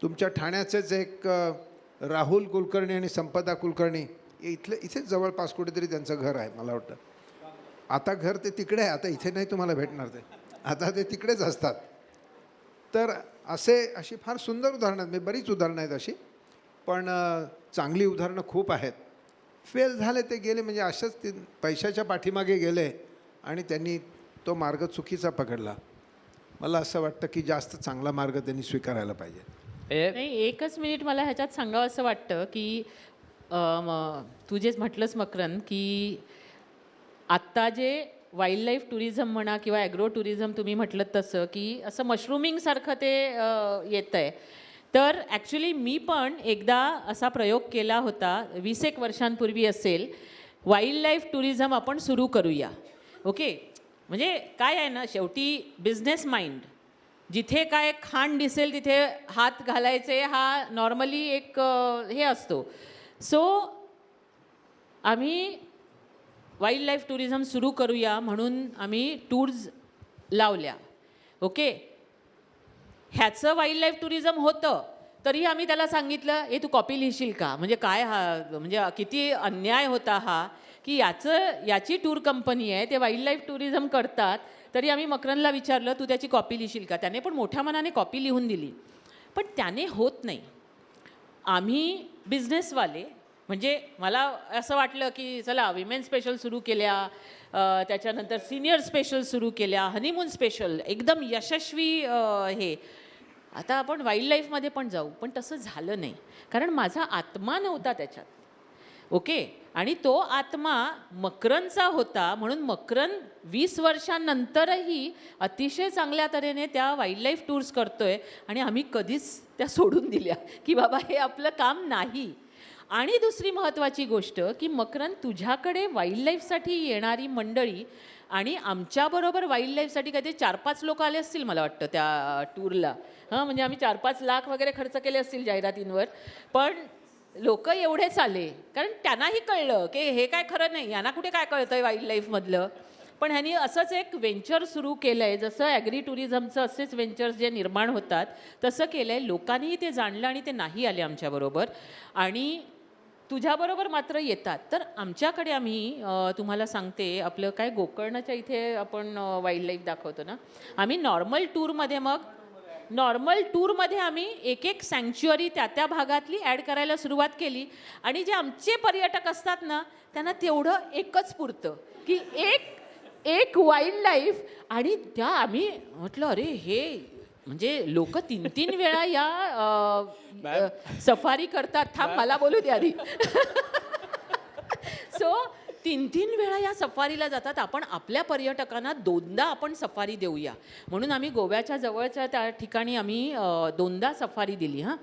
तुमच्या ठाण्याचेच एक राहुल कुलकर्णी आणि संपदा कुलकर्णी इथेच जवळपास कुठेतरी त्यांचं घर आहे मला वाटतं. आता घर ते तिकडे आहे, आता इथे नाही तुम्हाला भेटणार ते, आता ते तिकडेच असतात. तर अशी फार सुंदर उदाहरणं आहेत, म्हणजे बरीच उदाहरणं आहेत अशी, पण चांगली उदाहरणं खूप आहेत. फेल झाले ते गेले म्हणजे अशाच ते पैशाच्या पाठीमागे गेले आणि त्यांनी तो मार्ग चुकीचा पकडला. मला असं वाटतं की जास्त चांगला मार्ग त्यांनी स्वीकारायला पाहिजे. नाही, एकच मिनिट मला ह्याच्यात सांगावं असं वाटतं की तू जे म्हटलंस मकरंद की आत्ता जे वाईल्ड लाईफ टुरिझम म्हणा किंवा ॲग्रो टुरिझम तुम्ही म्हटलं तसं की असं मशरूमिंगसारखं ते येतं आहे. तर ॲक्च्युली मी पण एकदा असा प्रयोग केला होता 20 वर्षांपूर्वी असेल. वाईल्ड लाईफ टुरिझम आपण सुरू करूया. ओके, म्हणजे काय आहे ना, शेवटी बिझनेस माइंड, जिथे काय खाण दिसेल तिथे हात घालायचे हा नॉर्मली एक हे असतो. सो आम्ही वाईल्ड लाईफ टुरिझम सुरू करूया म्हणून आम्ही टूर्स लावल्या. ओके, ह्याचं वाईल्ड लाईफ टुरिझम होतं तरी आम्ही त्याला सांगितलं तू कॉपी लिहिशील का, म्हणजे काय हा, म्हणजे किती अन्याय होता हा की याची टूर कंपनी आहे, ते वाईल्ड लाईफ टुरिझम करतात, तरी आम्ही मकरंदला विचारलं तू त्याची कॉपी लिहिशील का. त्याने पण मोठ्या मनाने कॉपी लिहून दिली, पण त्याने होत नाही. आम्ही बिझनेसवाले म्हणजे मला असं वाटलं की चला विमेन स्पेशल सुरू केल्या, त्याच्यानंतर सिनियर स्पेशल सुरू केल्या, हनीमून स्पेशल एकदम यशस्वी हे. आता आपण वाईल्ड लाईफमध्ये पण जाऊ, पण तसं झालं नाही कारण माझा आत्मा नव्हता त्याच्यात. ओके, आणि तो आत्मा मकरंदचा होता म्हणून मकरंद 20 वर्षांनंतरही अतिशय चांगल्या तऱ्हेने त्या वाईल्ड लाईफ टूर्स करतोय आणि आम्ही कधीच त्या सोडून दिल्या की बाबा हे आपलं काम नाही. आणि दुसरी महत्त्वाची गोष्ट की मकरंद तुझ्याकडे वाईल्ड लाईफसाठी येणारी मंडळी आणि आमच्याबरोबर वाईल्ड लाईफसाठी काहीतरी 4-5 लोक आले असतील मला वाटतं त्या टूरला. म्हणजे आम्ही 4-5 लाख वगैरे खर्च केले असतील जाहिरातींवर, पण लोक एवढेच आले कारण त्यांनाही कळलं की हे काय खरं नाही, यांना कुठे काय कळतं आहे वाईल्ड लाईफमधलं. पण ह्यांनी असंच एक व्हेंचर सुरू केलं आहे, जसं ॲग्री टुरिझमचं असेच व्हेंचर्स जे निर्माण होतात तसं केलं आहे. लोकांनीही ते जाणलं आणि ते नाही आले आमच्याबरोबर आणि तुझ्याबरोबर मात्र येतात. तर आमच्याकडे आम्ही तुम्हाला सांगते आपलं काय गोकर्णच्या इथे आपण वाईल्ड लाईफ दाखवतो ना, आम्ही नॉर्मल टूरमध्ये आम्ही एक सँक्च्युअरी त्या भागातली ॲड करायला सुरुवात केली. आणि जे आमचे पर्यटक असतात ना त्यांना तेवढं एकच पुरतं की एक वाईल्ड लाईफ. आणि त्या आम्ही म्हटलं अरे हे म्हणजे लोक 3-3 वेळा या सफारी करतात. थांब मला बोलू दे आधी. सो 3-3 वेळा या सफारीला जातात. आपण आपल्या पर्यटकांना 2दा आपण सफारी देऊया म्हणून आम्ही गोव्याच्या जवळच्या त्या ठिकाणी आम्ही 2दा सफारी दिली. हां,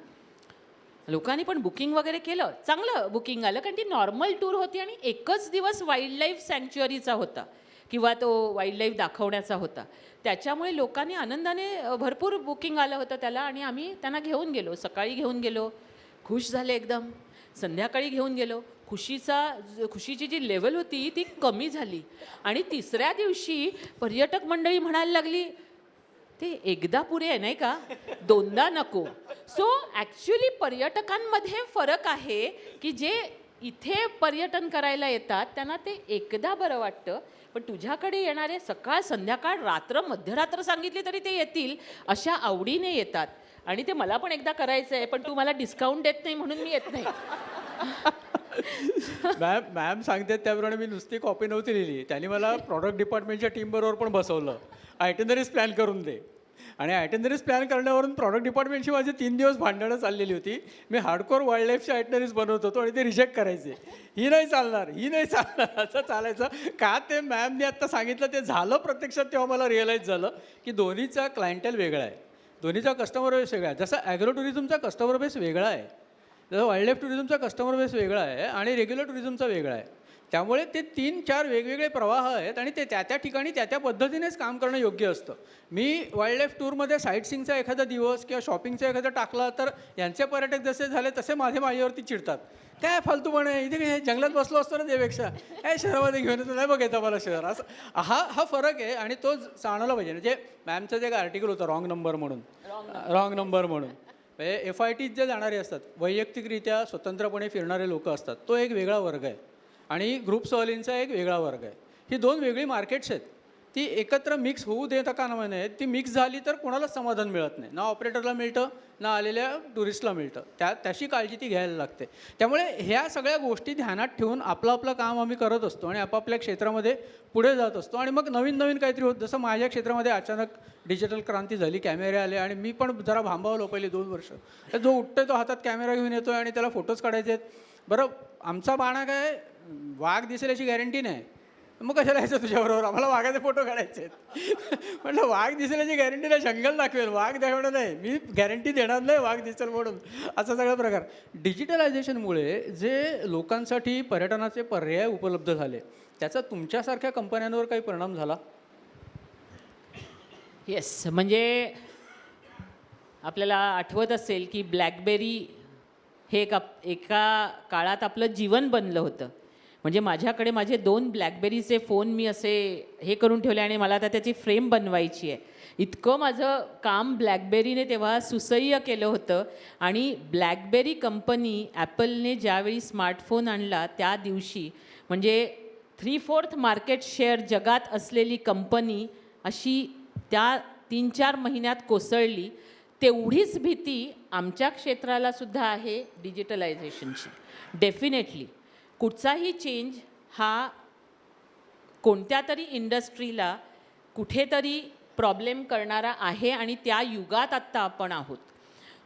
लोकांनी पण बुकिंग वगैरे केलं, चांगलं बुकिंग आलं, कारण ती नॉर्मल टूर होती आणि एकच दिवस वाईल्ड लाईफ सँक्च्युअरीचा होता किंवा तो वाईल्ड लाईफ दाखवण्याचा होता. त्याच्यामुळे लोकांनी आनंदाने भरपूर बुकिंग आलं होतं त्याला आणि आम्ही त्यांना घेऊन गेलो. सकाळी घेऊन गेलो, खुश झाले एकदम. संध्याकाळी घेऊन गेलो, खुशीची जी लेवल होती ती कमी झाली. आणि तिसऱ्या दिवशी पर्यटक मंडळी म्हणायला लागली, ते एकदा पुरे आहे नाही का, 2दा नको. सो ॲक्च्युली पर्यटकांमध्ये फरक आहे की जे इथे पर्यटन करायला येतात त्यांना ते एकदा बरं वाटतं, पण तुझ्याकडे येणारे सकाळ संध्याकाळ रात्र मध्यरात्र सांगितली तरी ते येतील अशा आवडीने येतात. आणि ते मला पण एकदा करायचं आहे, पण तू मला डिस्काउंट देत नाही म्हणून मी येत नाही. मॅम सांगतात त्याप्रमाणे मी नुसती कॉपी नव्हती लिहिली, त्यांनी मला प्रॉडक्ट डिपार्टमेंटच्या टीमबरोबर पण बसवलं. आयटनरीज प्लॅन करून दे, आणि आयटनरीज प्लॅन करण्यावरून प्रॉडक्ट डिपार्टमेंटची माझी 3 दिवस भांडणं चाललेली होती. मी हार्डकोर वाईल्ड लाईफच्या आयटनरीज बनवत होतो आणि ते रिजेक्ट करायचे, ही नाही चालणार, ही नाही चालणार, असं चालायचं. का ते मॅमने आत्ता सांगितलं ते झालं प्रत्यक्षात, तेव्हा मला रिअलाईज झालं की दोन्हीचा क्लायंटेल वेगळा आहे, दोन्हीचा कस्टमर बेस वेगळा आहे. जसं ॲग्रो टुरिझमचा कस्टमर बेस वेगळा आहे, जसं वाईल्ड लाईफ टुरिझमचा कस्टमर बेस वेगळा आहे आणि रेग्युलर टुरिझमचा वेगळा आहे. त्यामुळे ते 3-4 वेगवेगळे प्रवाह आहेत आणि ते त्या ठिकाणी त्या पद्धतीनेच काम करणं योग्य असतं. मी वाईल्ड लाईफ टूरमध्ये साईटसिंगचा एखादा दिवस किंवा शॉपिंगचा एखादा टाकला तर यांचे पर्यटक जसे झाले तसे माझ्यावरती चिडतात, काय फालतूपणे, इथे काय जंगलात बसलो असतो ना त्यापेक्षा काय शहरामध्ये घेऊन येतो, नाही बघायचं मला शहर, असं हा फरक आहे. आणि तो जाणवला पाहिजे. म्हणजे मॅमचं जे एक आर्टिकल होतं रॉंग नंबर म्हणून FITत जे जाणारे असतात, वैयक्तिकरित्या स्वतंत्रपणे फिरणारे लोक असतात, तो एक वेगळा वर्ग आहे आणि ग्रुप सहलींचा एक वेगळा वर्ग आहे. ही 2 वेगळी मार्केट्स आहेत. ती एकत्र मिक्स होऊ देता कामा नये. ती मिक्स झाली तर कोणालाच समाधान मिळत नाही, ना ऑपरेटरला मिळतं ना आलेल्या टुरिस्टला मिळतं. त्याची काळजी ती घ्यायला लागते. त्यामुळे ह्या सगळ्या गोष्टी ध्यानात ठेवून आपलं काम आम्ही करत असतो आणि आपापल्या क्षेत्रामध्ये पुढे जात असतो. आणि मग नवीन काहीतरी होत, जसं माझ्या क्षेत्रामध्ये अचानक डिजिटल क्रांती झाली, कॅमेरे आले आणि मी पण जरा भांबावलो पहिले 2 वर्ष. जो उठतोय तो हातात कॅमेरा घेऊन येतोय आणि त्याला फोटोज काढायचे आहेत. बरं, आमचा बाणा काय, वाघ दिसेल याची गॅरंटी नाही, मग कशाला यायचं तुझ्याबरोबर, आम्हाला वाघाचे फोटो काढायचे आहेत. म्हटलं वाघ दिसेल याची गॅरंटी नाही, जंगल दाखवेल, वाघ दाखवणं नाही, मी गॅरंटी देणार नाही वाघ दिसेल म्हणून, असा सगळा प्रकार. डिजिटलायझेशनमुळे जे लोकांसाठी पर्यटनाचे पर्याय उपलब्ध झाले त्याचा तुमच्यासारख्या कंपन्यांवर काही परिणाम झाला? येस, म्हणजे आपल्याला आठवत असेल की ब्लॅकबेरी हे एका काळात आपलं जीवन बनलं होतं. म्हणजे माझ्याकडे माझे 2 ब्लॅकबेरीचे फोन मी असे हे करून ठेवले आणि मला आता त्याची फ्रेम बनवायची आहे. इतकं माझं काम ब्लॅकबेरीने तेव्हा सुसह्य केलं होतं. आणि ब्लॅकबेरी कंपनी ॲपलने ज्यावेळी स्मार्टफोन आणला त्या दिवशी म्हणजे 3/4 मार्केट शेअर जगात असलेली कंपनी अशी त्या 3-4 महिन्यात कोसळली. तेवढीच भीती आमच्या क्षेत्राला सुद्धा आहे डिजिटलायझेशनची. डेफिनेटली कुठचाही चेंज हा कोणत्या तरी इंडस्ट्रीला कुठेतरी प्रॉब्लेम करणारा आहे आणि त्या युगात आत्ता आपण आहोत.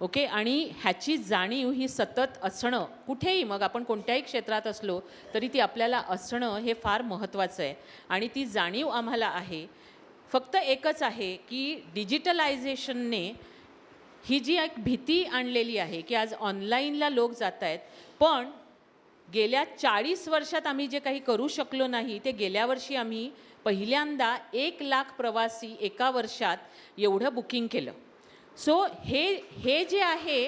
ओके, आणि ह्याची जाणीव ही सतत असणं, कुठेही मग आपण कोणत्याही क्षेत्रात असलो तरी ती आपल्याला असणं हे फार महत्त्वाचं आहे आणि ती जाणीव आम्हाला आहे. फक्त एकच आहे की डिजिटलायझेशनने ही जी एक भीती आणलेली आहे की आज ऑनलाईनला लोक जात आहेत, पण गेल्या 40 वर्षात आम्ही जे काही करू शकलो नाही ते गेल्या वर्षी आम्ही पहिल्यांदा 1 लाख प्रवासी एका वर्षात एवढं बुकिंग केलं. सो हे जे आहे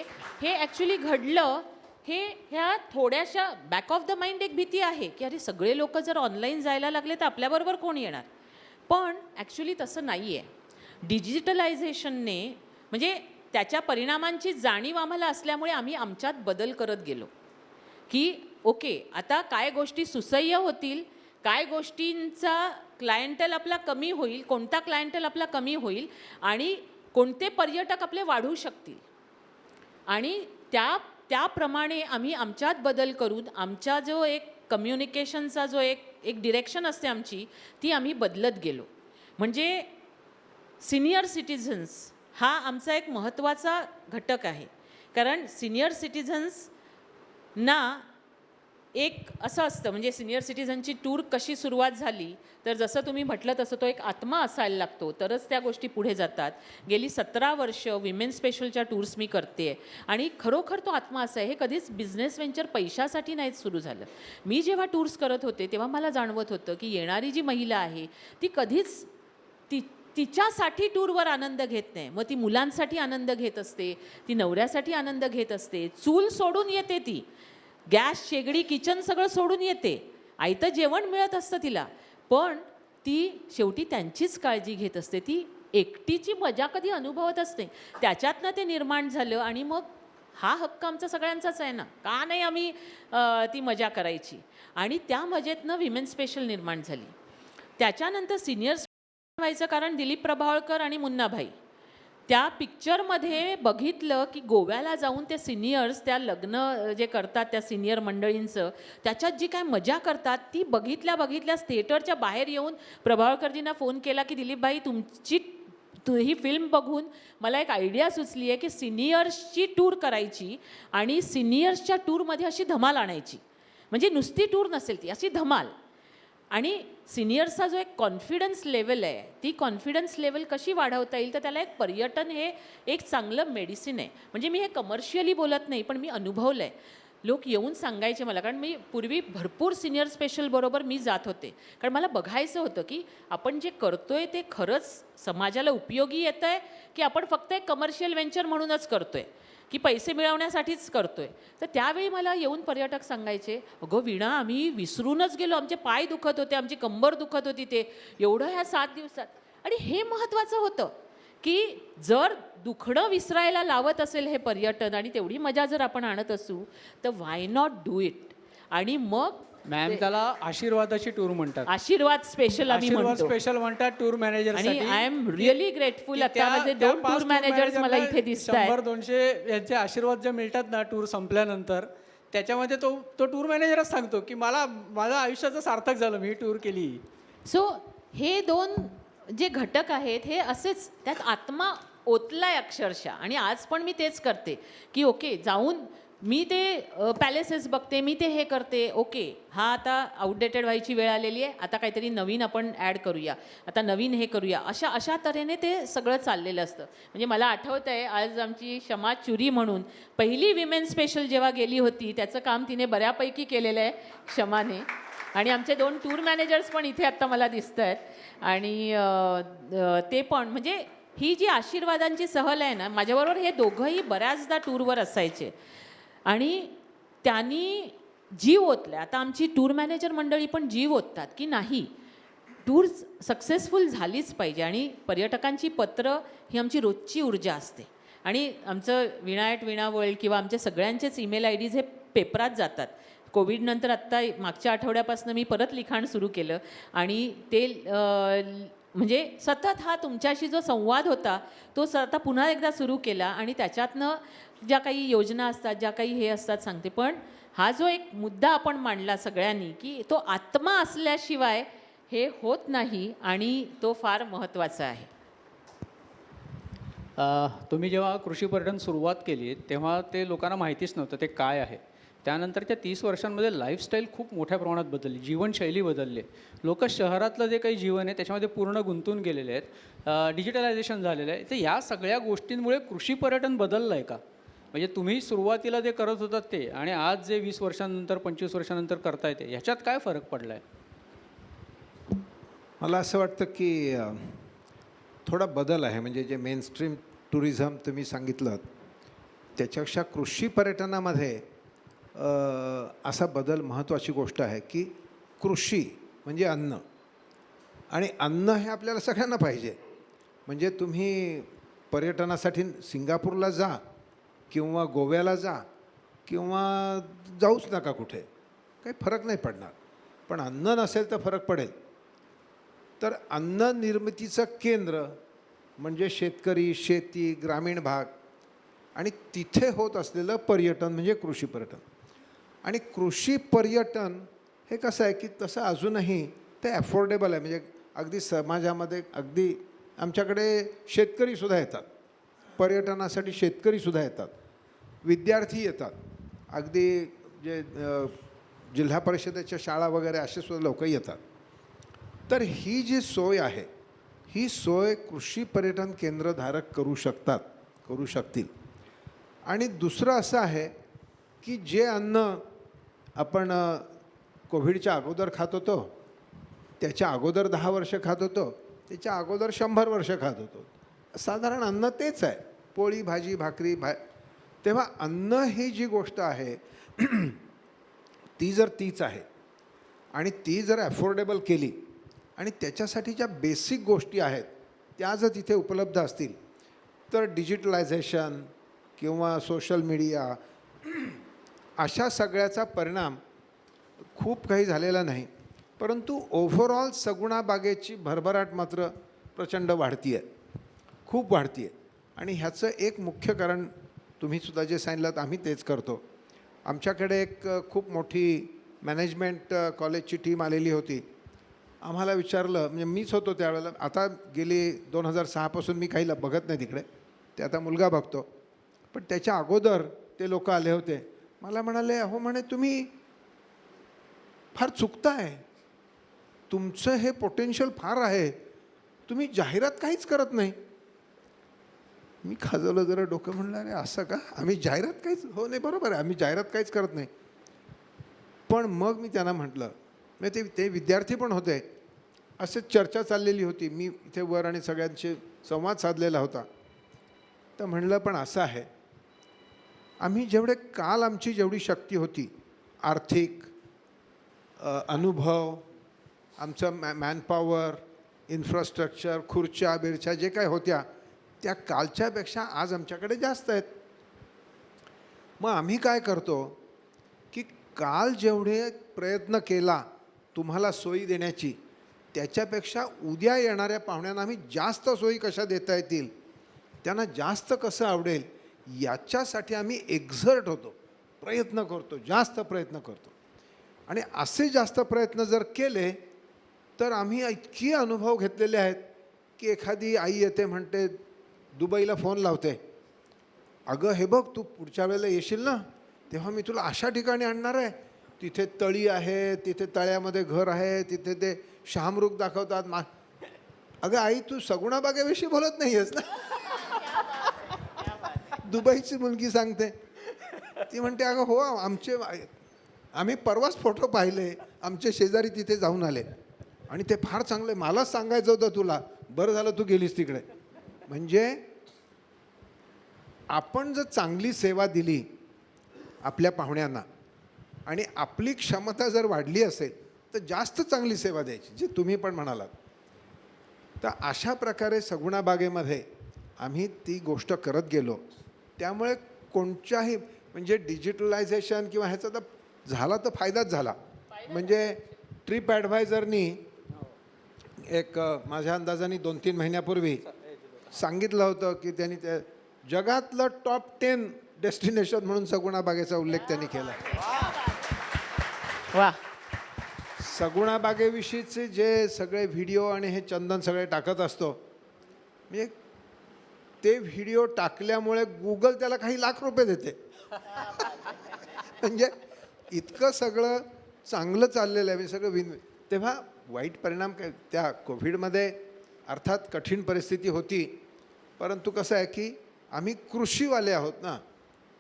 हे ॲक्च्युली घडलं. ह्या थोड्याशा बॅक ऑफ द माइंड एक भीती आहे की अरे सगळे लोक जर ऑनलाईन जायला लागले तर आपल्याबरोबर कोण येणार, पण ॲक्च्युली तसं नाही आहे. डिजिटलायझेशनने म्हणजे त्याच्या परिणामांची जाणीव आम्हाला असल्यामुळे आम्ही आमच्यात बदल करत गेलो की ओके, आता काय गोष्टी सुसह्य होतील, काय गोष्टींचा क्लायंटल आपला कमी होईल, कोणता क्लायंटल आपला कमी होईल आणि कोणते पर्यटक आपले वाढू शकतील. आणि त्याप्रमाणे आम्ही आमच्यात बदल करून आमचा जो एक कम्युनिकेशनचा जो एक डिरेक्शन असते आमची, ती आम्ही बदलत गेलो. म्हणजे सिनियर सिटिझन्स हा आमचा एक महत्त्वाचा घटक आहे. कारण सिनियर सिटिझन्सना एक असं असतं म्हणजे सिनियर सिटीझनची टूर कशी सुरुवात झाली तर जसं तुम्ही म्हटलं तसं तो एक आत्मा असायला लागतो तरच त्या गोष्टी पुढे जातात. गेली 17 वर्ष विमेन स्पेशलच्या टूर्स मी करते आणि खरोखर तो आत्मा असा आहे. हे कधीच बिझनेस व्हेंचर पैशासाठी नाही सुरू झालं. मी जेव्हा टूर्स करत होते तेव्हा मला जाणवत होतं की येणारी जी महिला आहे ती कधीच तिच्यासाठी टूरवर आनंद घेत नाही. मग ती मुलांसाठी आनंद घेत असते, ती नवऱ्यासाठी आनंद घेत असते, चूल सोडून येते, ती गॅस शेगडी किचन सगळं सोडून येते, आयतं जेवण मिळत असतं तिला, पण ती शेवटी त्यांचीच काळजी घेत असते. ती एकटीची मजा कधी अनुभवत असते. त्याच्यातनं ते निर्माण झालं आणि मग हा हक्क आमचा सगळ्यांचाच आहे ना, का नाही आम्ही ती मजा करायची. आणि त्या मजेतनं विमेन स्पेशल निर्माण झाली. त्याच्यानंतर सिनियर्स व्हायचं कारण दिलीप प्रभावळकर आणि मुन्नाभाई त्या पिक्चरमध्ये बघितलं की गोव्याला जाऊन ते सिनियर्स त्या लग्न जे करतात त्या सिनियर मंडळींचं त्याच्यात जी काय मजा करतात ती बघितल्या थिएटरच्या बाहेर येऊन प्रभावळकरजींना फोन केला की दिलीपभाई तुमची ही फिल्म बघून मला एक आयडिया सुचली आहे की सिनियर्सची टूर करायची आणि सिनियर्सच्या टूरमध्ये अशी धमाल आणायची. म्हणजे नुसती टूर नसेल ती अशी धमाल. आणि सिनियर्सचा जो एक कॉन्फिडन्स लेवल आहे ती कॉन्फिडन्स लेवल कशी वाढवता येईल तर त्याला एक पर्यटन हे एक चांगलं मेडिसिन आहे. म्हणजे मी हे कमर्शियली बोलत नाही पण मी अनुभवलं आहे. लोक येऊन सांगायचे मला कारण मी पूर्वी भरपूर सिनियर स्पेशल बरोबर मी जात होते कारण मला बघायचं होतं की आपण जे करतोय ते खरंच समाजाला उपयोगी येतं आहे की आपण फक्त एक कमर्शियल व्हेंचर म्हणूनच करतोय की पैसे मिळवण्यासाठीच करतोय. तर त्यावेळी मला येऊन पर्यटक सांगायचे अगं वीणा आम्ही विसरूनच गेलो, आमचे पाय दुखत होते, आमची कंबर दुखत होती ते एवढं ह्या 7 दिवसात. आणि हे महत्त्वाचं होतं की जर दुखणं विसरायला लावत असेल हे पर्यटन आणि तेवढी मजा जर आपण आणत असू तर वाय नॉट डू इट. आणि मग मॅम त्याला आशीर्वादाची टूर म्हणतात. आशीर्वाद स्पेशल आम्ही आशीर्वाद म्हणतो. स्पेशल म्हणतात टूर मॅनेजर. आणि आय एम रिअली ग्रेटफुल. आता माझे 2 टूर मॅनेजर्स मला इथे दिसत आहेत. 100-200 यांचे आशीर्वाद जे मिळतात ना टूर संपल्यानंतर त्याच्यामध्ये तो टूर मॅनेजरच सांगतो की मला माझ्या आयुष्याचं सार्थक झालं, मी टूर केली. सो हे 2 जे घटक आहेत हे असेच त्यात आत्मा ओतलाय अक्षरशः. आणि आज पण मी तेच करते की ओके जाऊन मी ते पॅलेसेस बघते, मी ते हे करते. ओके हा आता आउटडेटेड व्हायची वेळ आलेली आहे, आता काहीतरी नवीन आपण ॲड करूया, आता नवीन हे करूया, अशा तऱ्हेने ते सगळं चाललेलं असतं. म्हणजे मला आठवतं आहे आज आमची शमा चुरी म्हणून पहिली विमेन स्पेशल जेव्हा गेली होती त्याचं काम तिने बऱ्यापैकी केलेलं आहे शमाने. आणि आमचे 2 टूर मॅनेजर्स पण इथे आत्ता मला दिसत आहेत. आणि ते पण म्हणजे ही जी आशीर्वादांची सहल आहे ना, माझ्याबरोबर हे दोघंही बऱ्याचदा टूरवर असायचे आणि त्यांनी जीव ओतला. आता आमची टूर मॅनेजर मंडळी पण जीव ओततात की नाही टूर सक्सेसफुल झालीच पाहिजे. आणि पर्यटकांची पत्र ही आमची रोजची ऊर्जा असते. आणि आमचं वीणा वर्ल्ड किंवा आमच्या सगळ्यांचेच ईमेल IDs हे पेपरात जातात. कोविडनंतर आत्ता मागच्या आठवड्यापासून मी परत लिखाण सुरू केलं आणि ते म्हणजे सतत हा तुमच्याशी जो संवाद होता तो आता पुन्हा एकदा सुरू केला. आणि त्याच्यातनं ज्या काही योजना असतात, ज्या काही हे असतात सांगते. पण हा जो एक मुद्दा आपण मांडला सगळ्यांनी की तो आत्मा असल्याशिवाय हे होत नाही आणि तो फार महत्त्वाचा आहे. तुम्ही जेव्हा कृषी पर्यटन सुरुवात केली तेव्हा ते लोकांना माहितीच नव्हतं ते काय आहे. त्यानंतरच्या 30 वर्षांमध्ये लाईफस्टाईल खूप मोठ्या प्रमाणात बदलली, जीवनशैली बदलली. लोक शहरातलं जे काही जीवन आहे त्याच्यामध्ये पूर्ण गुंतून गेलेले आहेत, डिजिटलायझेशन झालेलं आहे. तर या सगळ्या गोष्टींमुळे कृषी पर्यटन बदललं आहे का? म्हणजे तुम्ही सुरुवातीला जे करत होतात ते आणि आज जे 20 वर्षांनंतर 25 वर्षांनंतर करता येते ह्याच्यात काय फरक पडला आहे? मला असं वाटतं की थोडा बदल आहे. म्हणजे जे मेनस्ट्रीम टुरिझम तुम्ही सांगितलं त्याच्यापेक्षा कृषी पर्यटनामध्ये असा बदल महत्त्वाची गोष्ट आहे की कृषी म्हणजे अन्न आणि अन्न हे आपल्याला सगळ्यांना पाहिजे. म्हणजे तुम्ही पर्यटनासाठी सिंगापूरला जा किंवा गोव्याला जा किंवा जाऊच नका कुठे, काही फरक नाही पडणार. पण अन्न नसेल तर फरक पडेल. तर अन्न निर्मितीचं केंद्र म्हणजे शेतकरी, शेती, ग्रामीण भाग आणि तिथे होत असलेलं पर्यटन म्हणजे कृषी पर्यटन. आणि कृषी पर्यटन हे कसं आहे की तसं अजूनही ते अफोर्डेबल आहे. म्हणजे अगदी समाजामध्ये अगदी आमच्याकडे शेतकरीसुद्धा येतात, पर्यटनासाठी शेतकरीसुद्धा येतात, विद्यार्थी येतात. अगदी जे जिल्हा परिषदेच्या शाळा वगैरे असे सुद्धा लोक येतात. तर ही जी सोय आहे ही सोय कृषी पर्यटन केंद्रधारक करू शकतील. आणि दुसरं असं आहे की जे अन्न आपण कोविडच्या अगोदर खात होतो, त्याच्या अगोदर 10 वर्ष खात होतो, त्याच्या अगोदर 100 वर्ष खात होतो, साधारण अन्न तेच आहे. पोळी भाजी भाकरी तेव्हा अन्न ही जी गोष्ट आहे ती जर तीच आहे आणि ती जर अफोर्डेबल केली आणि त्याच्यासाठी ज्या बेसिक गोष्टी आहेत त्या जर तिथे उपलब्ध असतील तर डिजिटलायझेशन किंवा सोशल मीडिया अशा सगळ्याचा परिणाम खूप काही झालेला नाही. परंतु ओव्हरऑल सगुणा बागेची भरभराट मात्र प्रचंड वाढती आहे, खूप वाढती आहे. आणि ह्याचं एक मुख्य कारण तुम्हीसुद्धा जे सांगितलं आम्ही तेच करतो. आमच्याकडे एक खूप मोठी मॅनेजमेंट कॉलेजची टीम आलेली होती. आम्हाला विचारलं, म्हणजे मीच होतो त्यावेळेला, आता गेली 2006पासून मी काही बघत नाही तिकडे, ते आता मुलगा बघतो, पण त्याच्या अगोदर ते लोक आले होते. मला म्हणाले, अहो म्हणे तुम्ही फार चुकताय, तुमचं हे पोटेन्शियल फार आहे, तुम्ही जाहिरात काहीच करत नाही. मी खाजवलं जरा डोकं, म्हणलं अरे असं का, आम्ही जाहिरात काहीच, हो नाही बरोबर आहे, आम्ही जाहिरात काहीच करत नाही. पण मग मी त्यांना म्हटलं, म्हणजे ते विद्यार्थी पण होते, असंच चर्चा चाललेली होती, मी इथे वर आणि सगळ्यांशी संवाद साधलेला होता. तर म्हणलं पण असं आहे, आम्ही काल आमची जेवढी शक्ती होती, आर्थिक अनुभव, आमचं मॅनपॉवर, इन्फ्रास्ट्रक्चर, खुर्च्या बिरच्या जे काय होत्या त्या कालच्यापेक्षा आज आमच्याकडे जास्त आहेत. मग आम्ही काय करतो की काल जेवढे प्रयत्न केला तुम्हाला सोयी देण्याची, त्याच्यापेक्षा उद्या येणाऱ्या पाहुण्यांना आम्ही जास्त सोयी कशा देता येतील, त्यांना जास्त कसं आवडेल, याच्यासाठी आम्ही एक्झर्ट होतो, प्रयत्न करतो, जास्त प्रयत्न करतो. आणि असे जास्त प्रयत्न जर केले तर आम्ही इतकी अनुभव घेतलेले आहेत की एखादी आई येते, म्हणते, दुबईला फोन लावते, अगं हे बघ तू पुढच्या वेळेला येशील ना तेव्हा मी तुला अशा ठिकाणी आणणार आहे, तिथे तळी आहे, तिथे तळ्यामध्ये घर आहे, तिथे ते शहामृग दाखवतात. अगं आई तू सगुणा बागेविषयी बोलत नाही आहेस ना. दुबईची मुलगी सांगते, ती म्हणते अगं हो आम्ही परवाच फोटो पाहिले, आमचे शेजारी तिथे जाऊन आले आणि ते फार चांगले, मलाच सांगायचं होतं तुला, बरं झालं तू गेलीस तिकडे. म्हणजे आपण जर चांगली सेवा दिली आपल्या पाहुण्यांना आणि आपली क्षमता जर वाढली असेल तर जास्त चांगली सेवा द्यायची, जे तुम्ही पण म्हणालात. तर अशा प्रकारे सगुणा बागेमध्ये आम्ही ती गोष्ट करत गेलो. त्यामुळे कोणत्याही म्हणजे डिजिटलायझेशन किंवा ह्याचा तर झाला तर फायदाच झाला. म्हणजे ट्रिप ॲडव्हायझरनी एक माझ्या अंदाजाने 2-3 महिन्यापूर्वी सांगितलं होतं की त्यांनी ते जगातलं टॉप 10 डेस्टिनेशन म्हणून सगुणा बागेचा उल्लेख त्यांनी केला. वा, सगुणा बागेविषयीचे जे सगळे व्हिडिओ आणि हे चंदन सगळे टाकत असतो, म्हणजे ते व्हिडिओ टाकल्यामुळे गुगल त्याला काही लाख रुपये देते. म्हणजे इतकं सगळं चांगलं चाललेलं आहे, सगळं तेव्हा वाईट परिणाम काय, त्या कोव्हिडमध्ये अर्थात कठीण परिस्थिती होती, परंतु कसं आहे की आम्ही कृषीवाले आहोत ना,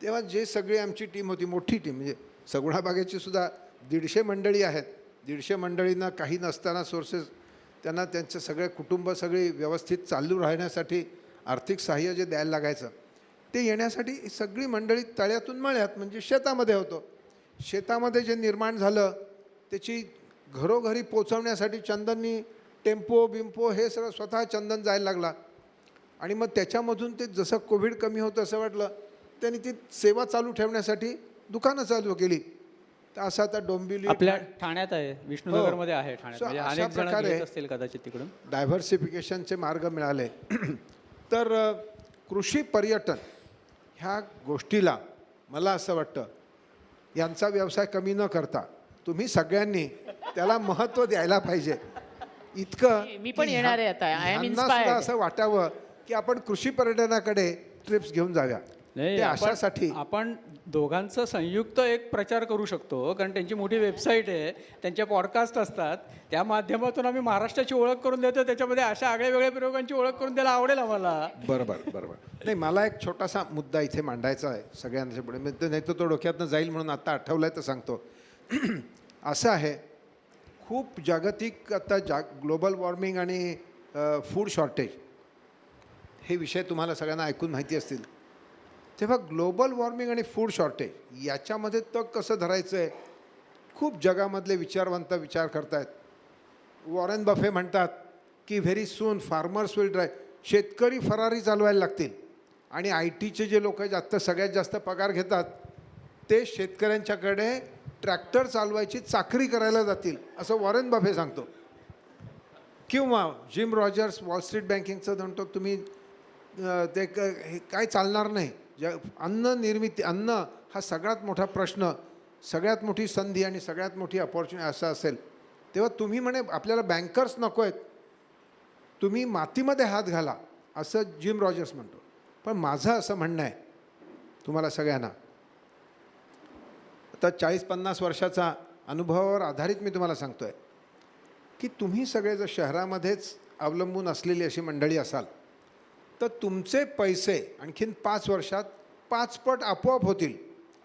तेव्हा जे सगळी आमची टीम होती, मोठी टीम, म्हणजे सगुणा बागेची सुद्धा 150 मंडळी आहेत. 150 मंडळींना काही नसताना सोर्सेस, त्यांना त्यांचं सगळे कुटुंब सगळी व्यवस्थित चालू राहण्यासाठी आर्थिक सहाय्य जे द्यायला लागायचं ते येण्यासाठी सगळी मंडळी तळ्यातून मळ्यात, म्हणजे शेतामध्ये होतो. शेतामध्ये जे निर्माण झालं त्याची घरोघरी पोचवण्यासाठी चंदननी टेम्पो बिम्पो हे सगळं स्वतः चंदन जायला लागला. आणि मग त्याच्यामधून ते जसं कोविड कमी होतं असं वाटलं, त्यांनी ती सेवा चालू ठेवण्यासाठी दुकानं चालू केली. तर असं आता डोंबिवली आपल्या ठाण्यात आहे, विष्णुनगरमध्ये आहे ठाण्यात, म्हणजे अशा अनेक जण प्रकारे येत असतील कदाचित तिकडून. डायव्हर्सिफिकेशनचे मार्ग मिळाले. तर कृषी पर्यटन ह्या गोष्टीला मला असं वाटतं यांचा व्यवसाय कमी न करता तुम्ही सगळ्यांनी त्याला महत्त्व द्यायला पाहिजे. इतकं मी पण की येणार आहे आता. I am ह्यांना inspired. सुद्धा असं वाटावं की आपण कृषी पर्यटनाकडे ट्रिप्स घेऊन जाव्या. नाही, ते अशासाठी आपण दोघांचं संयुक्त एक प्रचार करू शकतो, कारण त्यांची मोठी वेबसाईट आहे, त्यांचे पॉडकास्ट असतात, त्या माध्यमातून आम्ही महाराष्ट्राची ओळख करून देतो. त्याच्यामध्ये अशा आगळ्या वेगळ्या प्रयोगांची ओळख करून द्यायला आवडेल आम्हाला. बरोबर. नाही, मला एक छोटासा मुद्दा इथे मांडायचा आहे सगळ्यांच्या पुढे, नाही तर तो डोक्यातनं जाईल म्हणून आता आठवलाय तर सांगतो. असं आहे, खूप जागतिक आता ग्लोबल वॉर्मिंग आणि फूड शॉर्टेज हे विषय तुम्हाला सगळ्यांना ऐकून माहिती असतील. तेव्हा ग्लोबल वॉर्मिंग आणि फूड शॉर्टेज याच्यामध्ये तग कसं धरायचं आहे, खूप जगामधले विचारवंत विचार करतायत. वॉरेन बफे म्हणतात की very soon farmers will dry, शेतकरी फरारी चालवायला लागतील आणि IT चे जे लोक सगळ्यात जास्त पगार घेतात ते शेतकऱ्यांच्याकडे ट्रॅक्टर चालवायची चाकरी करायला जातील, असं वॉरेन बफे सांगतो. किंवा जिम रॉजर्स वॉल स्ट्रीट बँकिंगचं म्हणतो, तुम्ही ते हे काय चालणार नाही. अन्न निर्मिती, अन्न हा सगळ्यात मोठा प्रश्न, सगळ्यात मोठी संधी आणि सगळ्यात मोठी अपॉर्च्युनिटी असं असेल तेव्हा तुम्ही म्हणे आपल्याला बँकर्स नको आहेत, तुम्ही मातीमध्ये हात घाला, असं जिम रॉजर्स म्हणतो. पण माझं असं म्हणणं आहे तुम्हाला सगळ्यांना, आता 40-50 वर्षाचा अनुभवावर आधारित मी तुम्हाला सांगतो आहे की तुम्ही सगळे जर शहरामध्येच अवलंबून असलेली अशी मंडळी असाल तर तुमचे पैसे आणखीन 5 वर्षात 5 पट आपोआप होतील.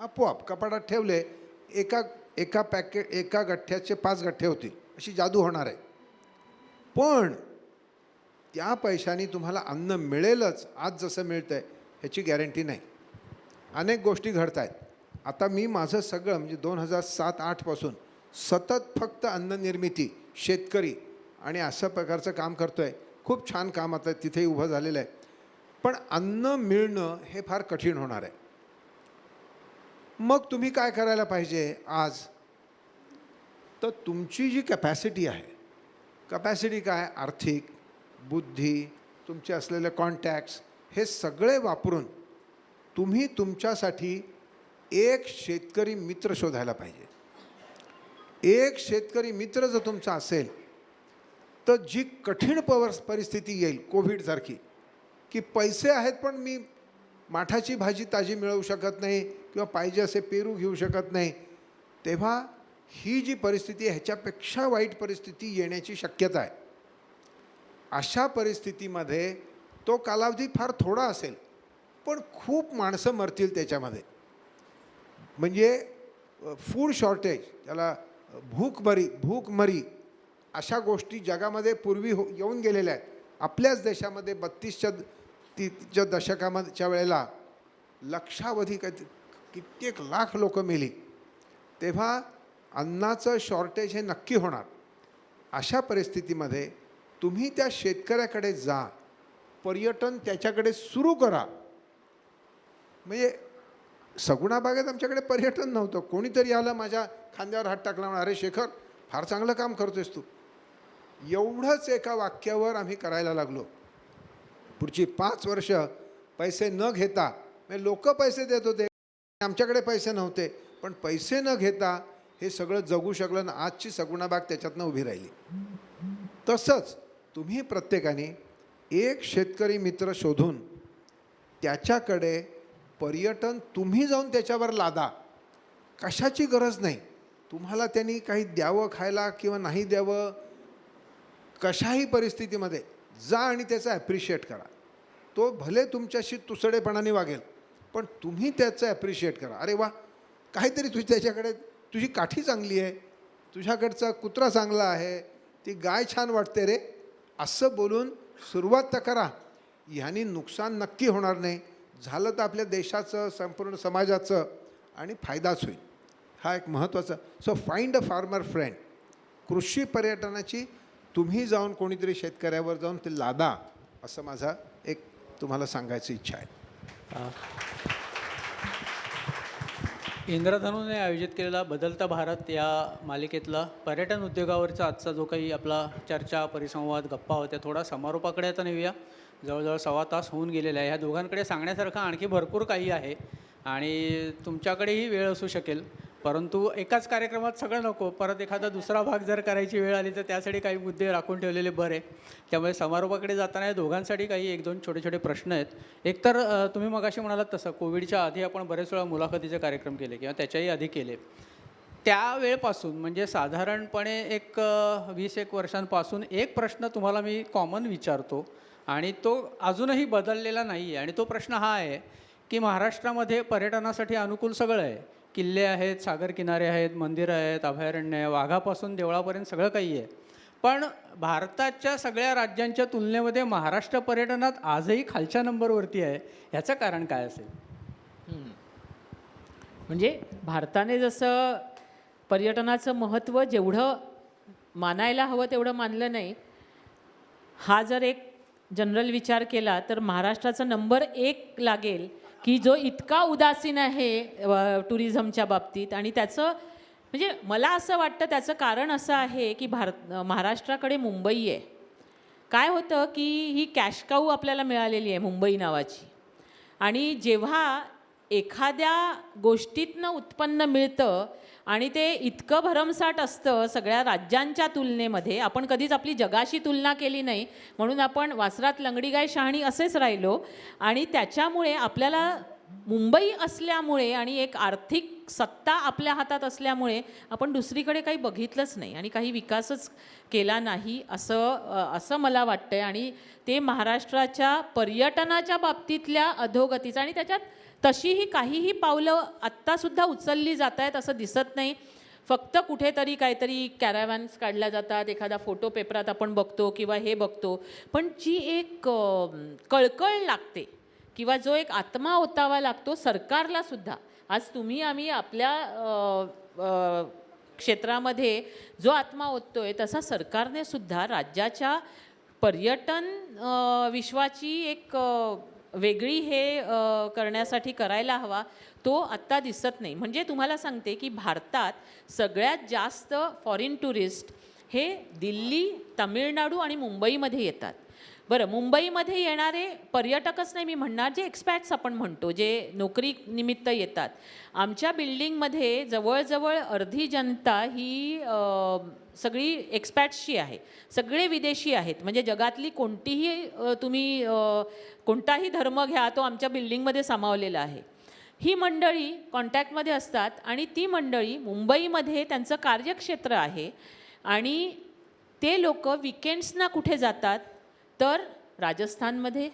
आपोआप कपाटात ठेवले, एका गठ्ठ्याचे 5 गठ्ठे होतील, अशी जादू होणार आहे. पण त्या पैशानी तुम्हाला अन्न मिळेलच आज जसं मिळतं आहे ह्याची गॅरंटी नाही. अनेक गोष्टी घडत आहेत. आता मी माझं सगळं म्हणजे 2007-08 पासून सतत फक्त अन्न निर्मिती, शेतकरी आणि अशा प्रकारचं काम करतो आहे. खूप छान काम आता तिथेही उभं झालेलं आहे. पण अन्न मिळणं हे फार कठीण होणार आहे. मग तुम्ही काय करायला पाहिजे आज, तर तुमची जी कॅपॅसिटी आहे, कॅपॅसिटी काय, आर्थिक, बुद्धी, तुमचे असलेले कॉन्टॅक्ट्स, हे सगळे वापरून तुम्ही तुमच्यासाठी एक शेतकरी मित्र शोधायला पाहिजे. एक शेतकरी मित्र जर तुमचा असेल तर जी कठीण परिस्थिती येईल कोविडसारखी, की पैसे आहेत पण मी माठाची भाजी ताजी मिळवू शकत नाही किंवा पाहिजे असे पेरू घेऊ शकत नाही, तेव्हा ही जी परिस्थिती आहे ह्याच्यापेक्षा वाईट परिस्थिती येण्याची शक्यता आहे. अशा परिस्थितीमध्ये तो कालावधी फार थोडा असेल पण खूप माणसं मरतील त्याच्यामध्ये. म्हणजे फूड शॉर्टेज, त्याला भूकमरी अशा गोष्टी जगामध्ये पूर्वी येऊन गेलेल्या आहेत. आपल्याच देशामध्ये 32च्या दशकाच्या वेळेला लक्षावधी कित्येक लाख लोक मेली. तेव्हा अन्नाचं शॉर्टेज हे नक्की होणार. अशा परिस्थितीमध्ये तुम्ही त्या शेतकऱ्याकडे जा, पर्यटन त्याच्याकडे सुरू करा. म्हणजे सगुणाबागेत आमच्याकडे पर्यटन नव्हतं, कोणीतरी आलं माझ्या खांद्यावर हात टाकला, म्हणा अरे शेखर फार चांगलं काम करतोयस तू. एवढंच एका वाक्यावर आम्ही करायला लागलो. पुढची 5 वर्ष पैसे न घेता, म्हणजे लोक पैसे देत होते, आमच्याकडे पैसे नव्हते, पण पैसे न घेता हे सगळं जगू शकलं ना. आजची सगुणाबाग त्याच्यातनं उभी राहिली. तसंच तुम्ही प्रत्येकाने एक शेतकरी मित्र शोधून त्याच्याकडे पर्यटन तुम्ही जाऊन त्याच्यावर लादा. कशाची गरज नाही, तुम्हाला त्यांनी काही द्यावं खायला किंवा नाही द्यावं, कशाही परिस्थितीमध्ये जा आणि त्याचं ॲप्रिशिएट करा. तो भले तुमच्याशी तुसडेपणाने वागेल पण तुम्ही त्याचं ॲप्रिशिएट करा. अरे वा, काहीतरी त्याच्याकडे तुझी काठी चांगली आहे, तुझ्याकडचा कुत्रा चांगला आहे, ती गाय छान वाटते रे, असं बोलून सुरुवात तर करा. ह्यानी नुकसान नक्की होणार नाही, झालं तर आपल्या देशाचं, संपूर्ण समाजाचं आणि फायदाच होईल. हा एक महत्त्वाचा. So find a farmer friend. कृषी पर्यटनाची तुम्ही जाऊन कोणीतरी शेतकऱ्यावर जाऊन ते लादा, असं माझा एक तुम्हाला सांगायची इच्छा आहे. इंद्रधनुने आयोजित केलेला बदलता भारत या मालिकेतला पर्यटन उद्योगावरचा आजचा जो काही आपला चर्चा, परिसंवाद, गप्पा होत्या, थोडा समारोपाकडे आता नेऊया. जवळजवळ 1.25 तास होऊन गेलेला आहे. ह्या दोघांकडे सांगण्यासारखं आणखी भरपूर काही आहे आणि तुमच्याकडेही वेळ असू शकेल, परंतु एकाच कार्यक्रमात सगळं नको, परत एखादा दुसरा भाग जर करायची वेळ आली तर त्यासाठी काही मुद्दे राखून ठेवलेले बरे. त्यामुळे समारोपाकडे जाताना या दोघांसाठी काही 1-2 छोटे छोटे प्रश्न आहेत. एक तर तुम्ही मगाशी म्हणालात तसं कोविडच्या आधी आपण बरेच वेळा मुलाखतीचे कार्यक्रम केले किंवा त्याच्याही आधी केले. त्यावेळेपासून म्हणजे साधारणपणे एक 20-1 वर्षांपासून एक प्रश्न तुम्हाला मी कॉमन विचारतो आणि तो अजूनही बदललेला नाही आहे. आणि तो प्रश्न हा आहे की महाराष्ट्रामध्ये पर्यटनासाठी अनुकूल सगळं आहे. किल्ले आहेत, सागर किनारे आहेत, मंदिरं आहेत, अभयारण्य आहे, वाघापासून देवळापर्यंत सगळं काही आहे. पण भारताच्या सगळ्या राज्यांच्या तुलनेमध्ये महाराष्ट्र पर्यटनात आजही खालच्या नंबरवरती आहे. ह्याचं कारण काय असेल? म्हणजे भारताने जसं पर्यटनाचं महत्त्व जेवढं मानायला हवं तेवढं मानलं नाही. हा जर एक जनरल विचार केला तर महाराष्ट्राचा नंबर 1 लागेल की जो इतका उदासीन आहे टुरिझमच्या बाबतीत. आणि त्याचं म्हणजे मला असं वाटतं त्याचं कारण असं आहे की महाराष्ट्राकडे मुंबई आहे. काय होतं की ही कॅश काऊ आपल्याला मिळालेली आहे मुंबई नावाची. आणि जेव्हा एखाद्या गोष्टीतनं उत्पन्न मिळतं आणि ते इतकं भरमसाठ असतं सगळ्या राज्यांच्या तुलनेमध्ये, आपण कधीच आपली जगाशी तुलना केली नाही म्हणून आपण वासरात लंगडी गाय शहाणी असेच राहिलो. आणि त्याच्यामुळे आपल्याला मुंबई असल्यामुळे आणि एक आर्थिक सत्ता आपल्या हातात असल्यामुळे आपण दुसरीकडे काही बघितलंच नाही आणि काही विकासच केला नाही असं मला वाटतं. आणि ते महाराष्ट्राच्या पर्यटनाच्या बाबतीतल्या अधोगतीचं आणि त्याच्यात तशीही काहीही पावलं आत्तासुद्धा उचलली जात आहेत असं दिसत नाही. फक्त कुठेतरी काहीतरी कॅराव्हॅन्स काढल्या जातात, एखादा फोटो पेपरात आपण बघतो किंवा हे बघतो. पण जी एक कळकळ लागते किंवा जो एक आत्मा ओतावा लागतो सरकारला सुद्धा. आज तुम्ही आम्ही आपल्या क्षेत्रामध्ये जो आत्मा ओततोय तसा सरकारने सुद्धा राज्याच्या पर्यटन विश्वाची एक वेगळी हे करण्यासाठी करायला हवा. तो आत्ता दिसत नाही. म्हणजे तुम्हाला सांगते की भारतात सगळ्यात जास्त फॉरेन टुरिस्ट हे दिल्ली, तामिळनाडू आणि मुंबईमध्ये येतात. बरं, मुंबईमध्ये येणारे पर्यटकच नाही मी म्हणणार, जे एक्सपॅट्स आपण म्हणतो, जे नोकरी निमित्त येतात. आमच्या बिल्डिंगमध्ये जवळजवळ अर्धी जनता ही सगळी एक्सपॅट्सची आहे, सगळे विदेशी आहेत. म्हणजे जगातली कोणतीही तुम्ही कोणताही धर्म घ्या तो आमच्या बिल्डिंगमध्ये सामावलेला आहे. ही मंडळी कॉन्टॅक्टमध्ये असतात आणि ती मंडळी मुंबईमध्ये त्यांचं कार्यक्षेत्र आहे. आणि ते लोक विकेंड्सना कुठे जातात तर राजस्थानमध्ये,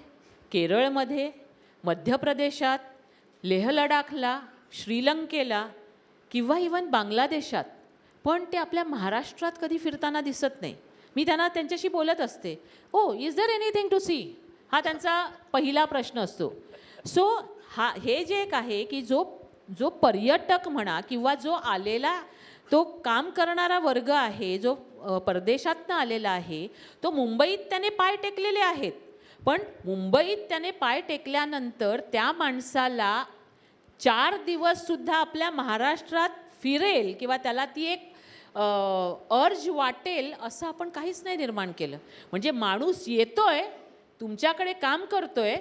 केरळमध्ये, मध्य प्रदेशात, लेह लडाखला, श्रीलंकेला किंवा इवन बांगलादेशात. पण ते आपल्या महाराष्ट्रात कधी फिरताना दिसत नाही. मी त्यांच्याशी बोलत असते, oh is there anything to see, हा त्यांचा पहिला प्रश्न असतो. सो हे जे एक आहे की जो पर्यटक म्हणा किंवा जो आलेला तो काम करणारा वर्ग आहे, जो परदेशातनं आलेला आहे, तो मुंबईत त्याने पाय टेकलेले आहेत. पण मुंबईत त्याने पाय टेकल्यानंतर त्या माणसाला 4 दिवससुद्धा आपल्या महाराष्ट्रात फिरेल किंवा त्याला ती एक अर्ज वाटेल असं आपण काहीच नाही निर्माण केलं. म्हणजे माणूस येतोय, तुमच्याकडे काम करतोय,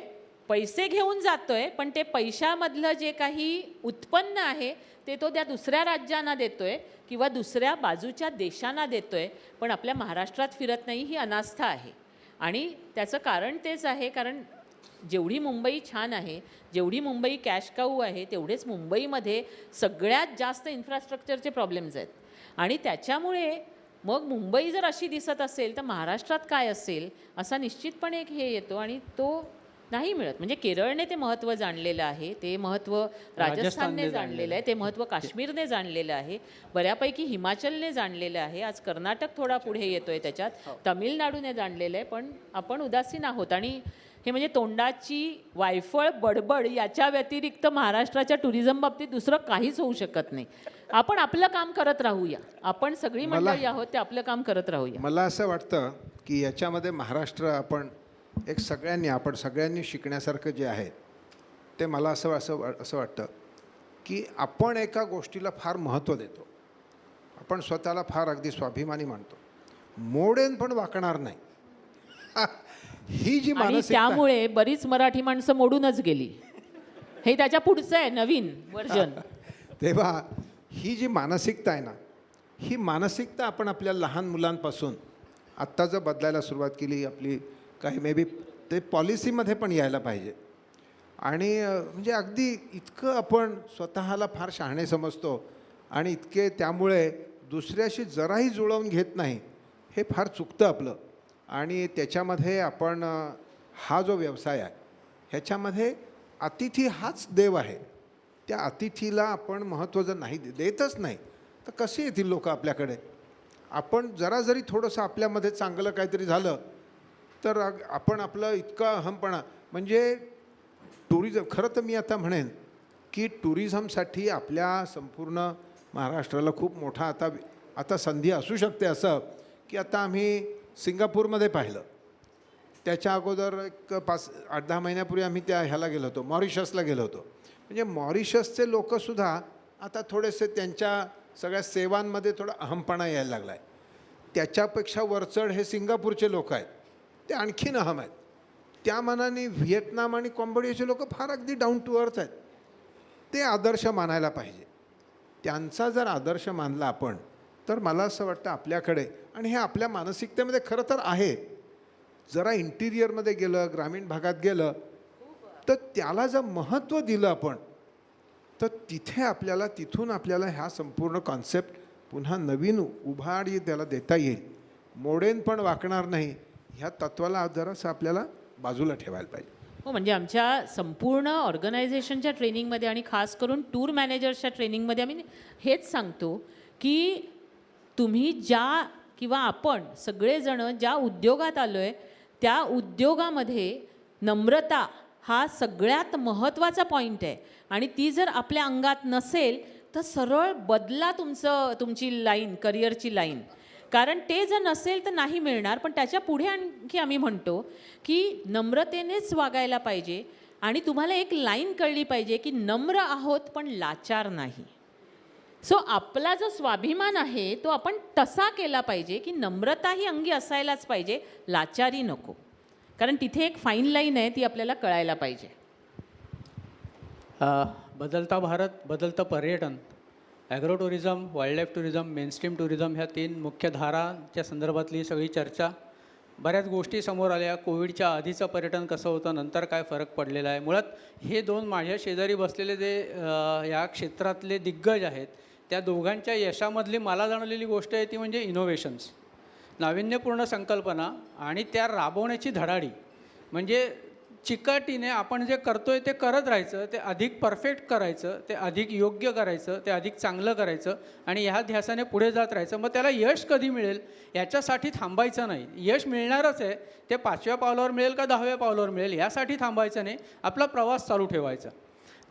पैसे घेऊन जातोय, पण ते पैशामधलं जे काही उत्पन्न आहे ते तो त्या दुसऱ्या राज्यांना देतोय किंवा दुसऱ्या बाजूच्या देशांना देतोय, पण आपल्या महाराष्ट्रात फिरत नाही. ही अनास्था आहे. आणि त्याचं कारण तेच आहे, कारण जेवढी मुंबई छान आहे, जेवढी मुंबई कॅश काऊ आहे, तेवढेच मुंबईमध्ये सगळ्यात जास्त इन्फ्रास्ट्रक्चरचे प्रॉब्लेम्स आहेत. आणि त्याच्यामुळे मग मुंबई जर अशी दिसत असेल तर महाराष्ट्रात काय असेल असा निश्चितपणे एक हे येतो आणि तो नाही मिळत. म्हणजे केरळने ते महत्त्व जाणलेलं आहे, ते महत्त्व राजस्थानने जाणलेलं आहे, ते महत्त्व काश्मीरने जाणलेलं आहे, बऱ्यापैकी हिमाचलने जाणलेलं आहे. आज कर्नाटक थोडा पुढे येतोय त्याच्यात, तामिळनाडूने जाणलेलं आहे. पण आपण उदासीन आहोत. आणि हे म्हणजे तोंडाची वायफळ बडबड याच्या व्यतिरिक्त महाराष्ट्राच्या टुरिझम बाबतीत दुसरं काहीच होऊ शकत नाही. आपण आपलं काम करत राहूया. आपण सगळी मंडळी आहोत ते आपलं काम करत राहूया. मला असं वाटतं की याच्यामध्ये महाराष्ट्र आपण आपण सगळ्यांनी शिकण्यासारखं जे आहे ते मला असं वाटतं की आपण एका गोष्टीला फार महत्त्व देतो. आपण स्वतःला फार अगदी स्वाभिमानी मानतो, मोडेन पण वाकणार नाही. ही जी आणि मानसिकता, त्यामुळे बरीच मराठी माणसं मोडूनच गेली. हे त्याच्या पुढचं आहे नवीन वर्जन. तेव्हा ही जी मानसिकता आहे ना, ही मानसिकता आपण आपल्या लहान मुलांपासून आत्ता जर बदलायला सुरुवात केली आपली, काही मे बी ते पॉलिसीमध्ये पण यायला पाहिजे. आणि म्हणजे अगदी इतकं आपण स्वतःला फार शहाणे समजतो आणि इतके त्यामुळे दुसऱ्याशी जराही जुळवून घेत नाही, हे फार चुकतं आपलं. आणि त्याच्यामध्ये आपण हा जो व्यवसाय आहे ह्याच्यामध्ये अतिथी हाच देव आहे. त्या अतिथीला आपण महत्त्व जर नाही देतच नाही तर कसे येतील लोक आपल्याकडे. आपण जरा जरी थोडंसं आपल्यामध्ये चांगलं काहीतरी झालं तर आपण आपलं इतकं अहमपणा म्हणजे टुरिझम, खरं तर मी आता म्हणेन की टुरिझमसाठी आपल्या संपूर्ण महाराष्ट्राला खूप मोठा आता संधी असू शकते. असं की आता आम्ही सिंगापूरमध्ये पाहिलं, त्याच्या अगोदर एक 8-10 महिन्यापूर्वी आम्ही त्या ह्याला गेलो होतो, मॉरिशसला गेलो होतो. म्हणजे मॉरिशसचे लोकंसुद्धा आता थोडेसे त्यांच्या सगळ्या सेवांमध्ये थोडा अहमपणा यायला लागला आहे. त्याच्यापेक्षा वरचढ हे सिंगापूरचे लोक आहेत, ते आणखीन अहम आहेत. त्या मानाने व्हिएतनाम आणि कॉम्बोडियाचे लोक फार अगदी डाऊन टू अर्थ आहेत. ते आदर्श मानायला पाहिजे. त्यांचा जर आदर्श मानला आपण तर मला असं वाटतं आपल्याकडे, आणि हे आपल्या मानसिकतेमध्ये खरं तर आहे, जरा इंटिरियरमध्ये गेलं, ग्रामीण भागात गेलं तर त्याला जर महत्त्व दिलं आपण तर तिथून आपल्याला ह्या संपूर्ण कॉन्सेप्ट पुन्हा नवीन उभारी त्याला देता येईल. मोडेन पण वाकणार नाही, ह्या तत्वाला जरासं आपल्याला बाजूला ठेवायला पाहिजे. हो, म्हणजे आमच्या संपूर्ण ऑर्गनायझेशनच्या ट्रेनिंगमध्ये आणि खास करून टूर मॅनेजर्सच्या ट्रेनिंगमध्ये आम्ही हेच सांगतो की तुम्ही ज्या किंवा आपण सगळेजणं ज्या उद्योगात आलो आहे त्या उद्योगामध्ये नम्रता हा सगळ्यात महत्त्वाचा पॉईंट आहे. आणि ती जर आपल्या अंगात नसेल तर सरळ बदला तुमची लाईन, करिअरची लाईन. कारण ते जर नसेल तर नाही मिळणार. पण त्याच्या पुढे आणखी आम्ही म्हणतो की नम्रतेनेच वागायला पाहिजे. आणि तुम्हाला एक लाईन कळली पाहिजे की नम्र आहोत पण लाचार नाही. सो आपला जो स्वाभिमान आहे तो आपण तसा केला पाहिजे की नम्रता ही अंगी असायलाच पाहिजे, लाचारी नको. कारण तिथे एक फाईन लाईन आहे, ती आपल्याला कळायला पाहिजे. बदलता भारत, बदलतं पर्यटन, agro tourism, wildlife tourism, mainstream tourism ह्या 3 मुख्य धारांच्या संदर्भातली सगळी चर्चा, बऱ्याच गोष्टी समोर आल्या. कोविडच्या आधीचं पर्यटन कसं होतं, नंतर काय फरक पडलेला आहे. मुळात हे 2 माझ्या शेजारी बसलेले जे या क्षेत्रातले दिग्गज आहेत त्या दोघांच्या यशामधली मला जाणवलेली गोष्ट आहे ती म्हणजे इनोव्हेशन्स, नाविन्यपूर्ण संकल्पना आणि त्या राबवण्याची धडाडी. म्हणजे चिकाटीने आपण जे करतोय ते करत राहायचं, ते अधिक परफेक्ट करायचं, ते अधिक योग्य करायचं, ते अधिक चांगलं करायचं आणि ह्या ध्यासाने पुढे जात राहायचं. मग त्याला यश कधी मिळेल याच्यासाठी थांबायचं नाही. यश मिळणारच आहे, ते 5व्या पावलावर मिळेल का 10व्या पावलावर मिळेल यासाठी थांबायचं नाही, आपला प्रवास चालू ठेवायचा.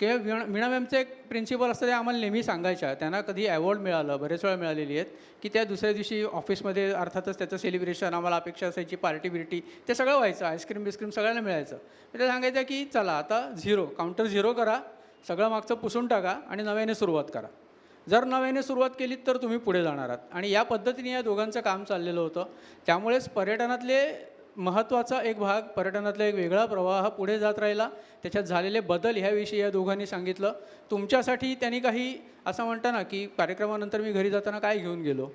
किंवा वीणा मॅमचं एक प्रिन्सिपल असतं, ते आम्हाला नेहमी सांगायच्या. त्यांना कधी अवॉर्ड मिळालं, बरेच वेळा मिळालेली आहेत, की त्या दुसऱ्या दिवशी ऑफिसमध्ये अर्थातच त्याचं सेलिब्रेशन, आम्हाला अपेक्षा असायची, पार्टी बिर्टी ते सगळं व्हायचं, आईस्क्रीम बिस्क्रीम सगळ्यांना मिळायचं. ते सांगायचं की चला आता काउंटर 0 करा, सगळं मागचं पुसून टाका आणि नव्याने सुरुवात करा. जर नव्याने सुरुवात केलीत तर तुम्ही पुढे जाणार आहात. आणि या पद्धतीने या दोघांचं काम चाललेलं होतं. त्यामुळेच पर्यटनातले महत्त्वाचा एक भाग, पर्यटनातला एक वेगळा प्रवाह पुढे जात राहिला. त्याच्यात झालेले बदल ह्याविषयी या दोघांनी सांगितलं. तुमच्यासाठी त्यांनी काही असं म्हणतं ना की कार्यक्रमानंतर मी घरी जाताना काय घेऊन गेलो,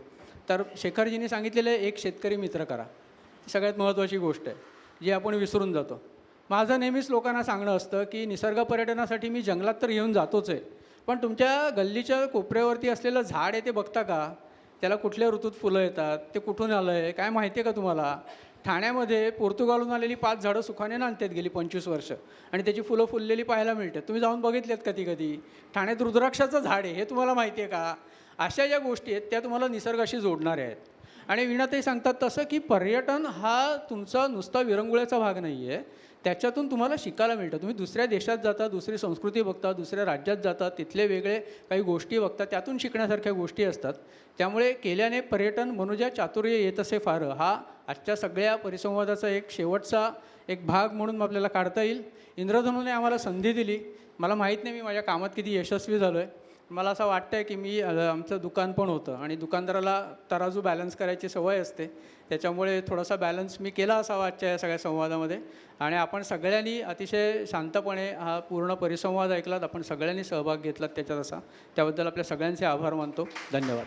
तर शेखरजींनी सांगितलेलं एक शेतकरी मित्र करा. सगळ्यात महत्त्वाची गोष्ट आहे जी आपण विसरून जातो. माझं नेहमीच लोकांना सांगणं असतं की निसर्ग पर्यटनासाठी मी जंगलात तर येऊन जातोच आहे, पण तुमच्या गल्लीच्या कोपऱ्यावरती असलेलं झाड आहे ते बघता का? त्याला कुठल्या ऋतूत फुलं येतात, ते कुठून आलं आहे काय माहिती आहे का तुम्हाला? ठाण्यामध्ये पोर्तुगालहून आलेली 5 झाडं सुखाने आणतात गेली 25 वर्ष आणि त्याची फुलं फुललेली पाहायला मिळतात. तुम्ही जाऊन बघितलेत कधी? ठाण्यात रुद्राक्षाचं झाड आहे, हे तुम्हाला माहिती आहे का? अशा ज्या गोष्टी आहेत त्या तुम्हाला निसर्गाशी जोडणाऱ्या आहेत. आणि वीणाताई सांगतात तसं की पर्यटन हा तुमचा नुसता विरंगुळ्याचा भाग नाही आहे, त्याच्यातून तुम्हाला शिकायला मिळतं. तुम्ही दुसऱ्या देशात जाता, दुसरी संस्कृती बघता, दुसऱ्या राज्यात जाता, तिथले वेगळे काही गोष्टी बघता, त्यातून शिकण्यासारख्या गोष्टी असतात. त्यामुळे केल्याने पर्यटन मनुजा चातुर्य येत असे फार, हा आजच्या सगळ्या परिसंवादाचा एक शेवटचा एक भाग म्हणून आपल्याला काढता येईल. इंद्रधनुने आम्हाला संधी दिली. मला माहीत नाही मी माझ्या कामात किती यशस्वी झालो आहे, मला असं वाटतं की मी आमचं दुकान पण होतं आणि दुकानदाराला तराजू बॅलन्स करायची सवय असते, त्याच्यामुळे थोडासा बॅलन्स मी केला असावा आजच्या या सगळ्या संवादामध्ये. आणि आपण सगळ्यांनी अतिशय शांतपणे हा पूर्ण परिसंवाद ऐकलात, आपण सगळ्यांनी सहभाग घेतलात त्याच्यात असा, त्याबद्दल आपल्या सगळ्यांचे आभार मानतो. धन्यवाद.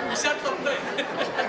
विषाद संपतोय.